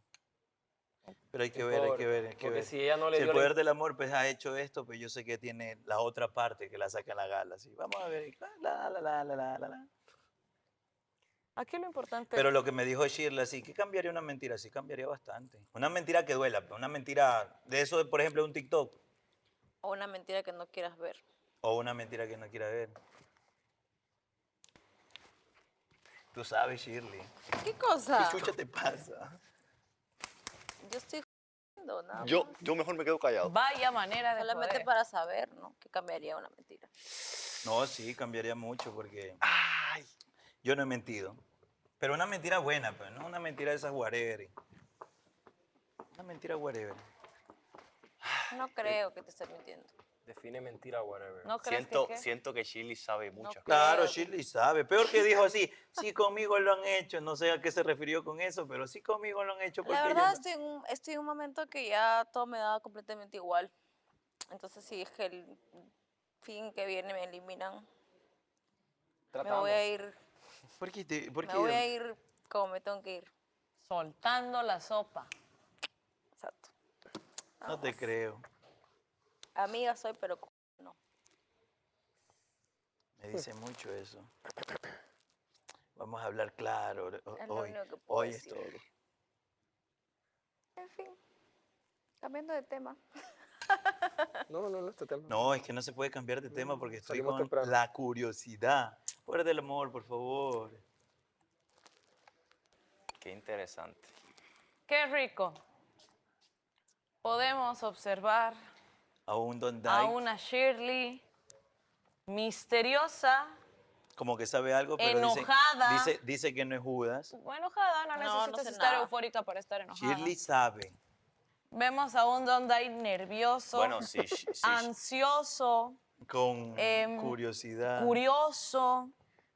Pero hay que ver, hay que ver, hay que Porque ver. si ella no le Si dio el la- poder del amor pues, ha hecho esto, pues yo sé que tiene la otra parte que la saca en la gala. Así. Vamos a ver. La. Aquí lo importante... Pero lo que me dijo Shirley, así, ¿qué cambiaría una mentira? Sí, cambiaría bastante. Una mentira que duela, pues, una mentira de eso, por ejemplo, un TikTok. O una mentira que no quieras ver. O una mentira que no quiera ver. Tú sabes, Shirley. ¿Qué cosa? ¿Qué chucha te pasa? Yo estoy jodiendo, nada más. Yo mejor me quedo callado. Vaya manera de Solamente joder. para saber, ¿no? Que cambiaría una mentira. No, sí, cambiaría mucho porque yo no he mentido. Pero una mentira buena, pues, no una mentira de esas whatever. Una mentira whatever. No creo que te estés mintiendo. Define mentira, whatever. ¿No crees Siento que Shirley sabe muchas cosas. Claro, Shirley sabe. Peor que dijo así, sí conmigo lo han hecho. No sé a qué se refirió con eso, pero sí conmigo lo han hecho. La porque verdad, yo estoy en un momento que ya todo me da completamente igual. Entonces, si es que el fin que viene me eliminan, me voy a ir. ¿Por qué? Me voy a ir como me tengo que ir. Soltando la sopa. Exacto. No te creo. Amiga soy, pero no. Me dice mucho eso. Vamos a hablar claro. Es lo Hoy, único que puedo hoy es decir. todo. En fin, cambiando de tema. No, este tema. No, es que no se puede cambiar de tema porque estoy salimos con temprano. la curiosidad. Fuera del amor, por favor. Qué interesante. Qué rico. Podemos observar Aún donde a una Shirley misteriosa, como que sabe algo, pero enojada. dice que no es Judas. enojada, no necesitas sé estar nada. eufórica para estar enojada. Shirley sabe. Vemos a un Dondai nervioso, Bueno, sí, sí. ansioso, Con curiosidad. curioso.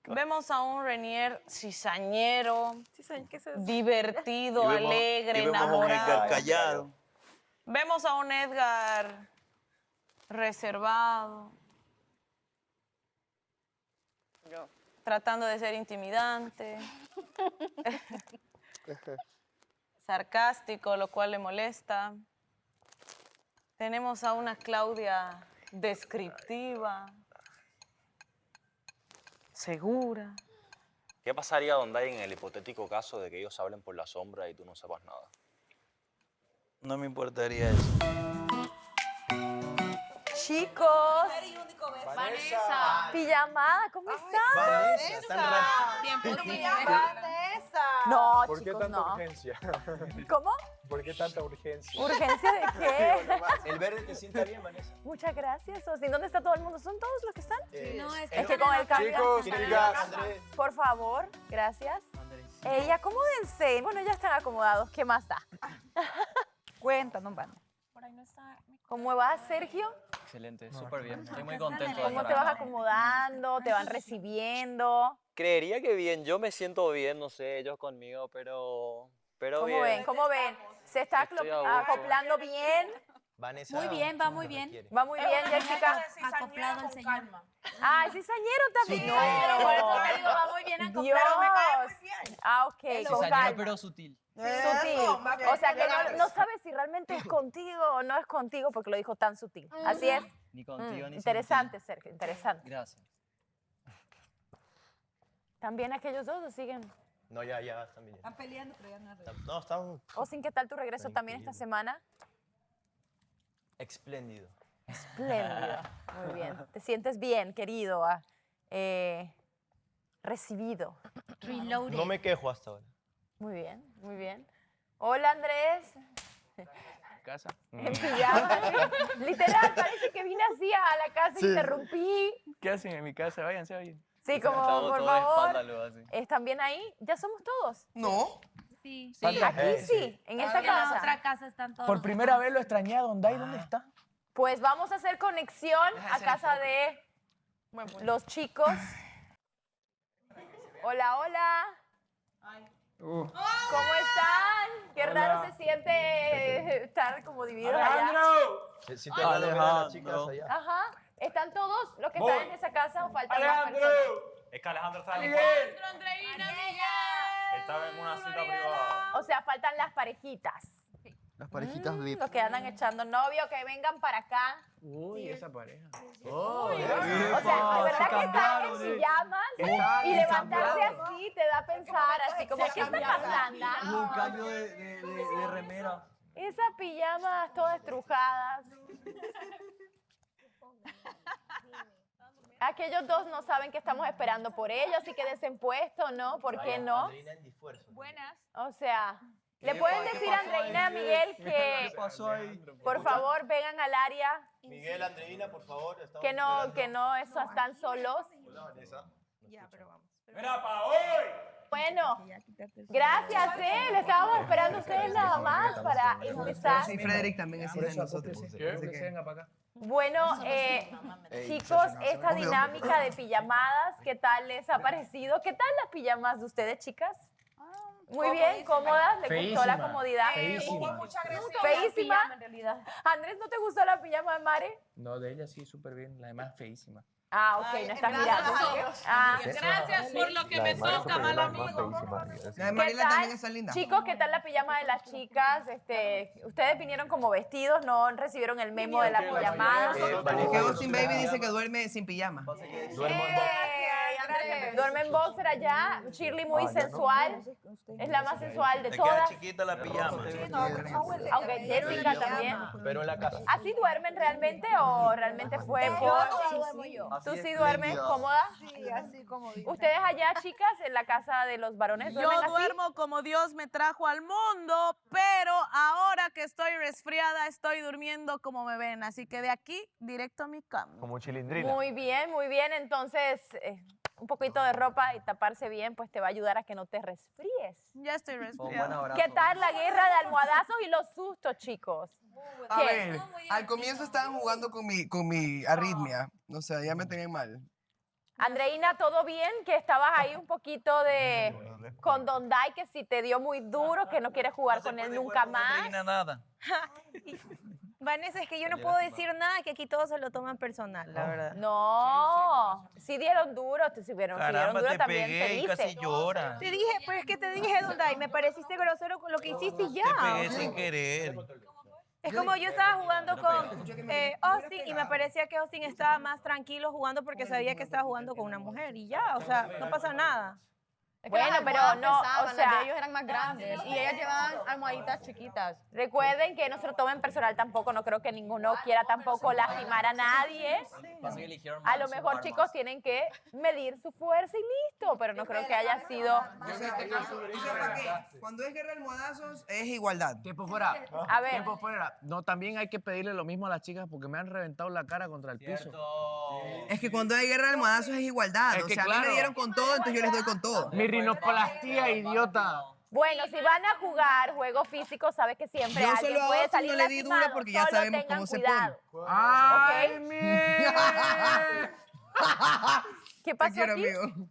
Vemos a un Renier cizañero, ¿Qué es eso? divertido, Y vemos- alegre, y vemos a un Edgar enamorado. callado. Vemos a un Edgar reservado, tratando de ser intimidante, sarcástico, lo cual le molesta. Tenemos a una Claudia descriptiva, segura. ¿Qué pasaría, Donday, en el hipotético caso de que ellos hablen por la sombra y tú no sepas nada? No me importaría eso. Chicos, Vanessa. pijamada, ¿cómo están? Vanessa, tan rápido. Bien por ti. Vanessa. No, ¿Por qué chicos, tanta no. urgencia? ¿Cómo? ¿Por qué tanta urgencia? ¿Urgencia de qué? El verde te sienta bien, Vanessa. Muchas gracias, Osi. ¿Dónde está todo el mundo? ¿Son todos los que están? No, es Es que con el cambio... Chicos, chicas. Por favor, gracias. Y acomódense. Bueno, ya están acomodados. ¿Qué más da? Cuéntanos, Van. Por ahí no está. ¿Cómo vas, Sergio? Excelente, súper bien. Estoy muy contento de ¿Cómo estar te vas acá. acomodando? ¿Te van recibiendo? Creería que bien, yo me siento bien, no sé, ellos conmigo, pero ¿Cómo bien. ven? ¿Cómo ven? ¿Se está Estoy a gusto. acoplando bien? Vanessa. Muy bien, va muy bien. Va muy bien, Jessica. Acoplado al Señor. Ah, es cizañero también. Cizañero, por eso te digo, va muy bien acoplado. Dios. Me cae muy bien. Ah, ok, con Cizañero, calma. pero sutil. Sutil. O sea que no sabes si realmente es contigo o no es contigo porque lo dijo tan sutil. Así es. Ni contigo ni sin Interesante, Sergio, interesante. ti. Gracias. ¿También aquellos dos o siguen? No, ya están bien. Están peleando, pero ya no es No, estamos ¿O sin qué tal tu regreso también esta semana? espléndido. Espléndido. Muy bien. ¿Te sientes bien, querido? Recibido. Reloaded. No me quejo hasta ahora. Muy bien, muy bien. Hola, Andrés. ¿Casa? En pijama. Literal, parece que vine así a la casa, Sí. interrumpí. ¿Qué hacen en mi casa? Váyanse, vayan. Sí, como, Estamos por todos de favor, espalda, luego, así. ¿están bien ahí? ¿Ya somos todos? No. Sí. Aquí sí, en esta En la casa. otra casa están todos. Por los primera demás. vez lo extrañé a Dondai. ¿Dónde está? Pues vamos a hacer conexión a casa de los chicos. Hola, hola. ¿Cómo están? Qué raro se siente estar como divididos allá. Se siente raro ver a las chicas allá. Ajá. ¿Están todos los que Voy. están en esa casa o faltan más ¡Alejandro! personas? Es que Alejandro está en Miguel. Andreina, Estaba en una cita privada. O sea, faltan las parejitas. Las parejitas VIP. Los que andan echando novio, que vengan para acá. Uy, esa pareja. O sea, de verdad que están en pijamas y levantarse así te da a pensar, así como, ¿qué está pasando? Un cambio de remera. Esas pijamas todas estrujadas. Aquellos dos no saben que estamos esperando por ellos, así que desempuesto, ¿no? ¿Por qué no? Buenas. O sea, le pueden decir a Andreina y a Miguel que, por favor, vengan al área, Miguel, Andreina, por favor. estamos que no esperando. están solos. Hola, Vanessa. Ya, pero vamos. ¡Mira, pa' hoy! Bueno, gracias, le estábamos esperando a ustedes nada más para empezar. Sí, Frederick también es hija de nosotros. Bueno, chicos, esta dinámica de pijamadas, ¿qué tal les ha parecido? ¿Qué tal las pijamas de ustedes, chicas? Muy bien, cómodas, ¿les gustó la comodidad? Feísima. Feísima. Andrés, ¿no te gustó la pijama de Mare? No, de ella sí, súper bien. La demás feísima. Ah, ok, no estás mirando. Ah. Gracias por lo que me toca, mal amigo. La de Mariela también está linda. Chicos, ¿qué tal la pijama de las chicas? Ustedes vinieron como vestidos, no recibieron el memo de la pijamada. Que Austin Baby dice que duerme sin pijama. Duerme en boxer allá. Shirley muy sensual. Es la más sensual de Te queda todas. chiquita la pijama. Aunque Jessica también. Pero en la casa. ¿Así duermen realmente o realmente fue por...? ¿Tú sí duermes cómoda? Sí, así como digo. ¿Ustedes allá, chicas, en la casa de los varones duermen Yo así? duermo como Dios me trajo al mundo, pero ahora que estoy resfriada estoy durmiendo como me ven, así que de aquí directo a mi cama. Como chilindrina. Muy bien, muy bien. Entonces, un poquito de ropa y taparse bien, pues te va a ayudar a que no te resfríes. Ya estoy resfriada. ¿Qué tal la guerra de almohadazos y los sustos, chicos? A ¿Qué? ver, al comienzo estaban jugando con mi arritmia. O sea, ya me tenían mal. Andreina, ¿todo bien? Que estabas ahí un poquito con Dondai, que si te dio muy duro, que no quieres jugar con él nunca más. Nada. Vanessa, es que yo no puedo decir nada, que aquí todos se lo toman personal, la verdad. No, sí dieron duro, si dieron Caramba, duro te también pegué y casi llora. Te dije, pero es que te dije, Dondai, me pareciste grosero con lo que hiciste y ya. Te pegué sin querer. Es como yo estaba jugando con Austin y me parecía que Austin estaba más tranquilo jugando porque sabía que estaba jugando con una mujer y ya, o sea, no pasa nada. Bueno, pero no, o sea, de ellos eran más grandes y ellas llevaban almohaditas chiquitas. recuerden que no se lo tomen personal tampoco, no creo que ninguno quiera tampoco lastimar a nadie. A lo mejor, chicos, tienen que medir su fuerza y listo, pero no creo que haya sido... Cuando es guerra de almohadazos, es igualdad. Tiempo fuera. A ver. Tiempo fuera. No, también hay que pedirle lo mismo a las chicas porque me han reventado la cara contra el piso. Es que cuando hay guerra de almohadazos es igualdad. Es O que sea, a mí claro. me dieron con todo, entonces yo les doy con todo. Mi rinoplastia, idiota. Bueno, si van a jugar juego físico, sabes que siempre Yo alguien solo a puede Austin salir no le di duro lastimado. porque ya Solo sabemos tengan cómo se cuidado. pone. ¡Ay, ¿Ok? ¿Qué Te pasó quiero, aquí? amigo.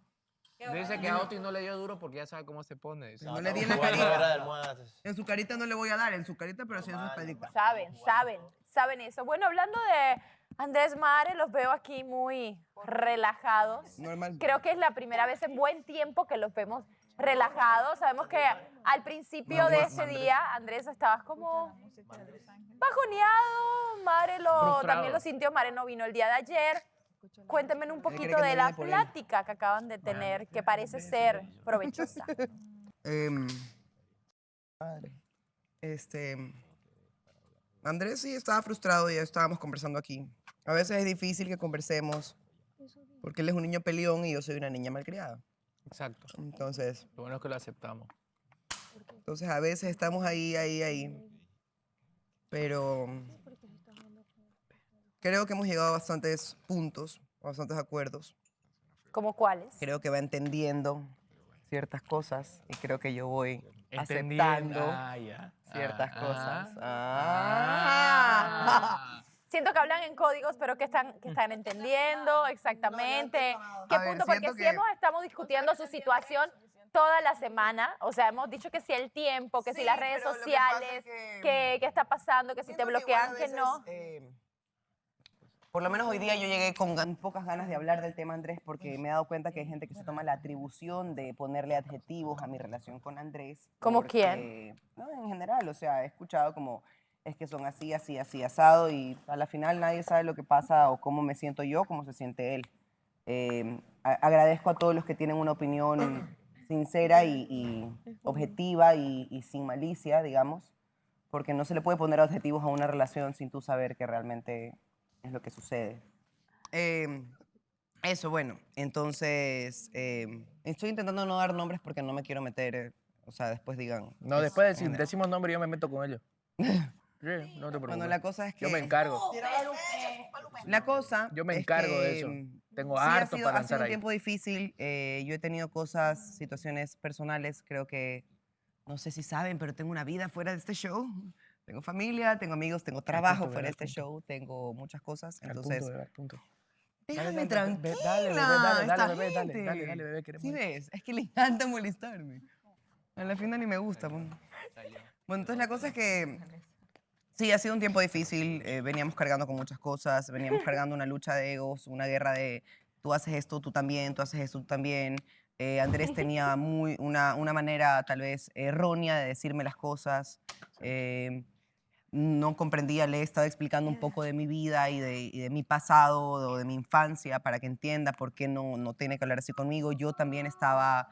Dice que a Austin no le dio duro porque ya sabe cómo se pone. Dice. No le di en la carita. En su carita no le voy a dar, en su carita, pero sí en su espaldita. Saben eso. Bueno, hablando de Andrés Mare, los veo aquí muy relajados. Normal. Creo que es la primera vez en buen tiempo que los vemos relajados. Sabemos que al principio de ese día, Andrés, estabas como bajoneado. Mare Frustrado. también lo sintió. Mare no vino el día de ayer. Cuéntenme un poquito que de no la vine por él. plática que acaban de tener, que parece ser provechosa. Andrés sí estaba frustrado y ya estábamos conversando aquí. A veces es difícil que conversemos porque él es un niño peleón y yo soy una niña malcriada. Exacto. Entonces, Lo bueno es que lo aceptamos. a veces estamos ahí. pero creo que hemos llegado a bastantes puntos, a bastantes acuerdos. ¿Cómo cuáles? Creo que va entendiendo ciertas cosas y creo que yo voy Entendiendo. aceptando Ya. ciertas cosas. Siento que hablan en códigos, pero que están entendiendo exactamente. ¿Qué A ver, punto? Porque siento si que- estamos discutiendo su situación toda la semana, o sea, hemos dicho que si el tiempo, que si las redes pero lo que pasa sociales, es que está pasando, que si te bloquean, que igual a no. veces, Por lo menos hoy día yo llegué con pocas ganas de hablar del tema Andrés porque me he dado cuenta que hay gente que se toma la atribución de ponerle adjetivos a mi relación con Andrés. ¿Cómo porque- quién? No, en general, o sea, he escuchado como es que son así, así, así, asado y a la final nadie sabe lo que pasa o cómo me siento yo, cómo se siente él. Agradezco a todos los que tienen una opinión sincera y objetiva y sin malicia, digamos, porque no se le puede poner adjetivos a una relación sin tú saber que realmente es lo que sucede. Eso, bueno, entonces estoy intentando no dar nombres porque no me quiero meter, o sea, después digan. No, después decimos nombre y yo me meto con ellos. Sí, no te preocupes. Bueno, la cosa es que... Yo me encargo. La cosa Yo me es encargo que, de eso. Tengo sí, harto para ha sido lanzar un ahí. tiempo difícil. Yo he tenido cosas, situaciones personales, creo que, no sé si saben, pero tengo una vida fuera de este show. Tengo familia, tengo amigos, tengo trabajo punto, fuera de al este show, tengo muchas cosas. Al Entonces, punto, bebé, al punto. déjame Dale, tranquila. dale, bebé, esta dale, bebé, dale, gente. dale, bebé, queremos ¿Sí ir. ves? Es que le encanta molestarme. A la final ni me gusta. Pues. Bueno, entonces la cosa es que sí, ha sido un tiempo difícil. Veníamos cargando con muchas cosas. Veníamos cargando una lucha de egos, una guerra de tú haces esto, tú también, tú haces esto, tú también. Andrés tenía una manera tal vez errónea de decirme las cosas. No comprendía, le he estado explicando un poco de mi vida y de mi pasado o de mi infancia para que entienda por qué no tiene que hablar así conmigo. Yo también estaba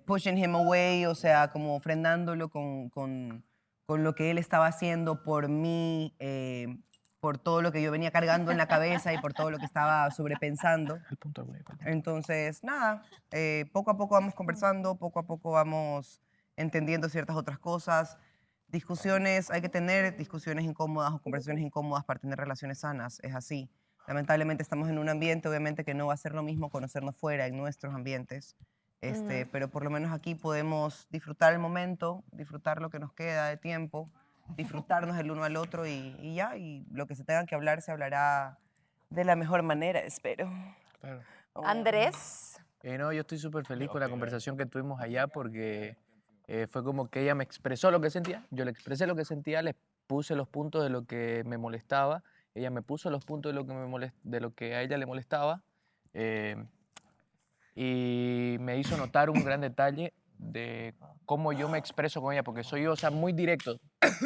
pushing him away, o sea, como frenándolo con lo que él estaba haciendo por mí, por todo lo que yo venía cargando en la cabeza y por todo lo que estaba sobrepensando. Entonces, nada, poco a poco vamos conversando, poco a poco vamos entendiendo ciertas otras cosas. Discusiones, hay que tener discusiones incómodas o conversaciones incómodas para tener relaciones sanas, es así. Lamentablemente estamos en un ambiente, obviamente, que no va a ser lo mismo conocernos fuera, en nuestros ambientes, pero por lo menos aquí podemos disfrutar el momento, disfrutar lo que nos queda de tiempo, disfrutarnos el uno al otro y ya, y lo que se tenga que hablar se hablará de la mejor manera, espero. Claro. Andrés. No, yo estoy súper feliz con la conversación que tuvimos allá porque fue como que ella me expresó lo que sentía, yo le expresé lo que sentía, le puse los puntos de lo que me molestaba, ella me puso los puntos de lo que a ella le molestaba y me hizo notar un gran detalle de cómo yo me expreso con ella, porque soy yo, o sea, muy directo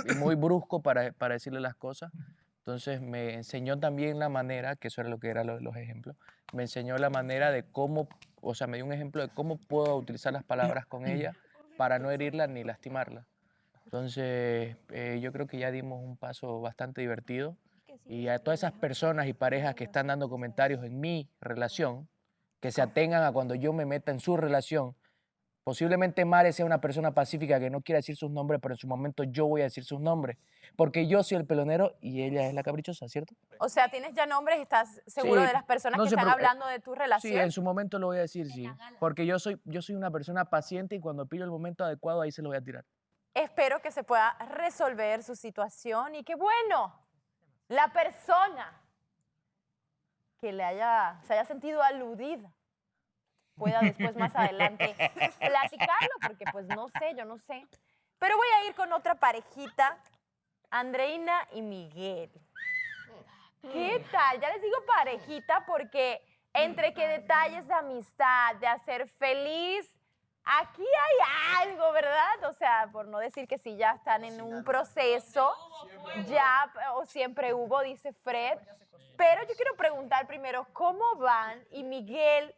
y muy brusco para decirle las cosas. Entonces me enseñó también la manera, que eso era lo que eran los ejemplos, me enseñó la manera de cómo, o sea, me dio un ejemplo de cómo puedo utilizar las palabras con ella para no herirla ni lastimarla. Entonces, yo creo que ya dimos un paso bastante divertido y a todas esas personas y parejas que están dando comentarios en mi relación, que se atengan a cuando yo me meta en su relación. Posiblemente Mare sea una persona pacífica que no quiera decir sus nombres, pero en su momento yo voy a decir sus nombres, porque yo soy el pelonero y ella es la caprichosa, ¿cierto? O sea, tienes ya nombres y estás seguro Sí, de las personas no que se están preocupe. hablando de tu relación. Sí, en su momento lo voy a decir, sí. Porque yo soy una persona paciente y cuando pillo el momento adecuado ahí se lo voy a tirar. Espero que se pueda resolver su situación y que, bueno, la persona que se haya sentido aludida pueda después, más adelante, platicarlo, porque pues no sé, yo no sé. Pero voy a ir con otra parejita, Andreina y Miguel. ¿Qué tal? Ya les digo parejita porque entre que detalles de amistad, de hacer feliz, aquí hay algo, ¿verdad? O sea, por no decir que si ya están en un proceso, ya o siempre hubo, dice Fred. Pero yo quiero preguntar primero, ¿cómo van? Y Miguel,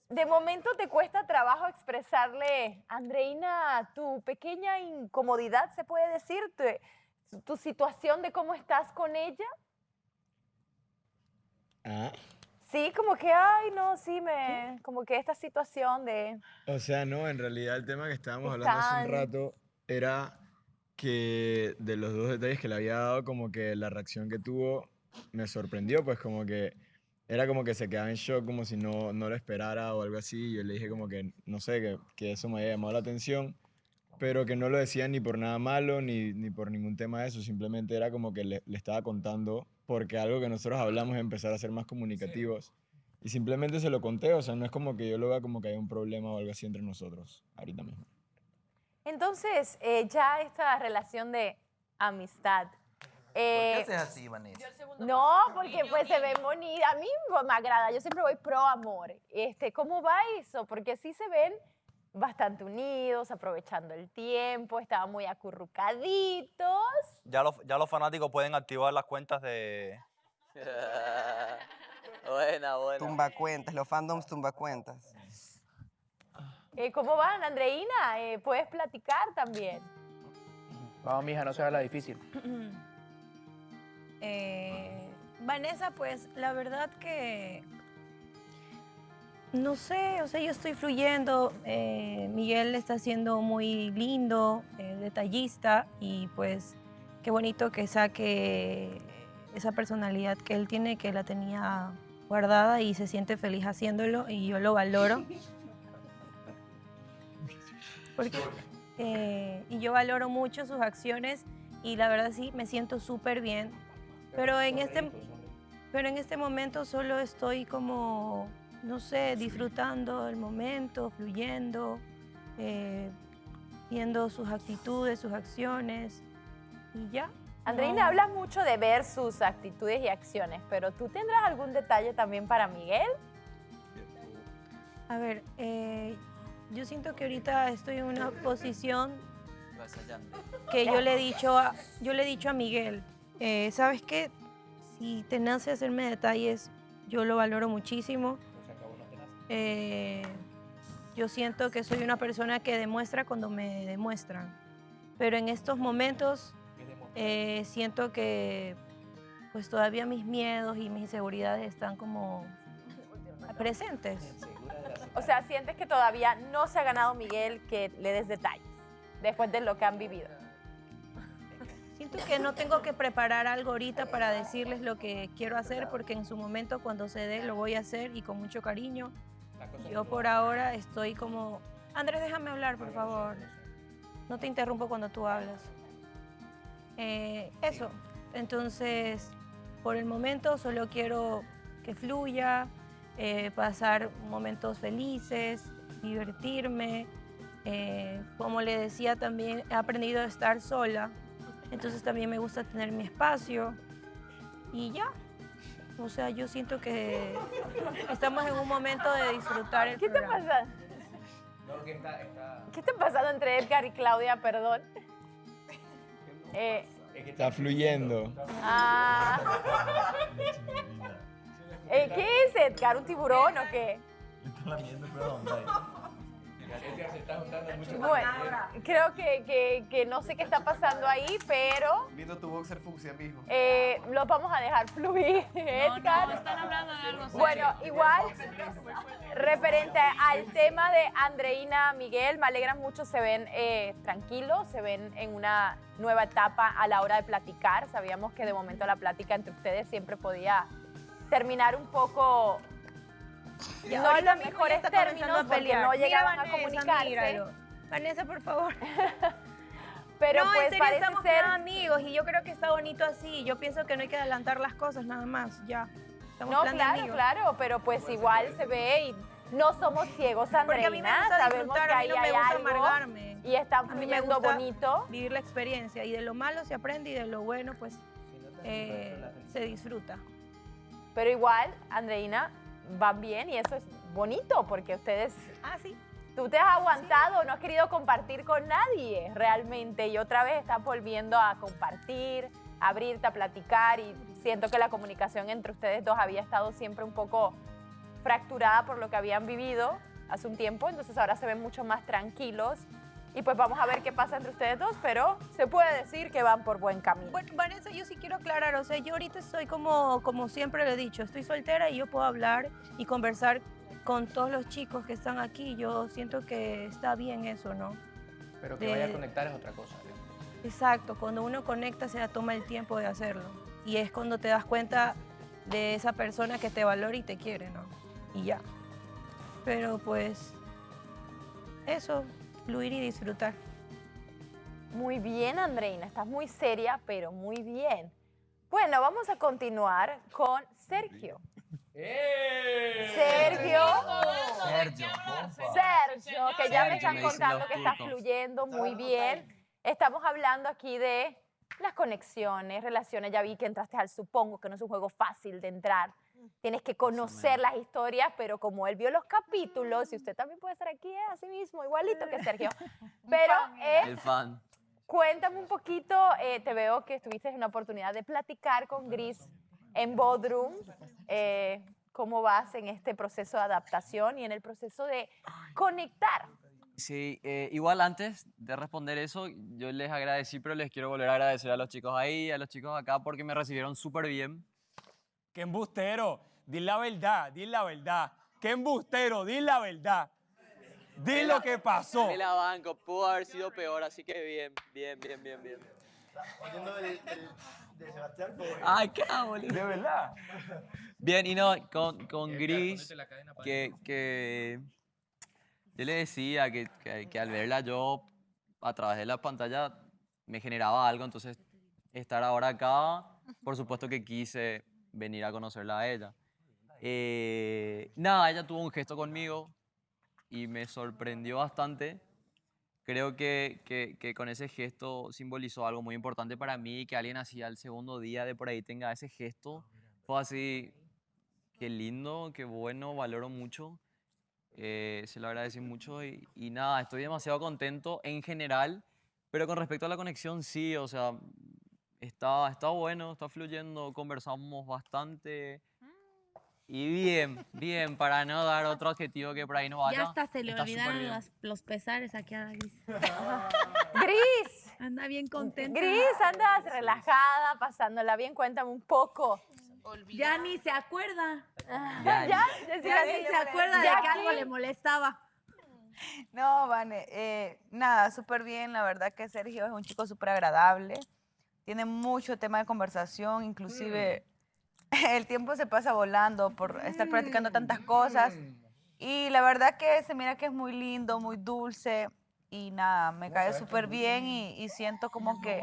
de momento te cuesta trabajo expresarle, Andreina, tu pequeña incomodidad, ¿se puede decir? Tu situación de cómo estás con ella. Sí, como que, ay, no, sí, como que esta situación de... O sea, no, en realidad el tema que estábamos hablando hace un rato era que de los dos detalles que le había dado, como que la reacción que tuvo me sorprendió, pues como que era como que se quedaba en shock, como si no lo esperara o algo así. Y yo le dije como que, no sé, que eso me había llamado la atención, pero que no lo decía ni por nada malo, ni por ningún tema de eso. Simplemente era como que le estaba contando, porque algo que nosotros hablamos es empezar a ser más comunicativos. Y simplemente se lo conté, o sea, no es como que yo lo vea como que hay un problema o algo así entre nosotros, ahorita mismo. Entonces, ya esta relación de amistad. ¿Por qué haces así, Vanessa? No, porque pues se ve bonita. A mí me agrada. Yo siempre voy pro amor. ¿Cómo va eso? Porque sí se ven bastante unidos, aprovechando el tiempo, estaban muy acurrucaditos. Ya los fanáticos pueden activar las cuentas de... Buena. Tumbacuentas, los fandoms tumbacuentas. ¿Cómo van, Andreina? ¿Puedes platicar también? Vamos, mija, no se haga la difícil. Vanessa, pues la verdad que no sé, o sea, yo estoy fluyendo. Miguel está siendo muy lindo, detallista, y pues qué bonito que saque esa personalidad que él tiene, que la tenía guardada y se siente feliz haciéndolo, y yo lo valoro. Y yo valoro mucho sus acciones, y la verdad sí, me siento súper bien. Pero en este momento solo estoy como, no sé, disfrutando el momento, fluyendo, viendo sus actitudes, sus acciones, y ya. Andreina, hablas mucho de ver sus actitudes y acciones, pero ¿tú tendrás algún detalle también para Miguel? A ver, yo siento que ahorita estoy en una posición que yo le he dicho a Miguel, ¿sabes qué? Si te nace hacerme detalles, yo lo valoro muchísimo. Yo siento que soy una persona que demuestra cuando me demuestran, pero en estos momentos siento que pues todavía mis miedos y mis inseguridades están como presentes. O sea, ¿sientes que todavía no se ha ganado Miguel que le des detalles después de lo que han vivido? Siento que no tengo que preparar algo ahorita para decirles lo que quiero hacer, porque en su momento, cuando se dé, lo voy a hacer, y con mucho cariño. Yo por ahora estoy como... Andrés, déjame hablar, por favor. No te interrumpo cuando tú hablas. Eso. Entonces, por el momento solo quiero que fluya, pasar momentos felices, divertirme. Como le decía también, he aprendido a estar sola. Entonces también me gusta tener mi espacio. Y ya. O sea, yo siento que estamos en un momento de disfrutar el programa. ¿Qué está pasando? ¿Qué está pasando entre Edgar y Claudia, perdón? Está fluyendo. ¿Qué es, Edgar? ¿Un tiburón o qué? Bueno, creo que no sé qué está pasando ahí, pero Lindo tu boxer fucsia, mijo. los vamos a dejar fluir, Edgar. No, están hablando de algo serio. Bueno, igual, referente al tema de Andreina, Miguel, me alegra mucho, se ven tranquilos, se ven en una nueva etapa a la hora de platicar. Sabíamos que de momento la plática entre ustedes siempre podía terminar un poco... No en los mejores términos, porque no llegaban a comunicarse. Vanessa, por favor. Pero no, pues en serio, parece estamos ser... amigos, y yo creo que está bonito así. Yo pienso que no hay que adelantar las cosas, nada más, ya. Estamos No, plan de claro, amigos. claro, pero pues igual se ve y no somos ciegos, Porque a mí me Andreina. gusta Sabemos disfrutar, que a mí ahí no me hay gusta algo amargarme. y están A mí me fluyendo gusta bonito. vivir la experiencia, y de lo malo se aprende, y de lo bueno pues se disfruta. Pero igual, Andreina, van bien y eso es bonito porque ustedes... sí. Tú te has aguantado, no has querido compartir con nadie realmente, y otra vez estás volviendo a compartir, a abrirte, a platicar, y siento que la comunicación entre ustedes dos había estado siempre un poco fracturada por lo que habían vivido hace un tiempo, entonces ahora se ven mucho más tranquilos. Y pues vamos a ver qué pasa entre ustedes dos, pero se puede decir que van por buen camino. Bueno, Vanessa, yo sí quiero aclarar, o sea, yo ahorita estoy como siempre le he dicho, estoy soltera y yo puedo hablar y conversar con todos los chicos que están aquí. Yo siento que está bien eso, ¿no? Pero que vaya a conectar es otra cosa. Exacto, cuando uno conecta se toma el tiempo de hacerlo. Y es cuando te das cuenta de esa persona que te valora y te quiere, ¿no? Y ya. Pero pues, eso, fluir y disfrutar. Muy bien, Andreina, estás muy seria, pero muy bien. Bueno, vamos a continuar con Sergio. Sergio, que ya me están contando que está fluyendo muy bien. Estamos hablando aquí de las conexiones, relaciones. Ya vi que entraste al Supongo, que no es un juego fácil de entrar. Tienes que conocer las historias, pero como él vio los capítulos, y usted también puede estar aquí, así mismo, igualito que Sergio. Pero El fan. cuéntame un poquito, te veo que estuviste en una oportunidad de platicar con Gris en Bodrum. ¿Cómo vas en este proceso de adaptación y en el proceso de conectar? Sí, igual antes de responder eso, yo les agradecí, pero les quiero volver a agradecer a los chicos ahí, a los chicos acá, porque me recibieron súper bien. ¡Qué embustero! Di la verdad, di la verdad. ¡Qué embustero! Di la verdad. Di lo que pasó. Me la banco, pudo haber sido peor, así que bien. Ay, qué boludo. ¿De verdad? Bien, y no, con Gris, que yo le decía que al verla yo a través de la pantalla me generaba algo, entonces estar ahora acá, por supuesto que quise venir a conocerla a ella. Nada, ella tuvo un gesto conmigo y me sorprendió bastante. Creo que con ese gesto simbolizó algo muy importante para mí, y que alguien así al segundo día de por ahí tenga ese gesto. Fue así, qué lindo, qué bueno, valoro mucho. Se lo agradecí mucho y nada, estoy demasiado contento en general, pero con respecto a la conexión sí, o sea, está bueno, está fluyendo, conversamos bastante. Y bien, para no dar otro adjetivo que por ahí no vaya. Ya hasta se le está olvidaron superbién. los pesares aquí a Gris. Gris. Anda bien contenta. Gris, andas relajada, pasándola bien. Cuéntame un poco. Ya ni se acuerda. Ya ni se acuerda de que algo le molestaba. No, Vane, nada, súper bien. La verdad que Sergio es un chico súper agradable. Tiene mucho tema de conversación, inclusive el tiempo se pasa volando por estar practicando tantas cosas. Y la verdad que se mira que es muy lindo, muy dulce. Y nada, me cae súper bien y siento como que...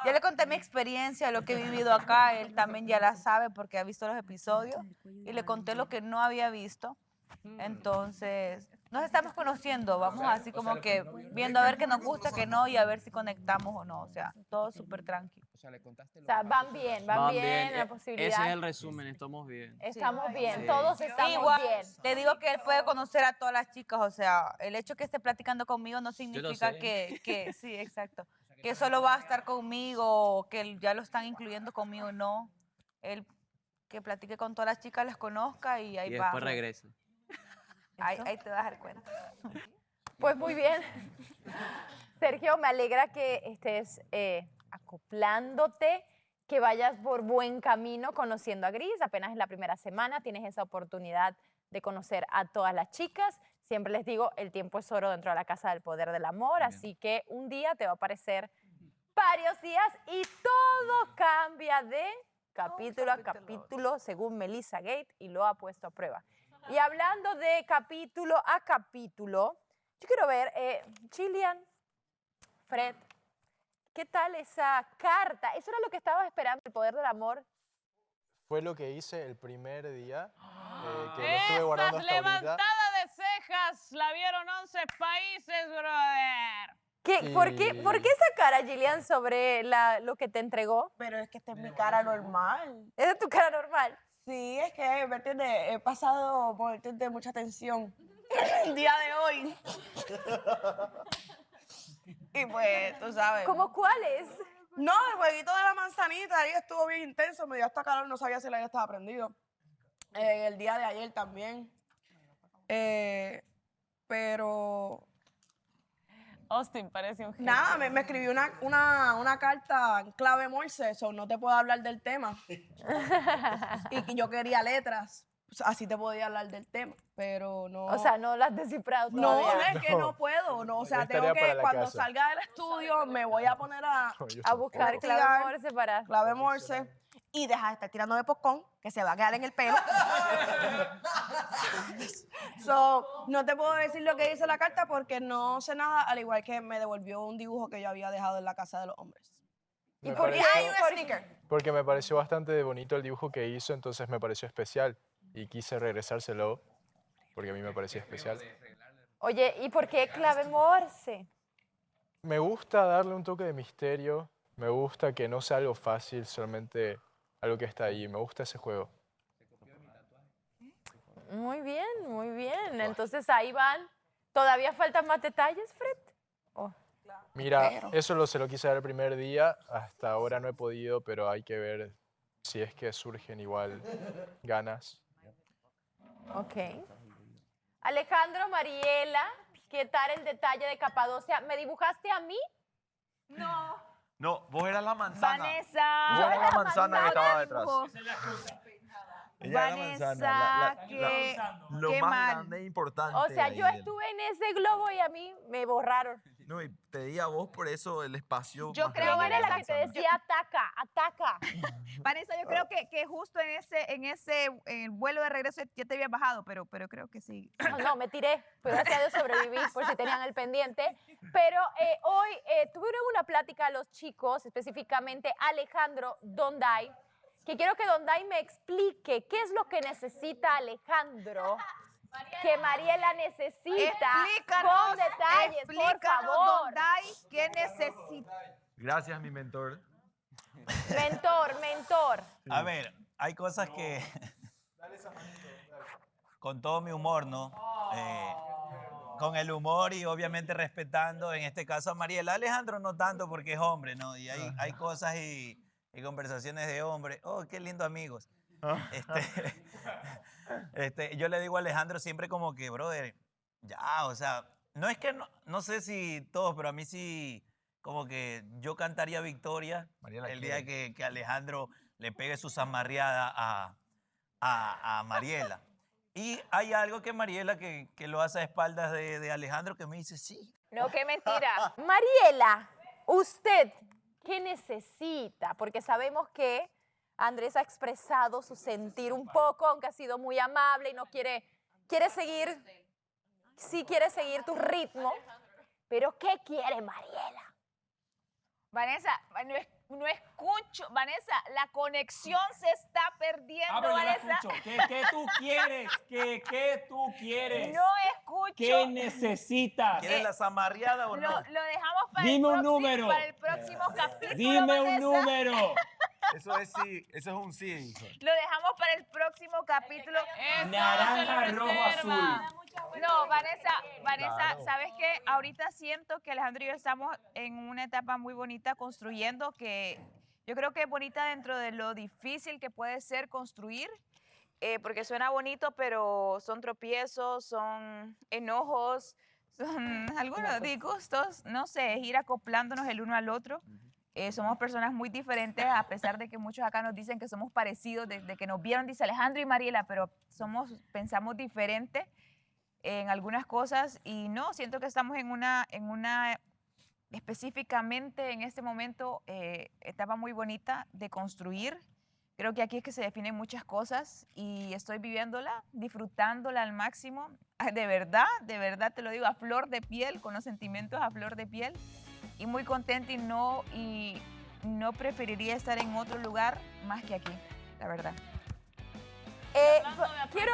Ya le conté mi experiencia, lo que he vivido acá. Él también ya la sabe porque ha visto los episodios. Y le conté lo que no había visto. Entonces, nos estamos conociendo. Vamos así como que viendo a ver qué nos gusta, qué no, y a ver si conectamos o no. O sea, todo súper tranquilo. O sea, van bien la posibilidad. Ese es el resumen, estamos bien. Estamos bien, Sí. todos estamos Igual, bien. le digo que él puede conocer a todas las chicas, o sea, el hecho que esté platicando conmigo no significa sé. que sí, exacto, que solo va a estar conmigo o que ya lo están incluyendo conmigo, no. Él que platique con todas las chicas, las conozca y ahí Y va. después regresa. Ahí te vas a dar cuenta. Pues muy bien. Sergio, me alegra que estés acoplándote, que vayas por buen camino conociendo a Gris. Apenas es la primera semana, tienes esa oportunidad de conocer a todas las chicas. Siempre les digo, el tiempo es oro dentro de la Casa del Poder del Amor, así que un día te va a parecer varios días y todo cambia de capítulo a capítulo según Melissa Gate y lo ha puesto a prueba. Y hablando de capítulo a capítulo, yo quiero ver, Chilian, Fred, ¿qué tal esa carta? ¿Eso era lo que estabas esperando, el poder del amor? Fue lo que hice el primer día, que lo estuve guardando Esas hasta ahorita. levantadas de cejas la vieron 11 países, brother. ¿Por qué esa cara, Gillian, sobre lo que te entregó? Pero es que esta es mi cara normal. ¿Esa es tu cara normal? Sí, es que, ¿me entiendes? He pasado momentos de mucha tensión el día de hoy. Y pues, tú sabes. ¿Cómo cuáles? No, el jueguito de la manzanita ahí estuvo bien intenso, me dio hasta calor, no sabía si el aire estaba prendido. El día de ayer también. Pero... Austin parece un genio. Nada, me escribió una carta en clave Morse, so no te puedo hablar del tema. Y que yo quería letras. así te podía hablar del tema, pero no. O sea, no lo has descifrado No, todavía. no, es que no puedo, no, o sea, Es tengo tarea para que, la cuando casa. salga del estudio, me voy a poner a buscar clave investigar Morse para... clave Morse y dejar de estar tirándome popcorn, que se va a quedar en el pelo. No te puedo decir lo que dice la carta porque no sé nada, al igual que me devolvió un dibujo que yo había dejado en la casa de los hombres. Me por qué pareció- hay un sticker? Porque me pareció bastante bonito el dibujo que hizo, entonces me pareció especial y quise regresárselo porque a mí me parecía especial. Oye, ¿y por qué clave Morse? Me gusta darle un toque de misterio, me gusta que no sea algo fácil, solamente algo que está ahí, me gusta ese juego. Muy bien, muy bien. Entonces ahí van. ¿Todavía faltan más detalles, Fred? Oh. Mira, eso se lo quise dar el primer día, hasta ahora no he podido, pero hay que ver si es que surgen igual ganas. Ok. Alejandro, Mariela, ¿qué tal el detalle de Capadocia? ¿Me dibujaste a mí? No. No, vos eras la manzana. Vanessa. Vos eras la manzana que estaba detrás. Ella era la manzana, lo qué más mal. grande e importante. O sea, ahí yo del- estuve en ese globo y a mí me borraron. No, y te di a vos por eso el espacio. Yo más creo grande que Era de la que te manzana. decía ataca, ataca. Vanessa, yo creo que justo en ese vuelo de regreso ya te habías bajado, pero creo que sí. No, me tiré, pero gracias a Dios sobreviví por si tenían el pendiente. Pero hoy tuvieron una plática a los chicos, específicamente Alejandro, Donday, que quiero que Donday me explique qué es lo que necesita Alejandro, que Mariela necesita, con detalles, por favor. Donday, ¿qué necesita? Gracias, mi mentor. Mentor. A ver, hay cosas que... Con todo mi humor, ¿no? Con el humor y obviamente respetando, en este caso a Mariela. Alejandro no tanto porque es hombre, ¿no? Y hay cosas y conversaciones de hombre. Oh, qué lindo amigos. Yo le digo a Alejandro siempre como que, brother, ya, o sea, no es que, no sé si todos, pero a mí sí, como que yo cantaría victoria el día que Alejandro le pegue su zamarreada a Mariela. Y hay algo que Mariela, que lo hace a espaldas de Alejandro, que me dice, sí. No, qué mentira. Mariela, ¿usted qué necesita? Porque sabemos que Andrés ha expresado su sentir un poco, aunque ha sido muy amable y no quiere seguir, sí quiere seguir tu ritmo. Pero ¿qué quiere Mariela? Vanessa, no escucho. Vanessa, la conexión se está perdiendo, Yo la Vanessa. escucho. ¿Qué tú quieres? ¿Qué tú quieres? No escucho. ¿Qué necesitas? ¿Quieres la zamarreada o no? Lo dejamos para, Dime un número. para el próximo capítulo. Dime un Vanessa. número. Eso es sí, eso es un sí, hijo. Lo dejamos para el próximo capítulo. Naranja, rojo, azul. No, Vanessa, Claro. ¿sabes qué? Ahorita siento que Alejandro y yo estamos en una etapa muy bonita construyendo, que yo creo que es bonita dentro de lo difícil que puede ser construir, porque suena bonito, pero son tropiezos, son enojos, son algunos disgustos, no sé, es ir acoplándonos el uno al otro. Somos personas muy diferentes, a pesar de que muchos acá nos dicen que somos parecidos, desde que nos vieron, dice Alejandro y Mariela, pero pensamos diferente en algunas cosas y no, siento que estamos en una específicamente en este momento, etapa muy bonita de construir. Creo que aquí es que se definen muchas cosas y estoy viviéndola, disfrutándola al máximo. De verdad te lo digo, a flor de piel, con los sentimientos a flor de piel. Y muy contenta y no preferiría estar en otro lugar más que aquí, la verdad. Quiero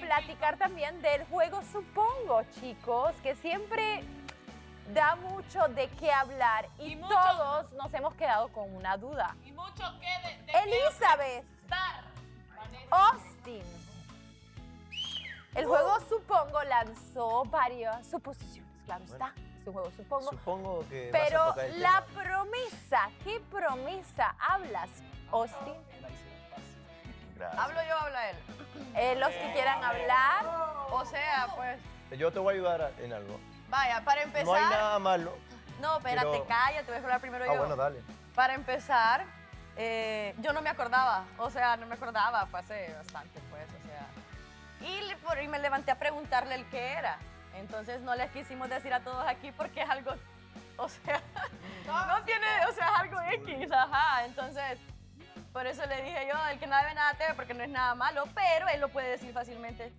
platicar también del juego Supongo, chicos, que siempre da mucho de qué hablar y todos nos hemos quedado con una duda. Y mucho que Elizabeth, Austin. El juego Supongo lanzó varias suposiciones, claro está. Es un juego Supongo. Supongo que vas a Pero tocar el la tema. promesa, ¿qué promesa hablas, Austin? ¿Hablo yo o habla él? Los que quieran hablar. O sea, pues, Yo te voy a ayudar en algo. vaya, para empezar... No hay nada malo. No, espérate, pero- cállate, voy a hablar primero yo. Ah, bueno, dale. Para empezar, Yo no me acordaba, o sea, no me acordaba, fue hace bastante, pues, o sea. Y me levanté a preguntarle el qué era. Entonces no les quisimos decir a todos aquí porque es algo, o sea, no tiene, o sea, es algo X, ajá. Entonces, por eso le dije yo, el que nada debe nada teme, porque no es nada malo, pero él lo puede decir fácilmente.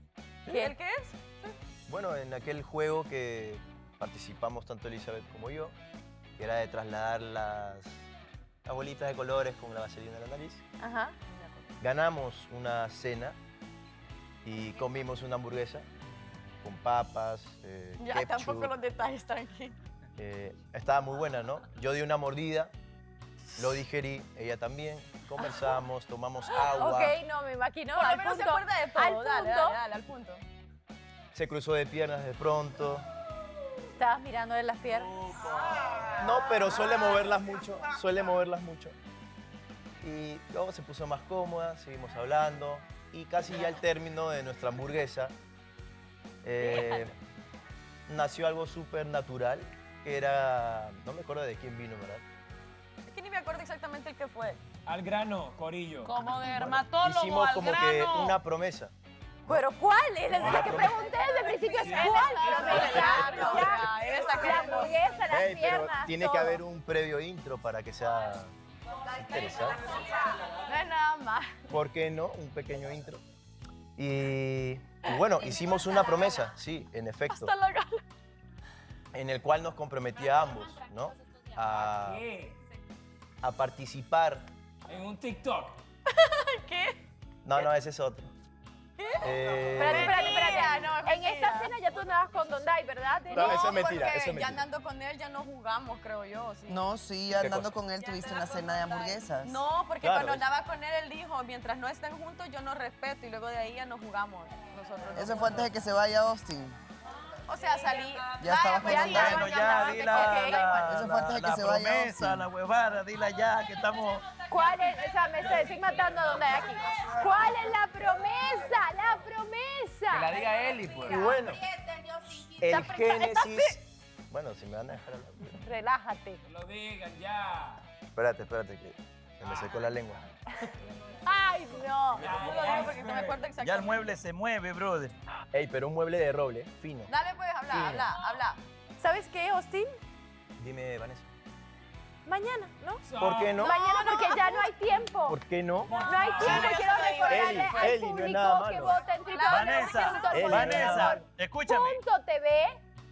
¿El qué es? Bueno, en aquel juego que participamos tanto Elizabeth como yo, que era de trasladar las bolitas de colores con la vaselina en la nariz. Ajá. Ganamos una cena y comimos una hamburguesa con papas, Ya, ketchup. tampoco los detalles, tranquilo. Estaba muy buena, ¿no? Yo di una mordida, lo digerí, ella también, conversamos, tomamos agua. Ok, no, me imagino. Por lo al menos se punto, acuerda de todo. al Dale, punto. dale, al punto. Se cruzó de piernas de pronto. Estabas mirando de las piernas. No, pero suele moverlas mucho, Y luego se puso más cómoda, seguimos hablando y casi ya al término de nuestra hamburguesa nació algo súper natural, que era, no me acuerdo de quién vino, ¿verdad? Es que ni me acuerdo exactamente el que fue. Al grano, Corillo. Como dermatólogo, Hicimos al como grano. que una promesa. ¿Pero cuál? Es la que pregunté desde el principio. ¿Cuál? La hamburguesa, las Ey, pero piernas, tiene todo. que haber un previo intro para que sea interesante. No es nada más. ¿Por qué no? Un pequeño intro. Y bueno, hicimos una promesa, sí, en efecto, Hasta la gala. en el cual nos comprometía a ambos, ¿no? A participar. En un TikTok. ¿Qué? No, ese es otro. Espérate. No, es En esta mentira. cena ya tú andabas con Dondai, ¿verdad? No, eso es mentira, porque eso es mentira. ya andando con él ya no jugamos, creo yo. Sí. No, sí, andando con él tuviste una cena de hamburguesas. No, porque Claro, cuando es- andaba con él, él dijo, mientras no estén juntos, yo no respeto. Y luego de ahí ya no jugamos nosotros. Eso fue antes de que se vaya Austin. O sea, salí. Ya estabas pues, con sí, Dondai. ya Bueno, andaba, di ok, Eso fue antes de que se vaya promesa, Austin. la huevada, dila ya, que estamos... ¿Cuál es? O sea, me estoy matando a Dondai aquí. ¿Cuál es la promesa? ¡La promesa! Que la diga Eli, pues. Y bueno, el génesis... Bueno, si me van a dejar hablar. Relájate. Que lo digan ya. Espérate, que se me secó la lengua. ¡Ay, no! No lo digo porque no me acuerdo Ya el exactamente. mueble se mueve, brother. Ey, pero un mueble de roble, fino. Dale, pues, habla. ¿Sabes qué, Austin? Dime, Vanessa. Mañana, ¿no? ¿Por qué no? Mañana porque ya no hay tiempo. ¿Por qué no? No hay tiempo. Quiero recordarle al Eli, no es público nada que malo. vota en Vanessa, escúchame. www.tv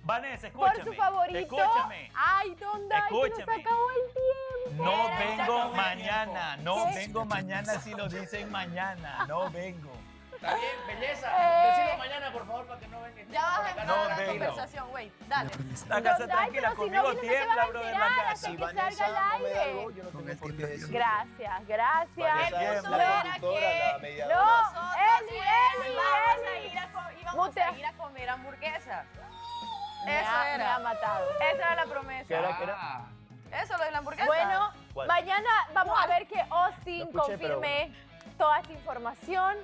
Vanessa, por escúchame. su favorito. Escúchame. Ay, Dondai, se nos Escúchame. acabó el tiempo. No vengo mañana, no ¿Qué? vengo mañana si lo dicen mañana, no vengo. Está bien, belleza. Eh. Decilo mañana, por favor, para que no vengan. Ya vas a No empezar la vengo. conversación, güey. Dale. La casa Dondai, tranquila, pero si no conmigo vienes, no te tiembla, van a brother, enterar la hasta casa. que salga al aire. yo no tengo por qué decir. Gracias, gracias. Vanessa es No, la productora, la mediadora. no, Eli. Íbamos a ir a comer hamburguesas. Me Eso ha era. matado. Esa era la promesa. ¿Qué era? Eso, lo de la hamburguesa. Bueno, ¿Cuál? mañana vamos a ver que Austin Lo escuché, confirme toda esta información.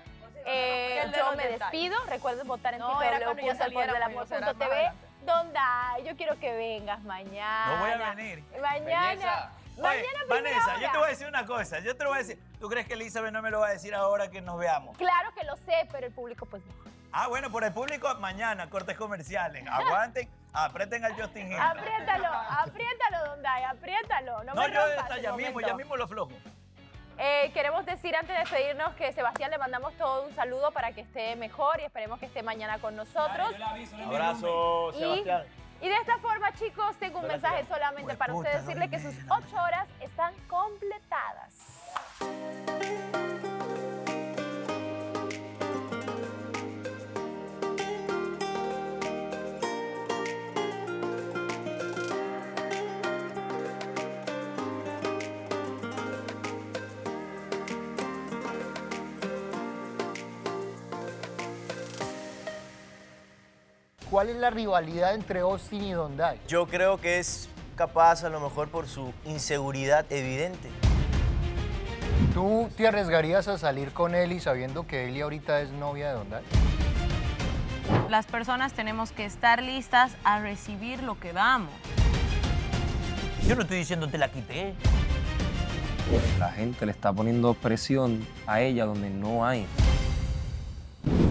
el de Yo los me detalles. despido. Recuerden votar en No, era cuando ya www.elpoderdelamor.tv. saliéramos, Dondai, yo quiero que vengas mañana. No voy a venir. Mañana. Oye, Mañana primera Vanessa, yo hora. te voy a decir una cosa, yo te lo voy a decir. ¿Tú crees que Elizabeth no me lo va a decir ahora que nos veamos? Claro que lo sé, pero el público pues no. Ah, bueno, por el público, mañana, cortes comerciales. Aguanten, aprieten al Justin Hill. Apriétalo, Dondai, apriétalo. No, No, me yo rompas está el ya momento. mismo lo flojo. Queremos decir antes de despedirnos que Sebastián le mandamos todo un saludo para que esté mejor y esperemos que esté mañana con nosotros. Yo le aviso, no me Abrazo, Y- Sebastián. Y de esta forma, chicos, tengo un Sebastián. mensaje solamente para Hueputa, ustedes, decirle que sus 8 horas están completadas. ¿Cuál es la rivalidad entre Austin y Dondai? Yo creo que es capaz a lo mejor por su inseguridad evidente. ¿Tú te arriesgarías a salir con Eli sabiendo que Eli ahorita es novia de Dondai? Las personas tenemos que estar listas a recibir lo que damos. Yo no estoy diciendo te la quité. La gente le está poniendo presión a ella donde no hay.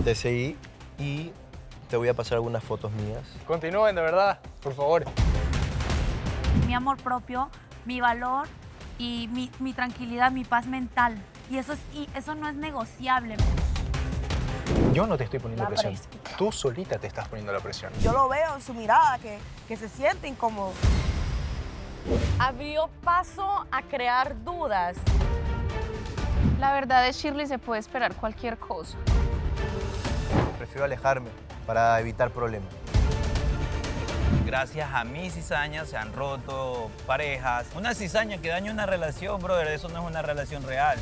Te seguí y te voy a pasar algunas fotos mías. Continúen, de verdad, por favor. Mi amor propio, mi valor y mi tranquilidad, mi paz mental. Y eso no es negociable. Yo no te estoy poniendo La presión. presión. Tú solita te estás poniendo la presión. Yo lo veo en su mirada que se siente incómodo. Abrió paso a crear dudas. La verdad de Shirley se puede esperar cualquier cosa. Prefiero alejarme para evitar problemas. Gracias a mi cizaña se han roto parejas. Una cizaña que daña una relación, brother, eso no es una relación real.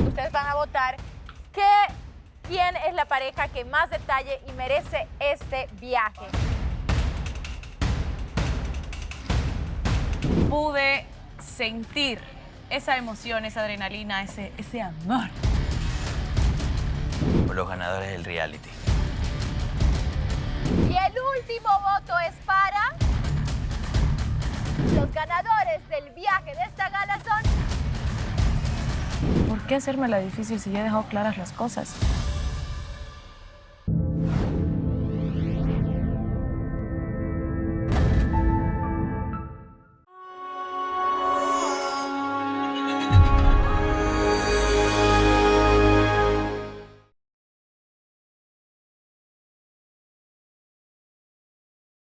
Ustedes van a votar quién es la pareja que más detalle y merece este viaje. Pude sentir esa emoción, esa adrenalina, ese amor. Por los ganadores del reality. Y el último voto es para los ganadores del viaje de esta gala son... ¿Por qué hacérmela difícil si ya he dejado claras las cosas?